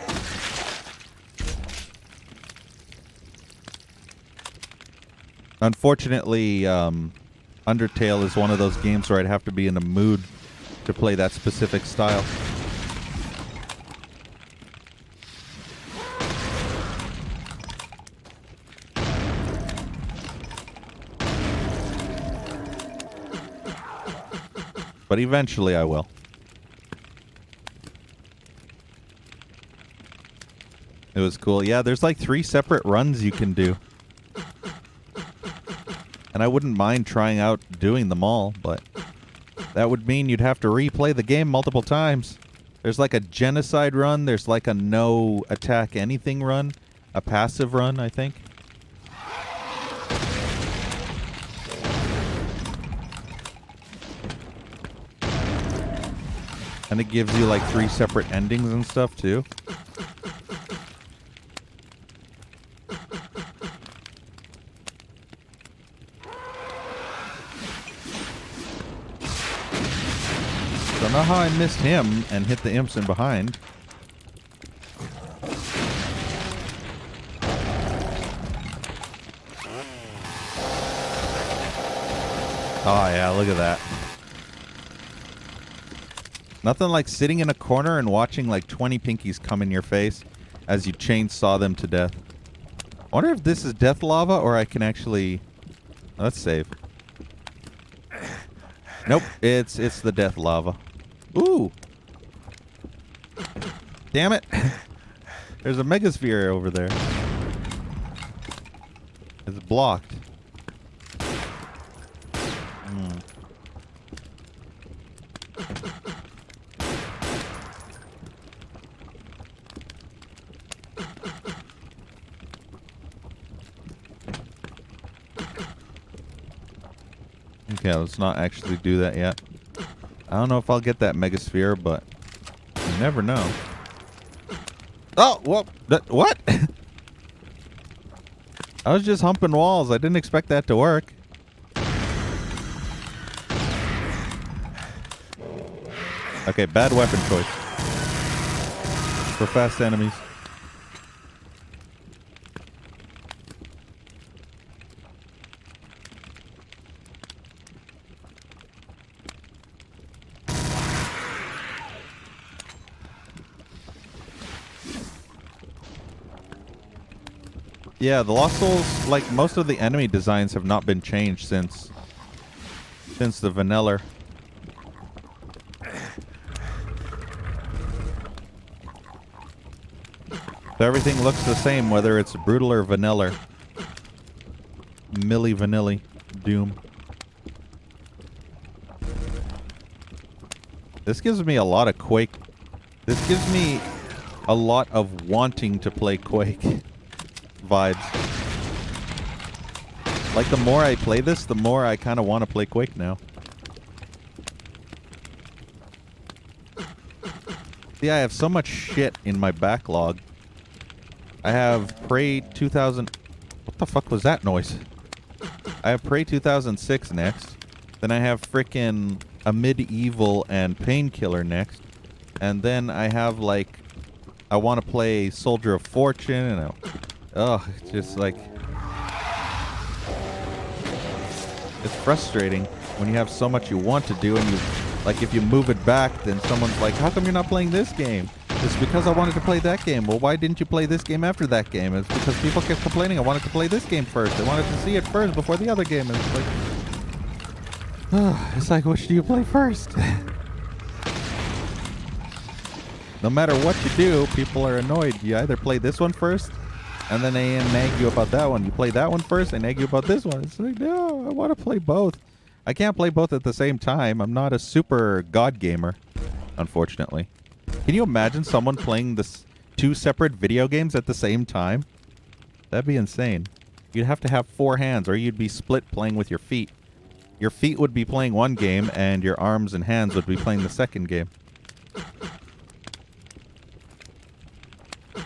Unfortunately, Undertale is one of those games where I'd have to be in a mood to play that specific style. But eventually I will. It was cool. Yeah, there's like 3 separate runs you can do. And I wouldn't mind trying out doing them all, but that would mean you'd have to replay the game multiple times. There's like a genocide run, there's like a no attack anything run, a passive run, I think. And it gives you like 3 separate endings and stuff too. Haha, I missed him and hit the imps in behind. Oh yeah, look at that. Nothing like sitting in a corner and watching like 20 pinkies come in your face as you chainsaw them to death. I wonder if this is death lava or I can actually... Let's save. Nope, it's the death lava. Ooh. Damn it. There's a megasphere over there. It's blocked. Okay, let's not actually do that yet. I don't know if I'll get that megasphere, but you never know. Oh, well, what? I was just humping walls. I didn't expect that to work. Okay, bad weapon choice. For fast enemies. Yeah, the Lost Souls, like most of the enemy designs, have not been changed since the vanilla. So everything looks the same, whether it's brutal or vanilla. Milli Vanilli Doom. This gives me a lot of Quake. This gives me a lot of wanting to play Quake vibes. Like, the more I play this, the more I kind of want to play Quake now. See, I have so much shit in my backlog. I have Prey 2000... What the fuck was that noise? I have Prey 2006 next. Then I have frickin' a Medieval and Painkiller next. And then I have, like... I want to play Soldier of Fortune and... it's just like... It's frustrating when you have so much you want to do and you... Like, if you move it back, then someone's like, how come you're not playing this game? It's because I wanted to play that game. Well, why didn't you play this game after that game? It's because people kept complaining I wanted to play this game first. I wanted to see it first before the other game. And it's like, which do you play first? No matter what you do, people are annoyed. You either play this one first, and then they nag you about that one. You play that one first, they nag you about this one. It's like, no, I want to play both. I can't play both at the same time. I'm not a super god gamer, unfortunately. Can you imagine someone playing this two separate video games at the same time? That'd be insane. You'd have to have 4 hands, or you'd be split playing with your feet. Your feet would be playing one game, and your arms and hands would be playing the second game.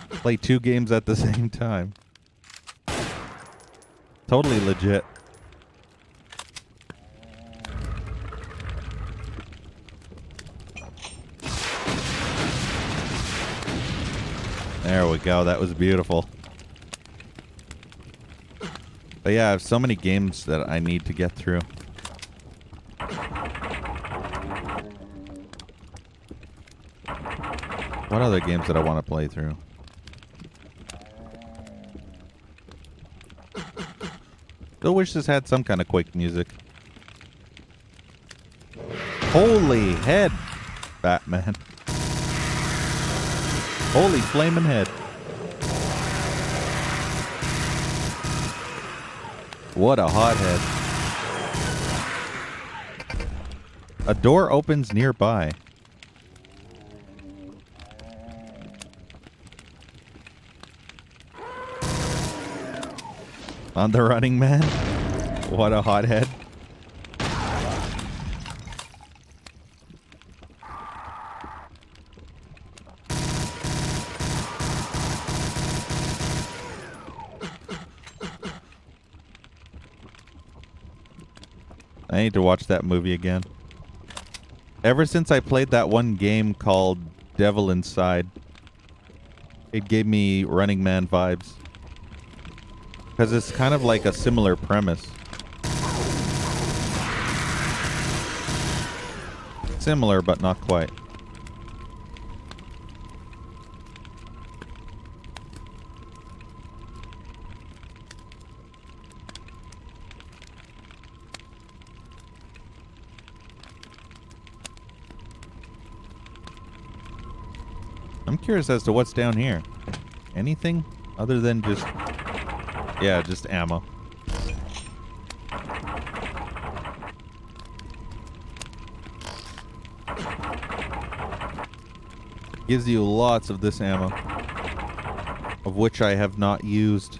Play 2 games at the same time. Totally legit. There we go. That was beautiful. But yeah, I have so many games that I need to get through. What other games that I want to play through? Still wish this had some kind of Quake music. Holy head, Batman. Holy flaming head. What a hothead. A door opens nearby. On the running man. What a hothead. I need to watch that movie again. Ever since I played that one game called Devil Inside, it gave me Running Man vibes. Because it's kind of like a similar premise. Similar, but not quite. I'm curious as to what's down here. Anything other than just... Yeah, just ammo. Gives you lots of this ammo, of which I have not used.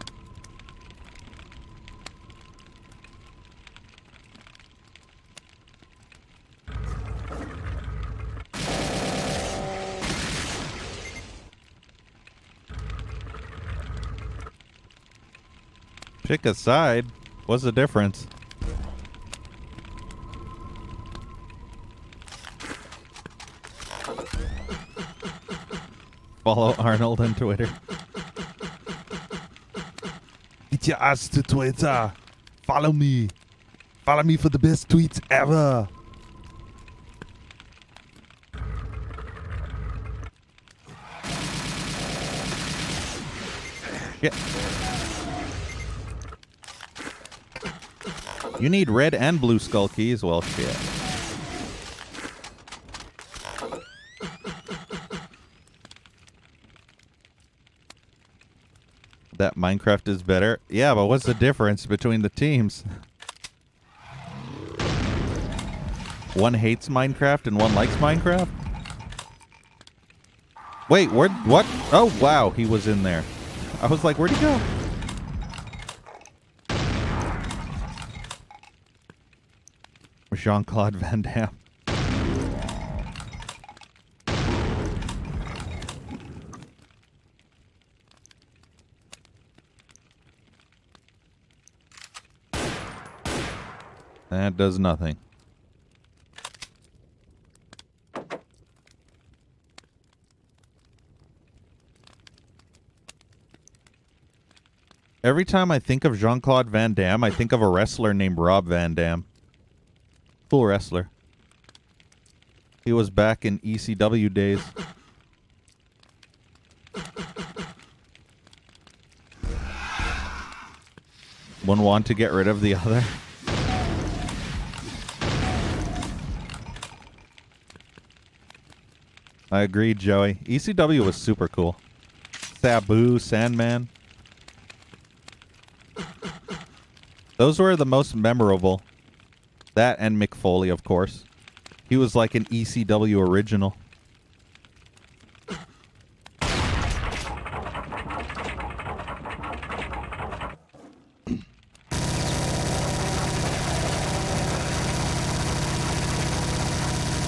Pick a side. What's the difference? Follow Arnold on Twitter. Get your ass to Twitter. Follow me. Follow me for the best tweets ever. Yeah. You need red and blue skull keys? Well, shit. That Minecraft is better? Yeah, but what's the difference between the teams? One hates Minecraft and one likes Minecraft? Wait, what? Oh, wow, he was in there. I was like, where'd he go? Jean-Claude Van Damme. That does nothing. Every time I think of Jean-Claude Van Damme, I think of a wrestler named Rob Van Dam. Cool wrestler. He was back in ECW days. One want to get rid of the other. I agree, Joey. ECW was super cool. Sabu, Sandman. Those were the most memorable. That and Mick Foley, of course. He was like an ECW original.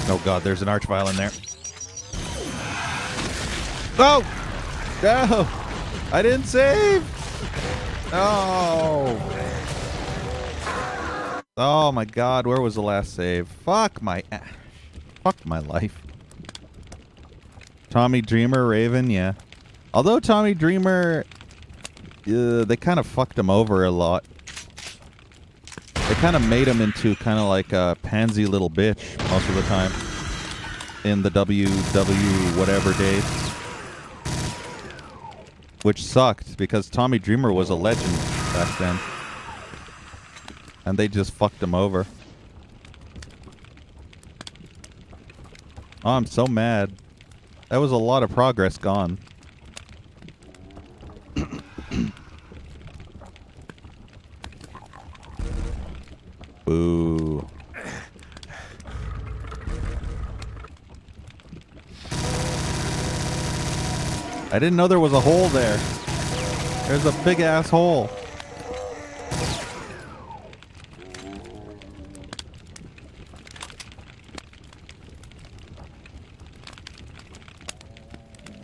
Oh god, there's an archvile in there. Oh! No! I didn't save! No! Oh my god, where was the last save? Fuck my life. Tommy Dreamer, Raven, yeah. Although Tommy Dreamer, they kind of fucked him over a lot. They kind of made him into kind of like a pansy little bitch most of the time. In the WW whatever days. Which sucked, because Tommy Dreamer was a legend back then. And they just fucked him over. Oh, I'm so mad. That was a lot of progress gone. Boo. I didn't know there was a hole there. There's a big ass hole.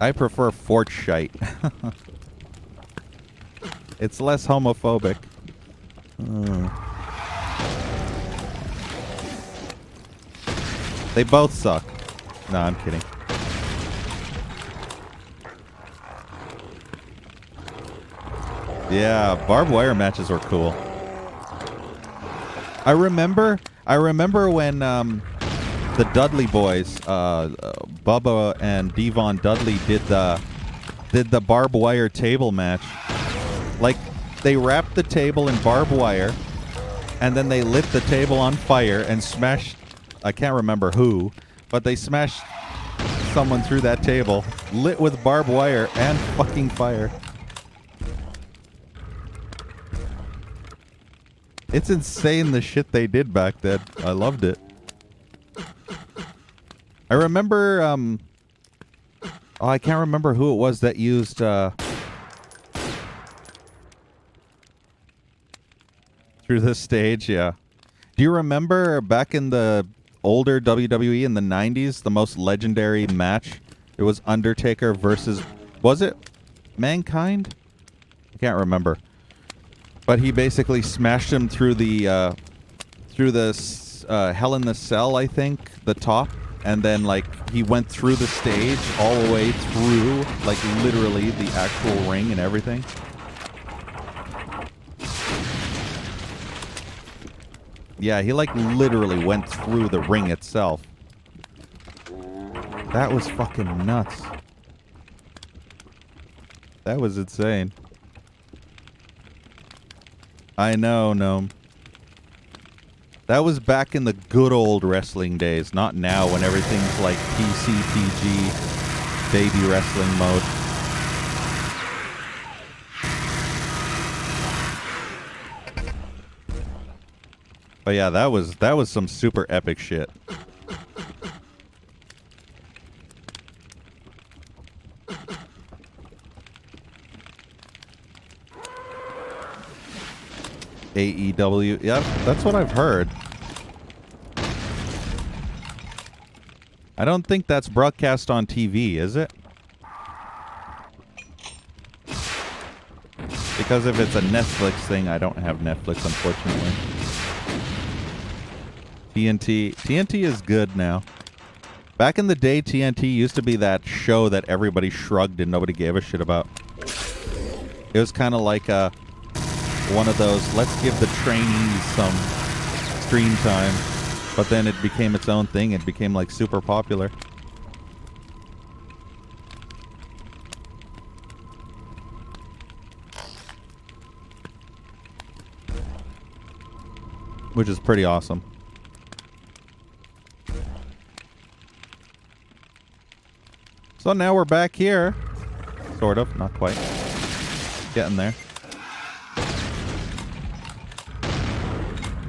I prefer Fort Shite. It's less homophobic. They both suck. No, I'm kidding. Yeah, barbed wire matches were cool. I remember when the Dudley boys, Bubba and Devon Dudley did the barbed wire table match. Like, they wrapped the table in barbed wire, and then they lit the table on fire and smashed, I can't remember who, but they smashed someone through that table, lit with barbed wire and fucking fire. It's insane the shit they did back then. I loved it. I remember, I can't remember who it was that used, through the stage, yeah. Do you remember back in the older WWE in the 90s, the most legendary match? It was Undertaker versus, was it Mankind? I can't remember. But he basically smashed him through the Hell in the Cell, I think, the top. And then, like, he went through the stage all the way through, like, literally the actual ring and everything. Yeah, he, like, literally went through the ring itself. That was fucking nuts. That was insane. I know, Gnome. That was back in the good old wrestling days, not now when everything's like PCPG, baby wrestling mode. But yeah, that was some super epic shit. AEW. Yep, that's what I've heard. I don't think that's broadcast on TV, is it? Because if it's a Netflix thing, I don't have Netflix, unfortunately. TNT is good now. Back in the day, TNT used to be that show that everybody shrugged and nobody gave a shit about. It was kind of like one of those, let's give the trainees some screen time. But then it became its own thing. It became like super popular. Which is pretty awesome. So now we're back here. Sort of, not quite. Getting there.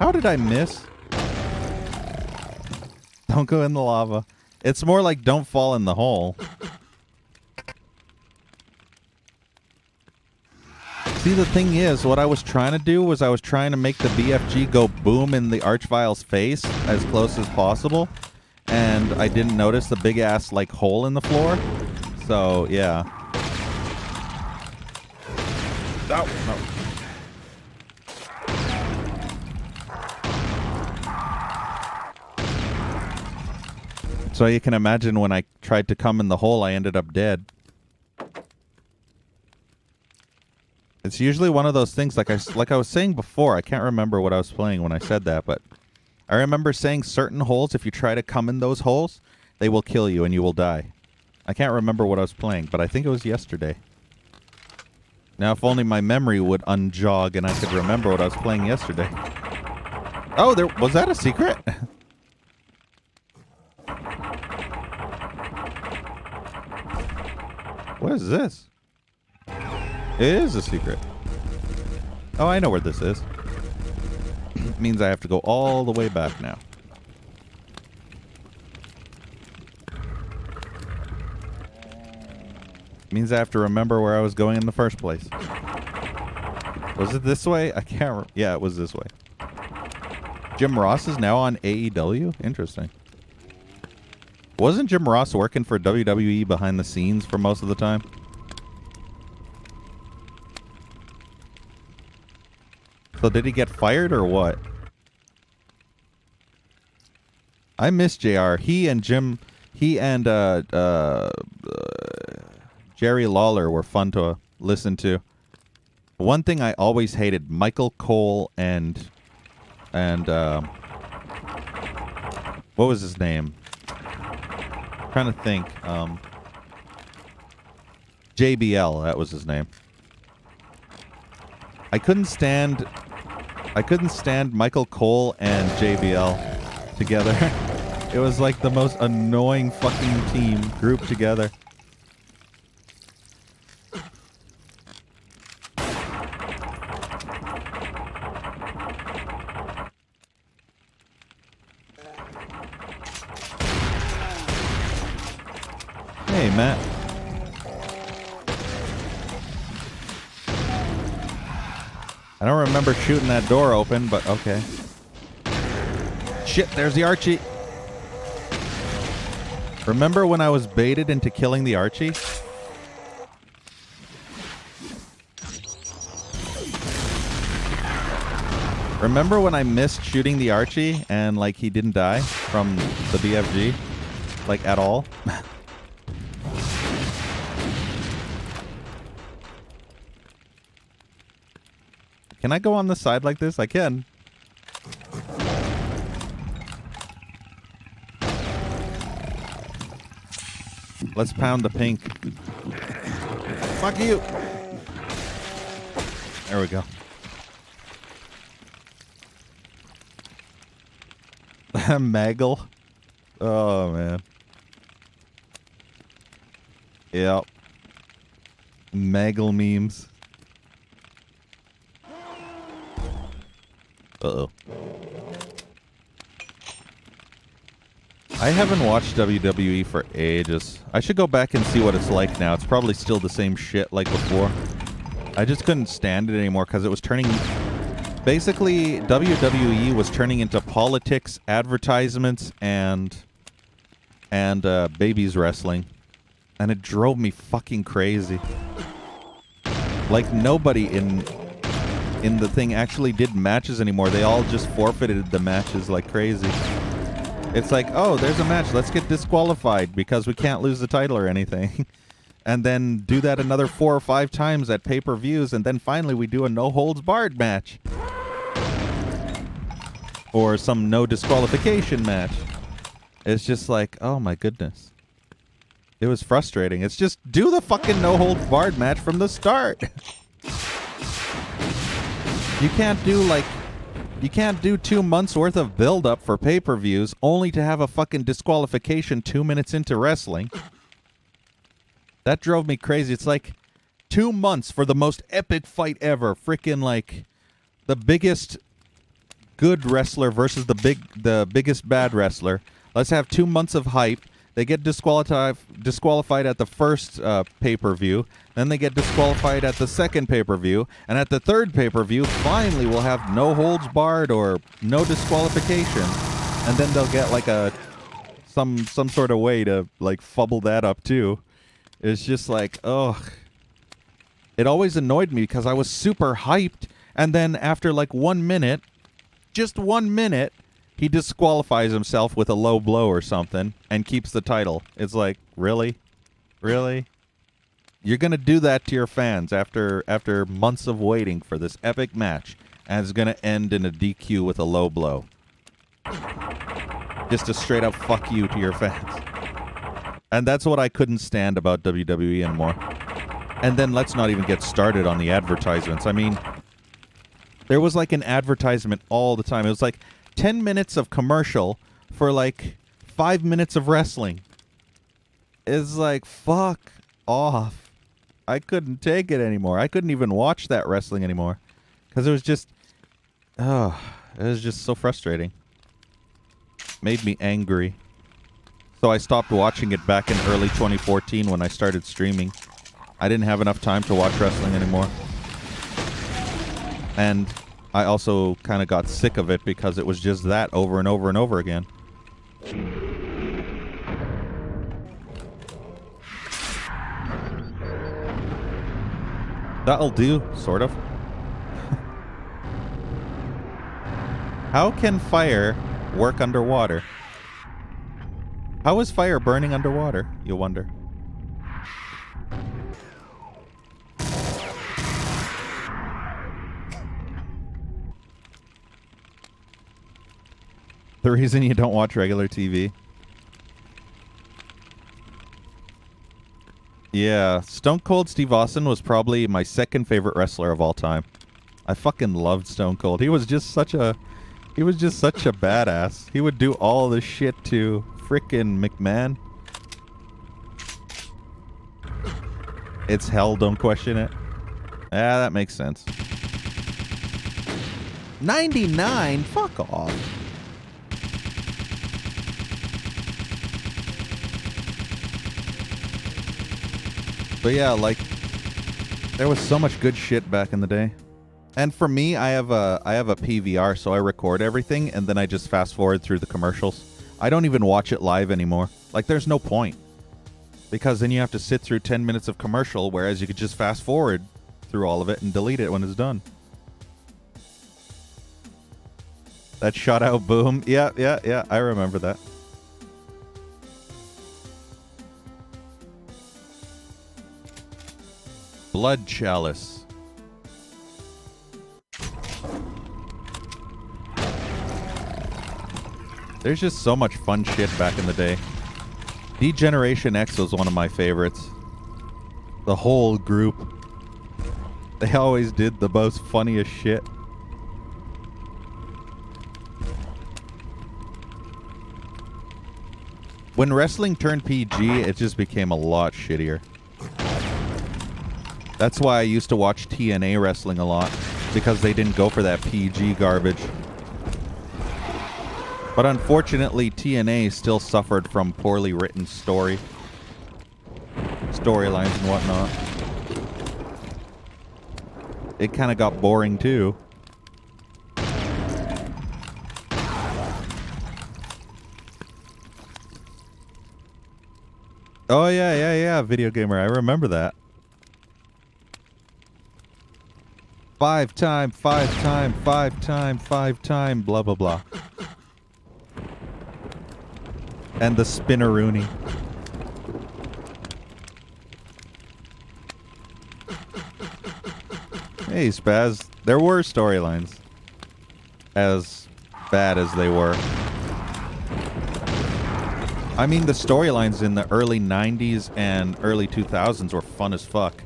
How did I miss? Don't go in the lava. It's more like don't fall in the hole. See, the thing is, what I was trying to do was I was trying to make the BFG go boom in the Archvile's face as close as possible. And I didn't notice the big ass, like, hole in the floor. So, yeah. Oh, no. So you can imagine when I tried to come in the hole, I ended up dead. It's usually one of those things, like I was saying before, I can't remember what I was playing when I said that, but I remember saying certain holes, if you try to come in those holes, they will kill you and you will die. I can't remember what I was playing, but I think it was yesterday. Now, if only my memory would unjog and I could remember what I was playing yesterday. Oh, was that a secret? What is this? It is a secret. Oh, I know where this is. Means I have to go all the way back now. Means I have to remember where I was going in the first place. Was it this way? I can't yeah, it was this way. Jim Ross is now on AEW? Interesting. Wasn't Jim Ross working for WWE behind the scenes for most of the time? So did he get fired or what? I miss JR. He and Jerry Lawler were fun to listen to. One thing I always hated, Michael Cole and what was his name? I'm trying to think. JBL, that was his name. I couldn't stand Michael Cole and JBL together. It was like the most annoying fucking team grouped together. Hey, Matt. I don't remember shooting that door open, but okay. Shit, there's the Archie. Remember when I was baited into killing the Archie? Remember when I missed shooting the Archie and like he didn't die from the BFG? Like at all? Can I go on the side like this? I can. Let's pound the pink. Fuck you. There we go. Maggle. Oh, man. Yep. Maggle memes. Uh-oh. I haven't watched WWE for ages. I should go back and see what it's like now. It's probably still the same shit like before. I just couldn't stand it anymore because it was turning... Basically, WWE was turning into politics, advertisements, and babies wrestling. And it drove me fucking crazy. Like, nobody in the thing actually did matches anymore. They all just forfeited the matches like crazy. It's like, oh, there's a match. Let's get disqualified because we can't lose the title or anything. And then do that another 4 or 5 times at pay-per-views, and then finally we do a no-holds-barred match. Or some no disqualification match. It's just like, oh my goodness. It was frustrating. It's just do the fucking no-holds-barred match from the start. You can't do 2 months worth of build-up for pay-per-views only to have a fucking disqualification 2 minutes into wrestling. That drove me crazy. It's like 2 months for the most epic fight ever. Freaking like the biggest good wrestler versus the biggest bad wrestler. Let's have 2 months of hype. They get disqualified at the first pay-per-view. Then they get disqualified at the second pay-per-view. And at the third pay-per-view, finally we'll have no holds barred or no disqualification. And then they'll get like some sort of way to like fumble that up too. It's just like, ugh. It always annoyed me because I was super hyped. And then after like 1 minute, just 1 minute, he disqualifies himself with a low blow or something and keeps the title. It's like, really? Really? You're going to do that to your fans after months of waiting for this epic match, and it's going to end in a DQ with a low blow. Just a straight up fuck you to your fans. And that's what I couldn't stand about WWE anymore. And then let's not even get started on the advertisements. I mean, there was like an advertisement all the time. It was like 10 minutes of commercial for like 5 minutes of wrestling. It's like, fuck off. I couldn't take it anymore. I couldn't even watch that wrestling anymore. Because it was just, it was just so frustrating. Made me angry. So I stopped watching it back in early 2014 when I started streaming. I didn't have enough time to watch wrestling anymore. And I also kind of got sick of it because it was just that over and over and over again. That'll do, sort of. How can fire work underwater? How is fire burning underwater, you wonder? The reason you don't watch regular TV? Yeah, Stone Cold Steve Austin was probably my second favorite wrestler of all time. I fucking loved Stone Cold. He was just such a badass. He would do all the shit to frickin' McMahon. It's hell, don't question it. Yeah, that makes sense. 99? Fuck off. But yeah, like, there was so much good shit back in the day. And for me, I have a PVR, so I record everything, and then I just fast forward through the commercials. I don't even watch it live anymore. Like, there's no point. Because then you have to sit through 10 minutes of commercial, whereas you could just fast forward through all of it and delete it when it's done. That shutout boom. Yeah, I remember that. Blood Chalice. There's just so much fun shit back in the day. Degeneration X was one of my favorites. The whole group. They always did the most funniest shit. When wrestling turned PG, it just became a lot shittier. That's why I used to watch TNA wrestling a lot, because they didn't go for that PG garbage. But unfortunately, TNA still suffered from poorly written storylines and whatnot. It kind of got boring too. Oh yeah, Video Gamer. I remember that. Five time, blah, blah, blah. And the Spinneroonie. Hey, Spaz. There were storylines. As bad as they were. I mean, the storylines in the early 90s and early 2000s were fun as fuck.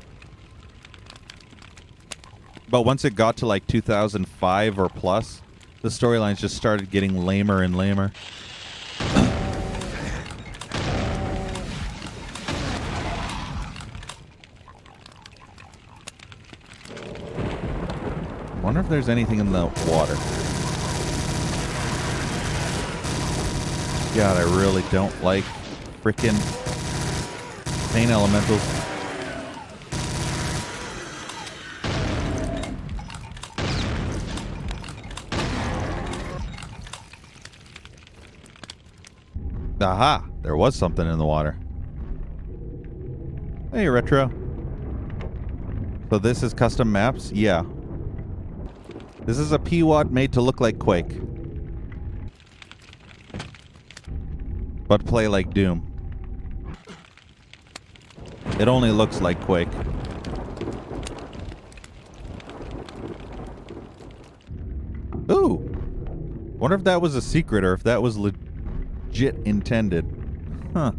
But once it got to like 2005 or plus, the storylines just started getting lamer and lamer. Wonder if there's anything in the water. God, I really don't like frickin' pain elementals. Aha! There was something in the water. Hey, Retro. So this is custom maps? Yeah. This is a PWAD made to look like Quake. But play like Doom. It only looks like Quake. Ooh! Wonder if that was a secret or if that was legit intended. Huh.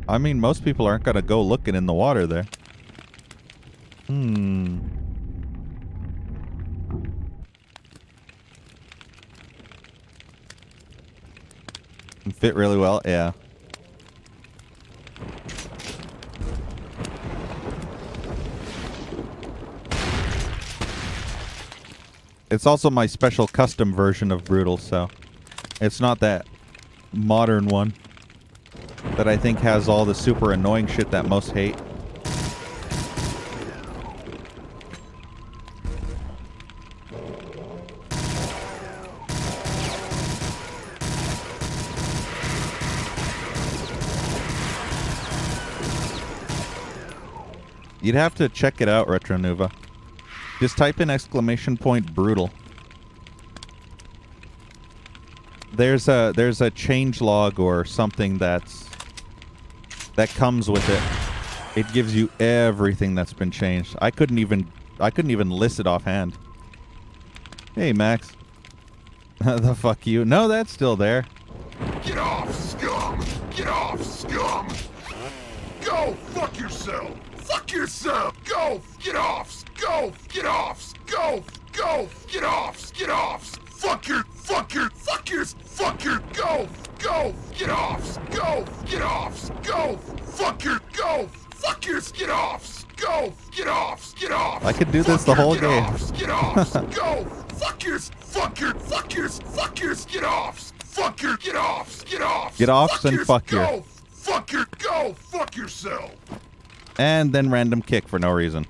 I mean, most people aren't gonna go looking in the water there. Fit really well, yeah. It's also my special custom version of Brutal, so it's not that modern one that I think has all the super annoying shit that most hate. You'd have to check it out, Retro Nuva. Just type in !brutal. there's a change log or something that comes with it. It gives you everything that's been changed. I couldn't even list it offhand. Hey, Max. The fuck you? No, that's still there. Get off, scum! Get off, scum! Go fuck yourself! Fuck yourself! Go! Get off! Go! Get off! Go! Go! Get off! Get off! Fuck your! Go! Go! Get off! Go! Get off! Go! Fuck your! Go! Fuck your! Get off! Go! Get off! Get off! I could do this the whole game. Get off! Go! Fuck your! Get off! Fuck your! Get off! Get off! Get offs and fuck your. Go! Fuck your! Go! Fuck yourself! And then random kick for no reason.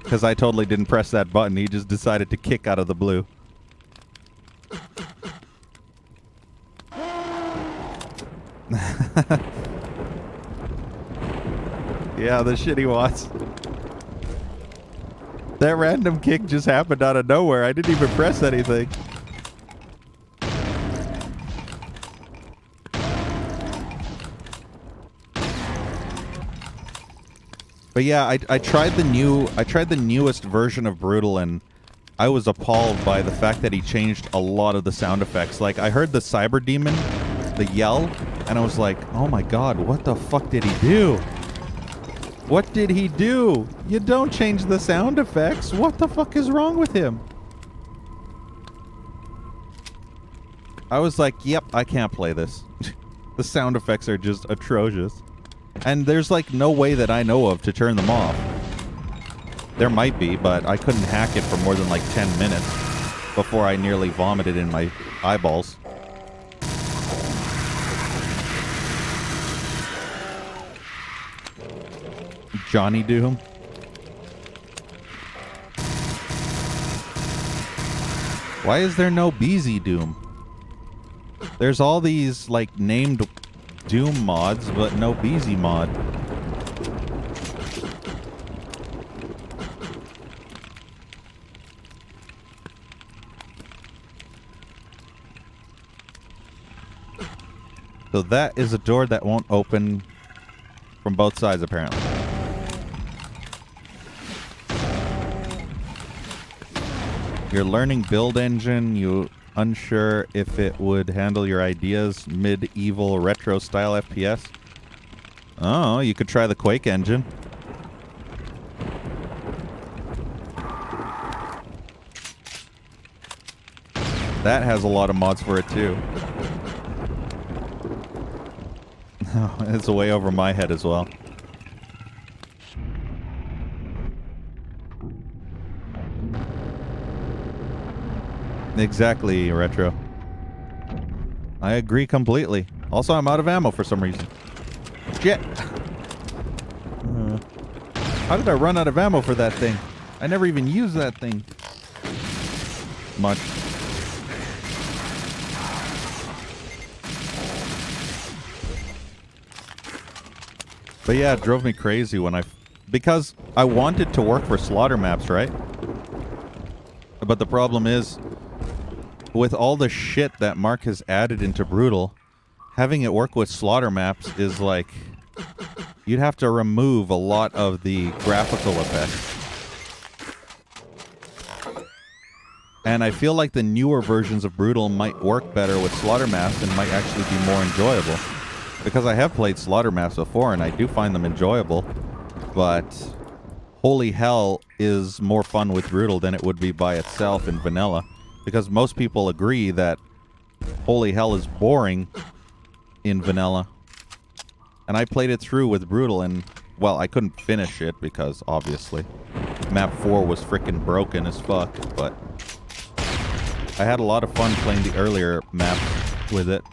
Because I totally didn't press that button. He just decided to kick out of the blue. Yeah, the shitty watts. That random kick just happened out of nowhere. I didn't even press anything. But yeah, I tried the newest version of Brutal, and I was appalled by the fact that he changed a lot of the sound effects. Like, I heard the Cyber Demon, the yell, and I was like, oh my god, what the fuck did he do? What did he do? You don't change the sound effects. What the fuck is wrong with him? I was like, yep, I can't play this. The sound effects are just atrocious. And there's like no way that I know of to turn them off. There might be, but I couldn't hack it for more than like 10 minutes before I nearly vomited in my eyeballs. Johnny Doom. Why is there no BZ Doom? There's all these like named Doom mods, but no BZ mod. So that is a door that won't open from both sides, apparently. You're learning build engine. You unsure if it would handle your ideas. Medieval retro style FPS. Oh, you could try the Quake engine. That has a lot of mods for it too. It's way over my head as well. Exactly, Retro. I agree completely. Also, I'm out of ammo for some reason. Shit! How did I run out of ammo for that thing? I never even used that thing much. But yeah, it drove me crazy when because I wanted to work for slaughter maps, right? But the problem is, with all the shit that Mark has added into Brutal, having it work with slaughter maps is like, you'd have to remove a lot of the graphical effects. And I feel like the newer versions of Brutal might work better with slaughter maps and might actually be more enjoyable. Because I have played slaughter maps before and I do find them enjoyable, but Holy Hell is more fun with Brutal than it would be by itself in vanilla. Because most people agree that Holy Hell is boring in vanilla. And I played it through with Brutal and, well, I couldn't finish it because, obviously, Map 4 was freaking broken as fuck, but I had a lot of fun playing the earlier maps with it.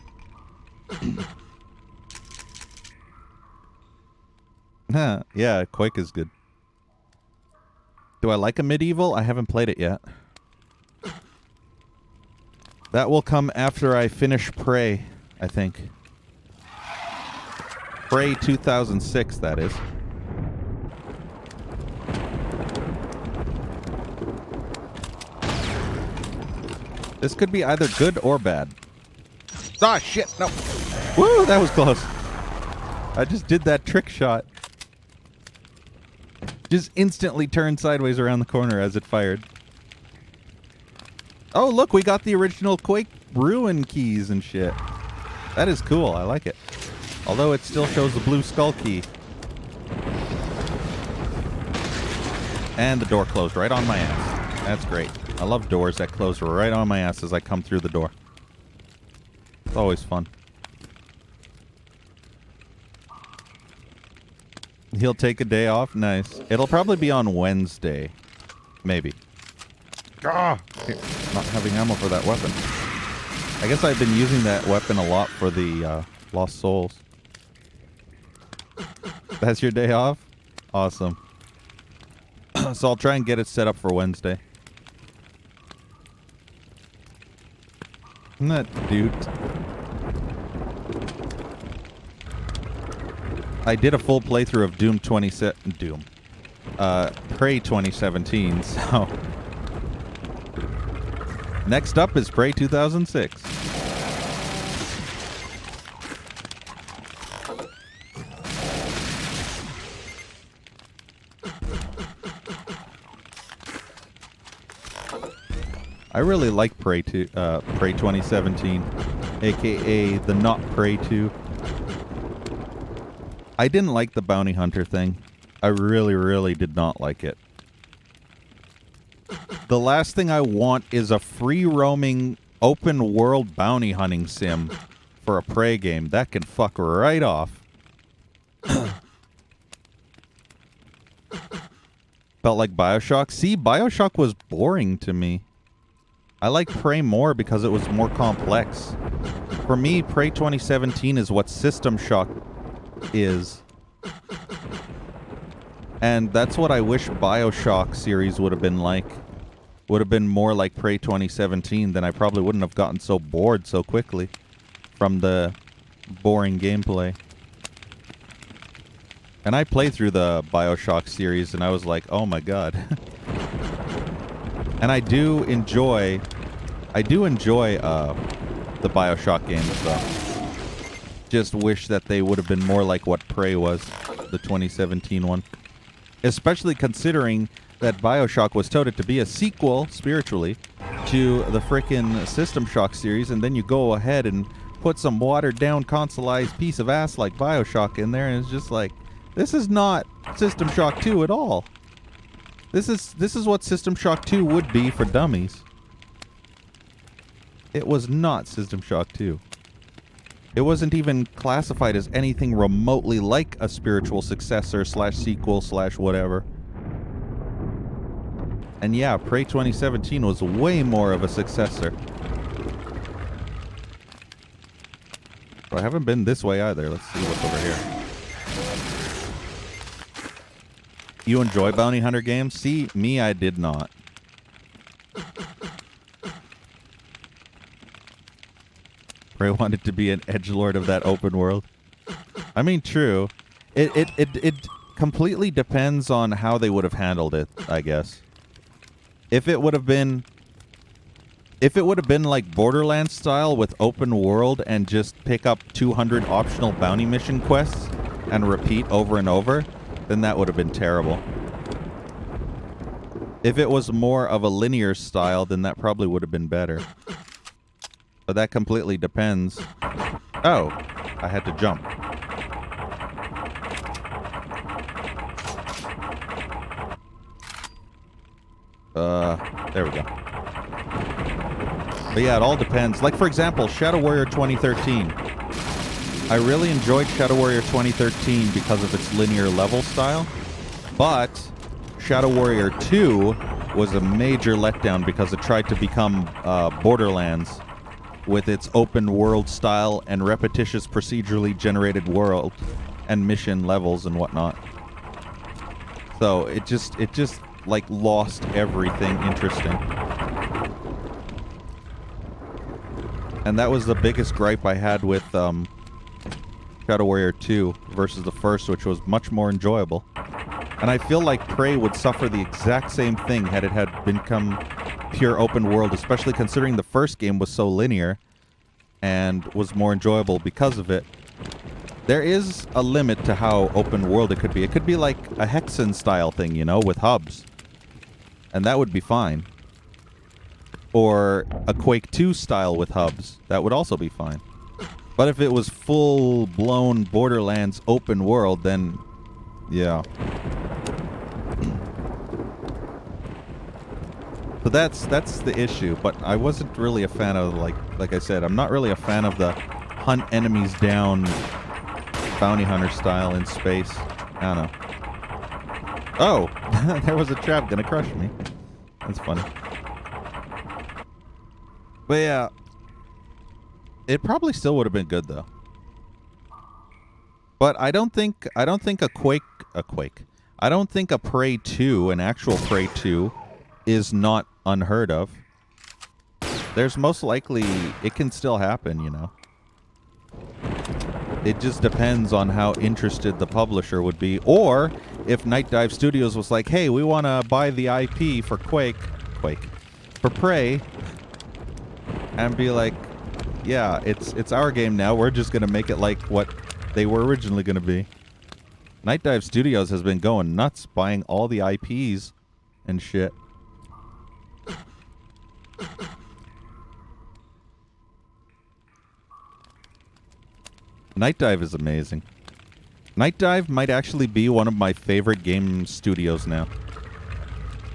Yeah, Quake is good. Do I like a medieval? I haven't played it yet. That will come after I finish Prey, I think. Prey 2006, that is. This could be either good or bad. Ah, shit, no. Woo, that was close. I just did that trick shot. Just instantly turned sideways around the corner as it fired. Oh, look, we got the original Quake Ruin keys and shit. That is cool. I like it. Although it still shows the blue skull key. And the door closed right on my ass. That's great. I love doors that close right on my ass as I come through the door. It's always fun. He'll take a day off? Nice. It'll probably be on Wednesday. Maybe. Ah! Here, not having ammo for that weapon. I guess I've been using that weapon a lot for the Lost Souls. That's your day off? Awesome. So I'll try and get it set up for Wednesday. Isn't that dude? I did a full playthrough of Prey 2017, so... Next up is Prey 2006. I really like Prey 2017, aka the not Prey 2. I didn't like the bounty hunter thing. I really, really did not like it. The last thing I want is a free-roaming, open-world bounty hunting sim for a Prey game. That can fuck right off. Felt like Bioshock. See, Bioshock was boring to me. I like Prey more because it was more complex. For me, Prey 2017 is what System Shock is. And that's what I wish Bioshock series would have been like. Would have been more like Prey 2017, then I probably wouldn't have gotten so bored so quickly from the boring gameplay. And I played through the Bioshock series and I was like, oh my god. And I do enjoy the Bioshock games though. Just wish that they would have been more like what Prey was, the 2017 one. Especially considering that Bioshock was touted to be a sequel, spiritually, to the frickin' System Shock series, and then you go ahead and put some watered-down, consoleized piece of ass like Bioshock in there, and it's just like, this is not System Shock 2 at all. This is what System Shock 2 would be for dummies. It was not System Shock 2. It wasn't even classified as anything remotely like a spiritual successor / sequel / whatever. And yeah, Prey 2017 was way more of a successor. I haven't been this way either. Let's see what's over here. You enjoy bounty hunter games? See, me, I did not. Prey wanted to be an edgelord of that open world. I mean, true. It completely depends on how they would have handled it, I guess. If it would have been like Borderlands style with open world and just pick up 200 optional bounty mission quests and repeat over and over, then that would have been terrible. If it was more of a linear style, then that probably would have been better. But that completely depends. Oh, I had to jump. There we go. But yeah, it all depends. Like, for example, Shadow Warrior 2013. I really enjoyed Shadow Warrior 2013 because of its linear level style. But Shadow Warrior 2 was a major letdown because it tried to become Borderlands with its open world style and repetitious procedurally generated world and mission levels and whatnot. So it just like lost everything interesting. And that was the biggest gripe I had with Shadow Warrior 2 versus the first, which was much more enjoyable. And I feel like Prey would suffer the exact same thing had it had become pure open world, especially considering the first game was so linear. and was more enjoyable because of it. There is a limit to how open world it could be. It could be like a Hexen style thing, you know, with hubs. And that would be fine. Or a Quake 2 style with hubs. That would also be fine. But if it was full-blown Borderlands open world, then yeah. So that's the issue. But I wasn't really a fan of, like I said, I'm not really a fan of the hunt enemies down bounty hunter style in space. I don't know. Oh, there was a trap gonna crush me. That's funny. But yeah, it probably still would have been good though. But I don't think a Quake. I don't think a Prey 2, an actual Prey 2, is not unheard of. There's most likely it can still happen, you know. It just depends on how interested the publisher would be, or if Night Dive Studios was like, "Hey, we want to buy the IP for for Prey," and be like, "Yeah, it's our game now. We're just gonna make it like what they were originally gonna be." Night Dive Studios has been going nuts, buying all the IPs and shit. Night Dive is amazing. Night Dive might actually be one of my favorite game studios now.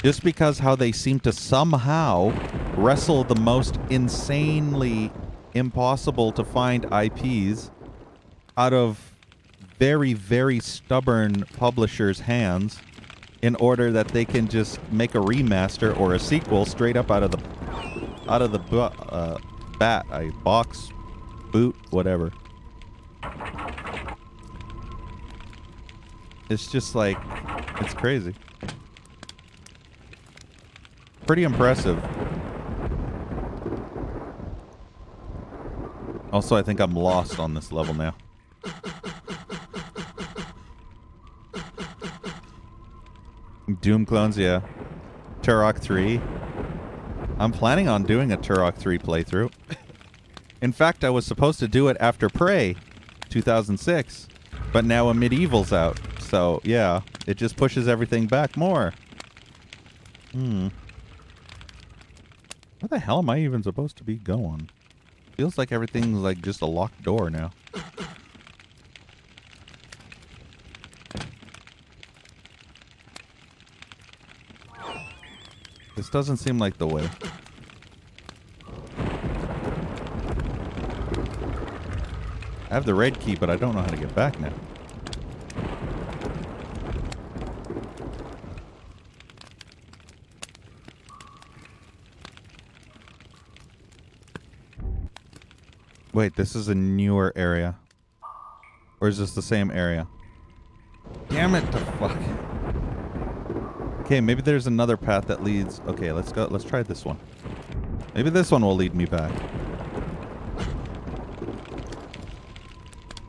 Just because how they seem to somehow wrestle the most insanely impossible to find IPs out of very, very stubborn publishers' hands in order that they can just make a remaster or a sequel straight up out of the box, boot, whatever. It's just like, it's crazy. Pretty impressive. Also, I think I'm lost on this level now. Doom clones, yeah. Turok 3. I'm planning on doing a Turok 3 playthrough. In fact, I was supposed to do it after Prey 2006, but now a Medieval's out. So, yeah, it just pushes everything back more. Where the hell am I even supposed to be going? Feels like everything's like just a locked door now. This doesn't seem like the way. I have the red key, but I don't know how to get back now. Wait, this is a newer area. Or is this the same area? Damn it, the fuck. Okay, maybe there's another path that leads... Okay, let's go. Let's try this one. Maybe this one will lead me back.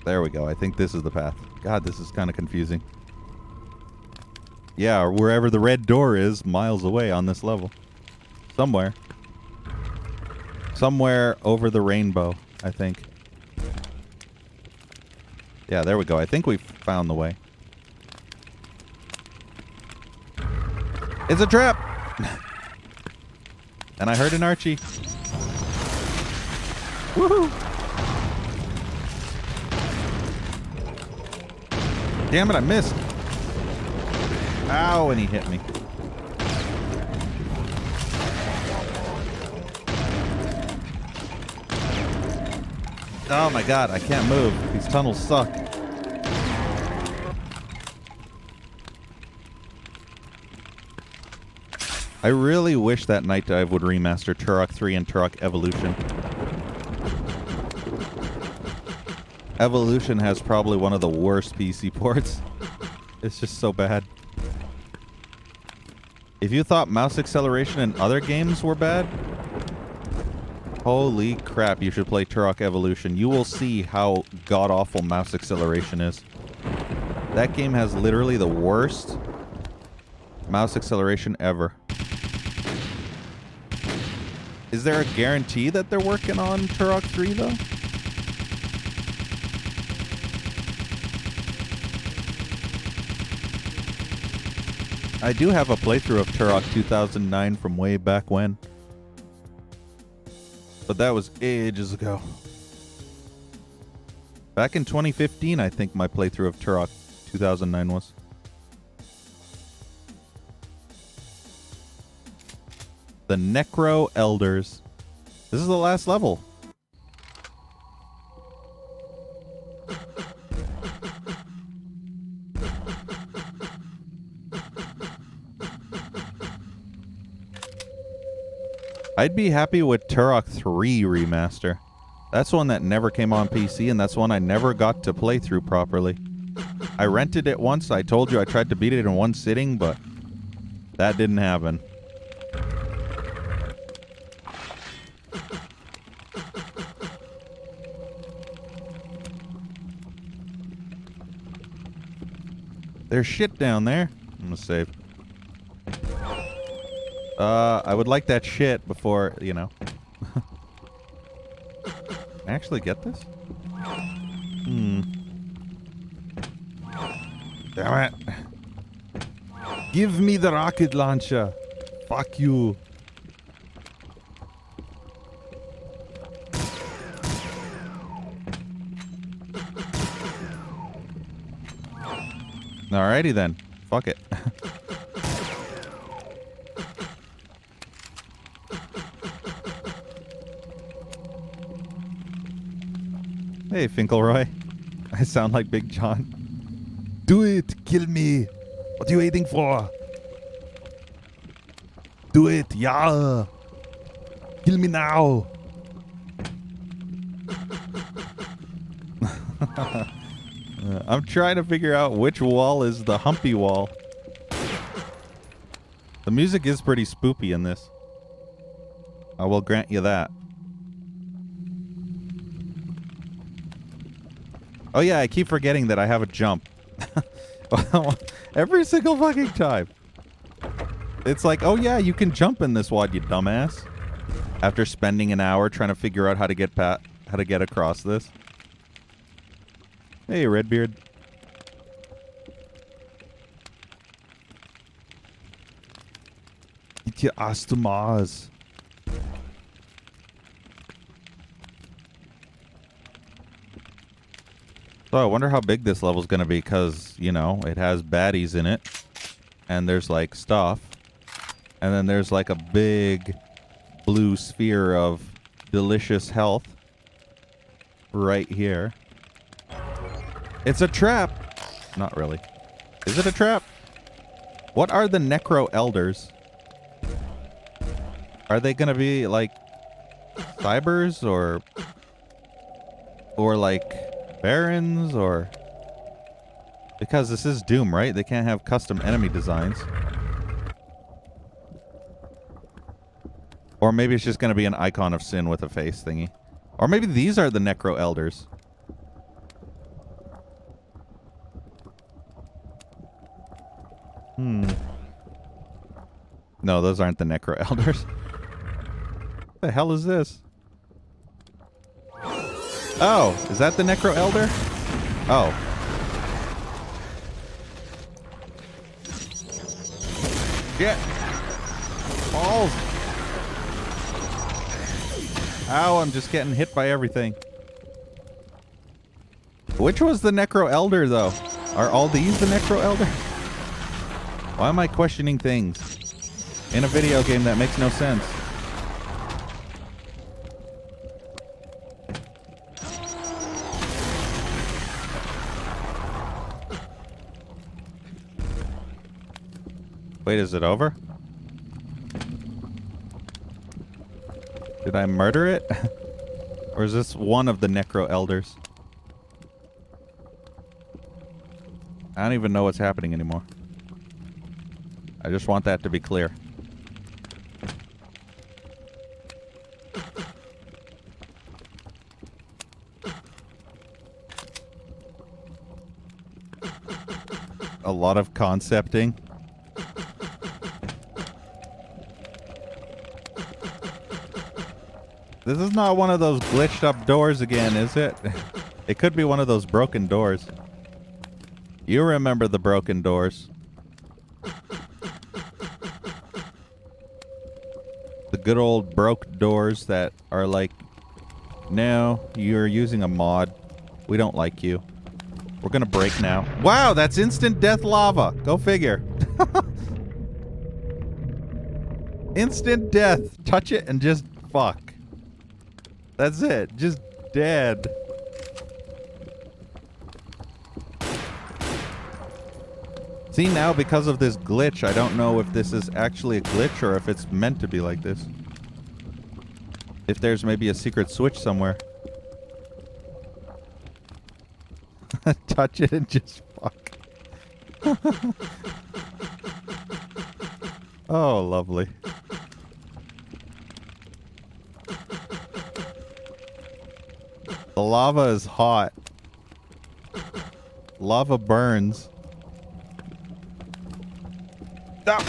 There we go. I think this is the path. God, this is kind of confusing. Yeah, or wherever the red door is, miles away on this level. Somewhere. Somewhere over the rainbow, I think. Yeah, there we go. I think we've found the way. It's a trap! And I heard an Archie. Woohoo! Damn it, I missed. Ow, and he hit me. Oh my god, I can't move. These tunnels suck. I really wish that Night Dive would remaster Turok 3 and Turok Evolution. Evolution has probably one of the worst PC ports. It's just so bad. If you thought mouse acceleration in other games were bad, holy crap, you should play Turok Evolution. You will see how god-awful mouse acceleration is. That game has literally the worst mouse acceleration ever. Is there a guarantee that they're working on Turok 3 though? I do have a playthrough of Turok 2009 from way back when. But that was ages ago. Back in 2015, I think my playthrough of Turok 2009 was. The Necro Elders. This is the last level. I'd be happy with Turok 3 remaster. That's one that never came on PC, and that's one I never got to play through properly. I rented it once. I told you I tried to beat it in one sitting, but that didn't happen. There's shit down there. I'm gonna save. I would like that shit before, you know. Can I actually get this? Damn it. Give me the rocket launcher. Fuck you. Alrighty then. Fuck it. Hey, Finkelroy. I sound like Big John. Do it! Kill me! What are you waiting for? Do it! Yeah! Kill me now! I'm trying to figure out which wall is the humpy wall. The music is pretty spoopy in this. I will grant you that. Oh yeah, I keep forgetting that I have a jump. Every single fucking time. It's like, oh yeah, you can jump in this wad, you dumbass. After spending an hour trying to figure out how to get across this. Hey, Redbeard. Get your ass to Mars. So I wonder how big this level's gonna be, because, you know, it has baddies in it. And there's, like, stuff. And then there's, like, a big blue sphere of delicious health. Right here. It's a trap! Not really. Is it a trap? What are the Necro Elders? Are they gonna be, like, cybers, or like... Barons, or... Because this is Doom, right? They can't have custom enemy designs. Or maybe it's just going to be an icon of sin with a face thingy. Or maybe these are the Necro Elders. No, those aren't the Necro Elders. What the hell is this? Oh, is that the Necro Elder? Oh. Shit. Balls. Ow, I'm just getting hit by everything. Which was the Necro Elder, though? Are all these the Necro Elder? Why am I questioning things in a video game that makes no sense? Wait, is it over? Did I murder it? Or is this one of the Necro Elders? I don't even know what's happening anymore. I just want that to be clear. A lot of concepting. This is not one of those glitched up doors again, is it? It could be one of those broken doors. You remember the broken doors. The good old broke doors that are like, no, you're using a mod. We don't like you. We're gonna break now. Wow, that's instant death lava. Go figure. Instant death. Touch it and just fuck. That's it. Just dead. See, now because of this glitch, I don't know if this is actually a glitch or if it's meant to be like this. If there's maybe a secret switch somewhere. Touch it and just fuck. Oh, lovely. The lava is hot. Lava burns.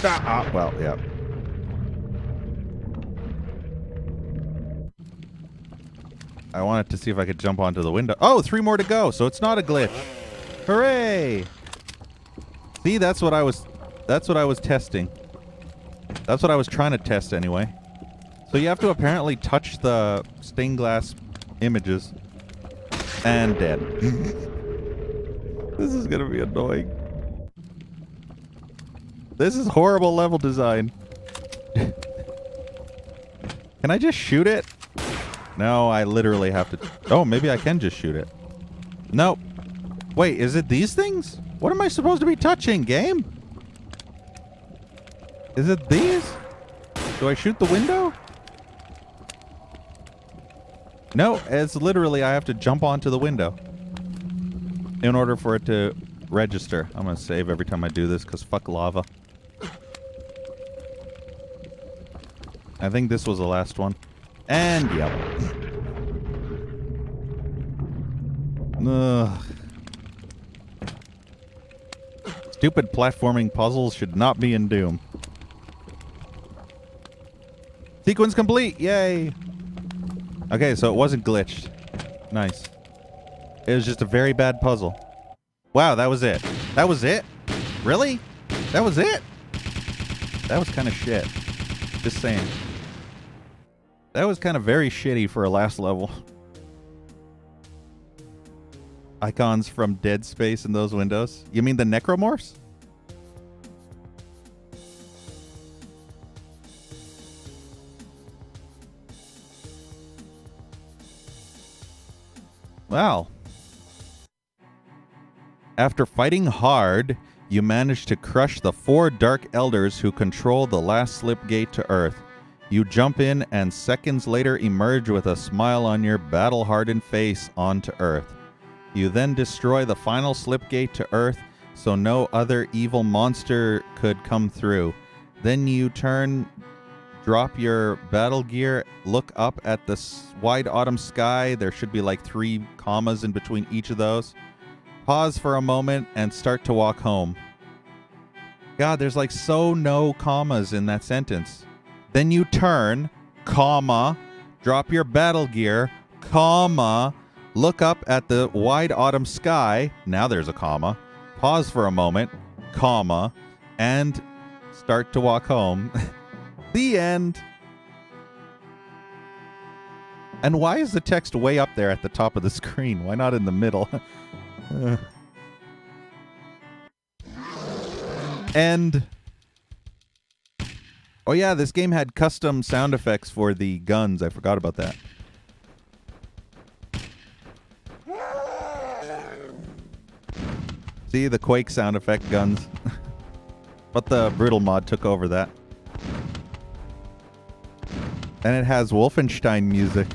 Well, yeah. I wanted to see if I could jump onto the window. Oh, 3 more to go, so it's not a glitch. Hooray! See, that's what I was testing. That's what I was trying to test anyway. So you have to apparently touch the stained glass images. And dead. This is gonna be annoying. This is horrible level design. Can I just shoot it? No, I literally have to... Oh, maybe I can just shoot it. Nope. Wait, is it these things? What am I supposed to be touching, game? Is it these? Do I shoot the window? No, it's literally I have to jump onto the window in order for it to register. I'm going to save every time I do this because fuck lava. I think this was the last one. And, yep. Ugh. Stupid platforming puzzles should not be in Doom. Sequence complete! Yay! Okay, so it wasn't glitched. Nice. It was just a very bad puzzle. Wow, that was it. That was it? Really? That was it? That was kind of shit. Just saying. That was kind of very shitty for a last level. Icons from Dead Space in those windows. You mean the necromorphs? Wow. After fighting hard, you managed to crush the 4 Dark Elders who control the last Slipgate to Earth. You jump in and seconds later emerge with a smile on your battle-hardened face onto Earth. You then destroy the final Slipgate to Earth so no other evil monster could come through. Then you drop your battle gear, look up at the wide autumn sky. There should be like 3 commas in between each of those. Pause for a moment and start to walk home. God, there's like no commas in that sentence. Then you turn, comma, drop your battle gear, comma, look up at the wide autumn sky. Now there's a comma. Pause for a moment, comma, and start to walk home. The end. And why is the text way up there at the top of the screen? Why not in the middle? End. Oh yeah, this game had custom sound effects for the guns. I forgot about that. See, the Quake sound effect guns. But the Brutal mod took over that. And it has Wolfenstein music.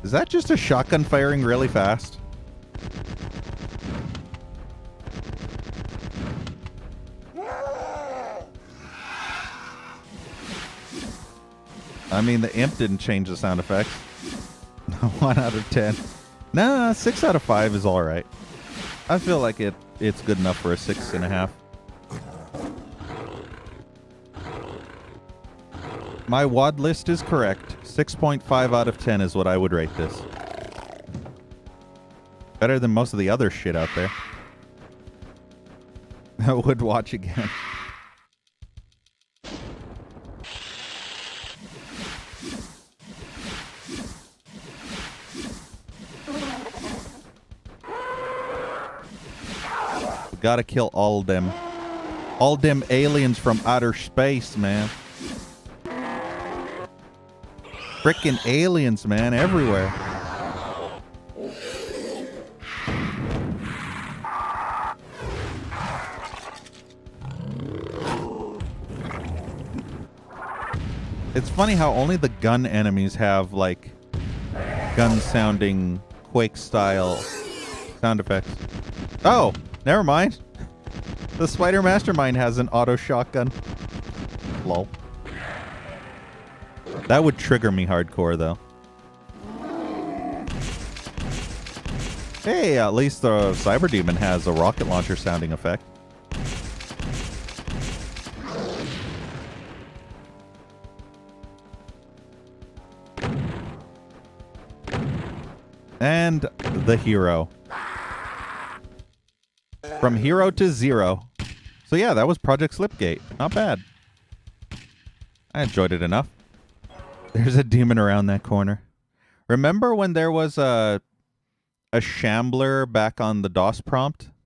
Is that just a shotgun firing really fast? I mean, the imp didn't change the sound effects. 1 out of 10. Nah, 6 out of 5 is alright. I feel like it's good enough for a 6.5. My WOD list is correct. 6.5 out of 10 is what I would rate this. Better than most of the other shit out there. I would watch again. Gotta kill all them aliens from outer space, man. Frickin' aliens, man, everywhere. It's funny how only the gun enemies have, like, gun-sounding Quake-style sound effects. Oh, never mind. The Spider Mastermind has an auto shotgun. Lol. That would trigger me hardcore, though. Hey, at least the Cyber Demon has a rocket launcher sounding effect. And the hero. From hero to zero. So yeah, that was Project Slipgate. Not bad. I enjoyed it enough. There's a demon around that corner. Remember when there was a shambler back on the DOS prompt?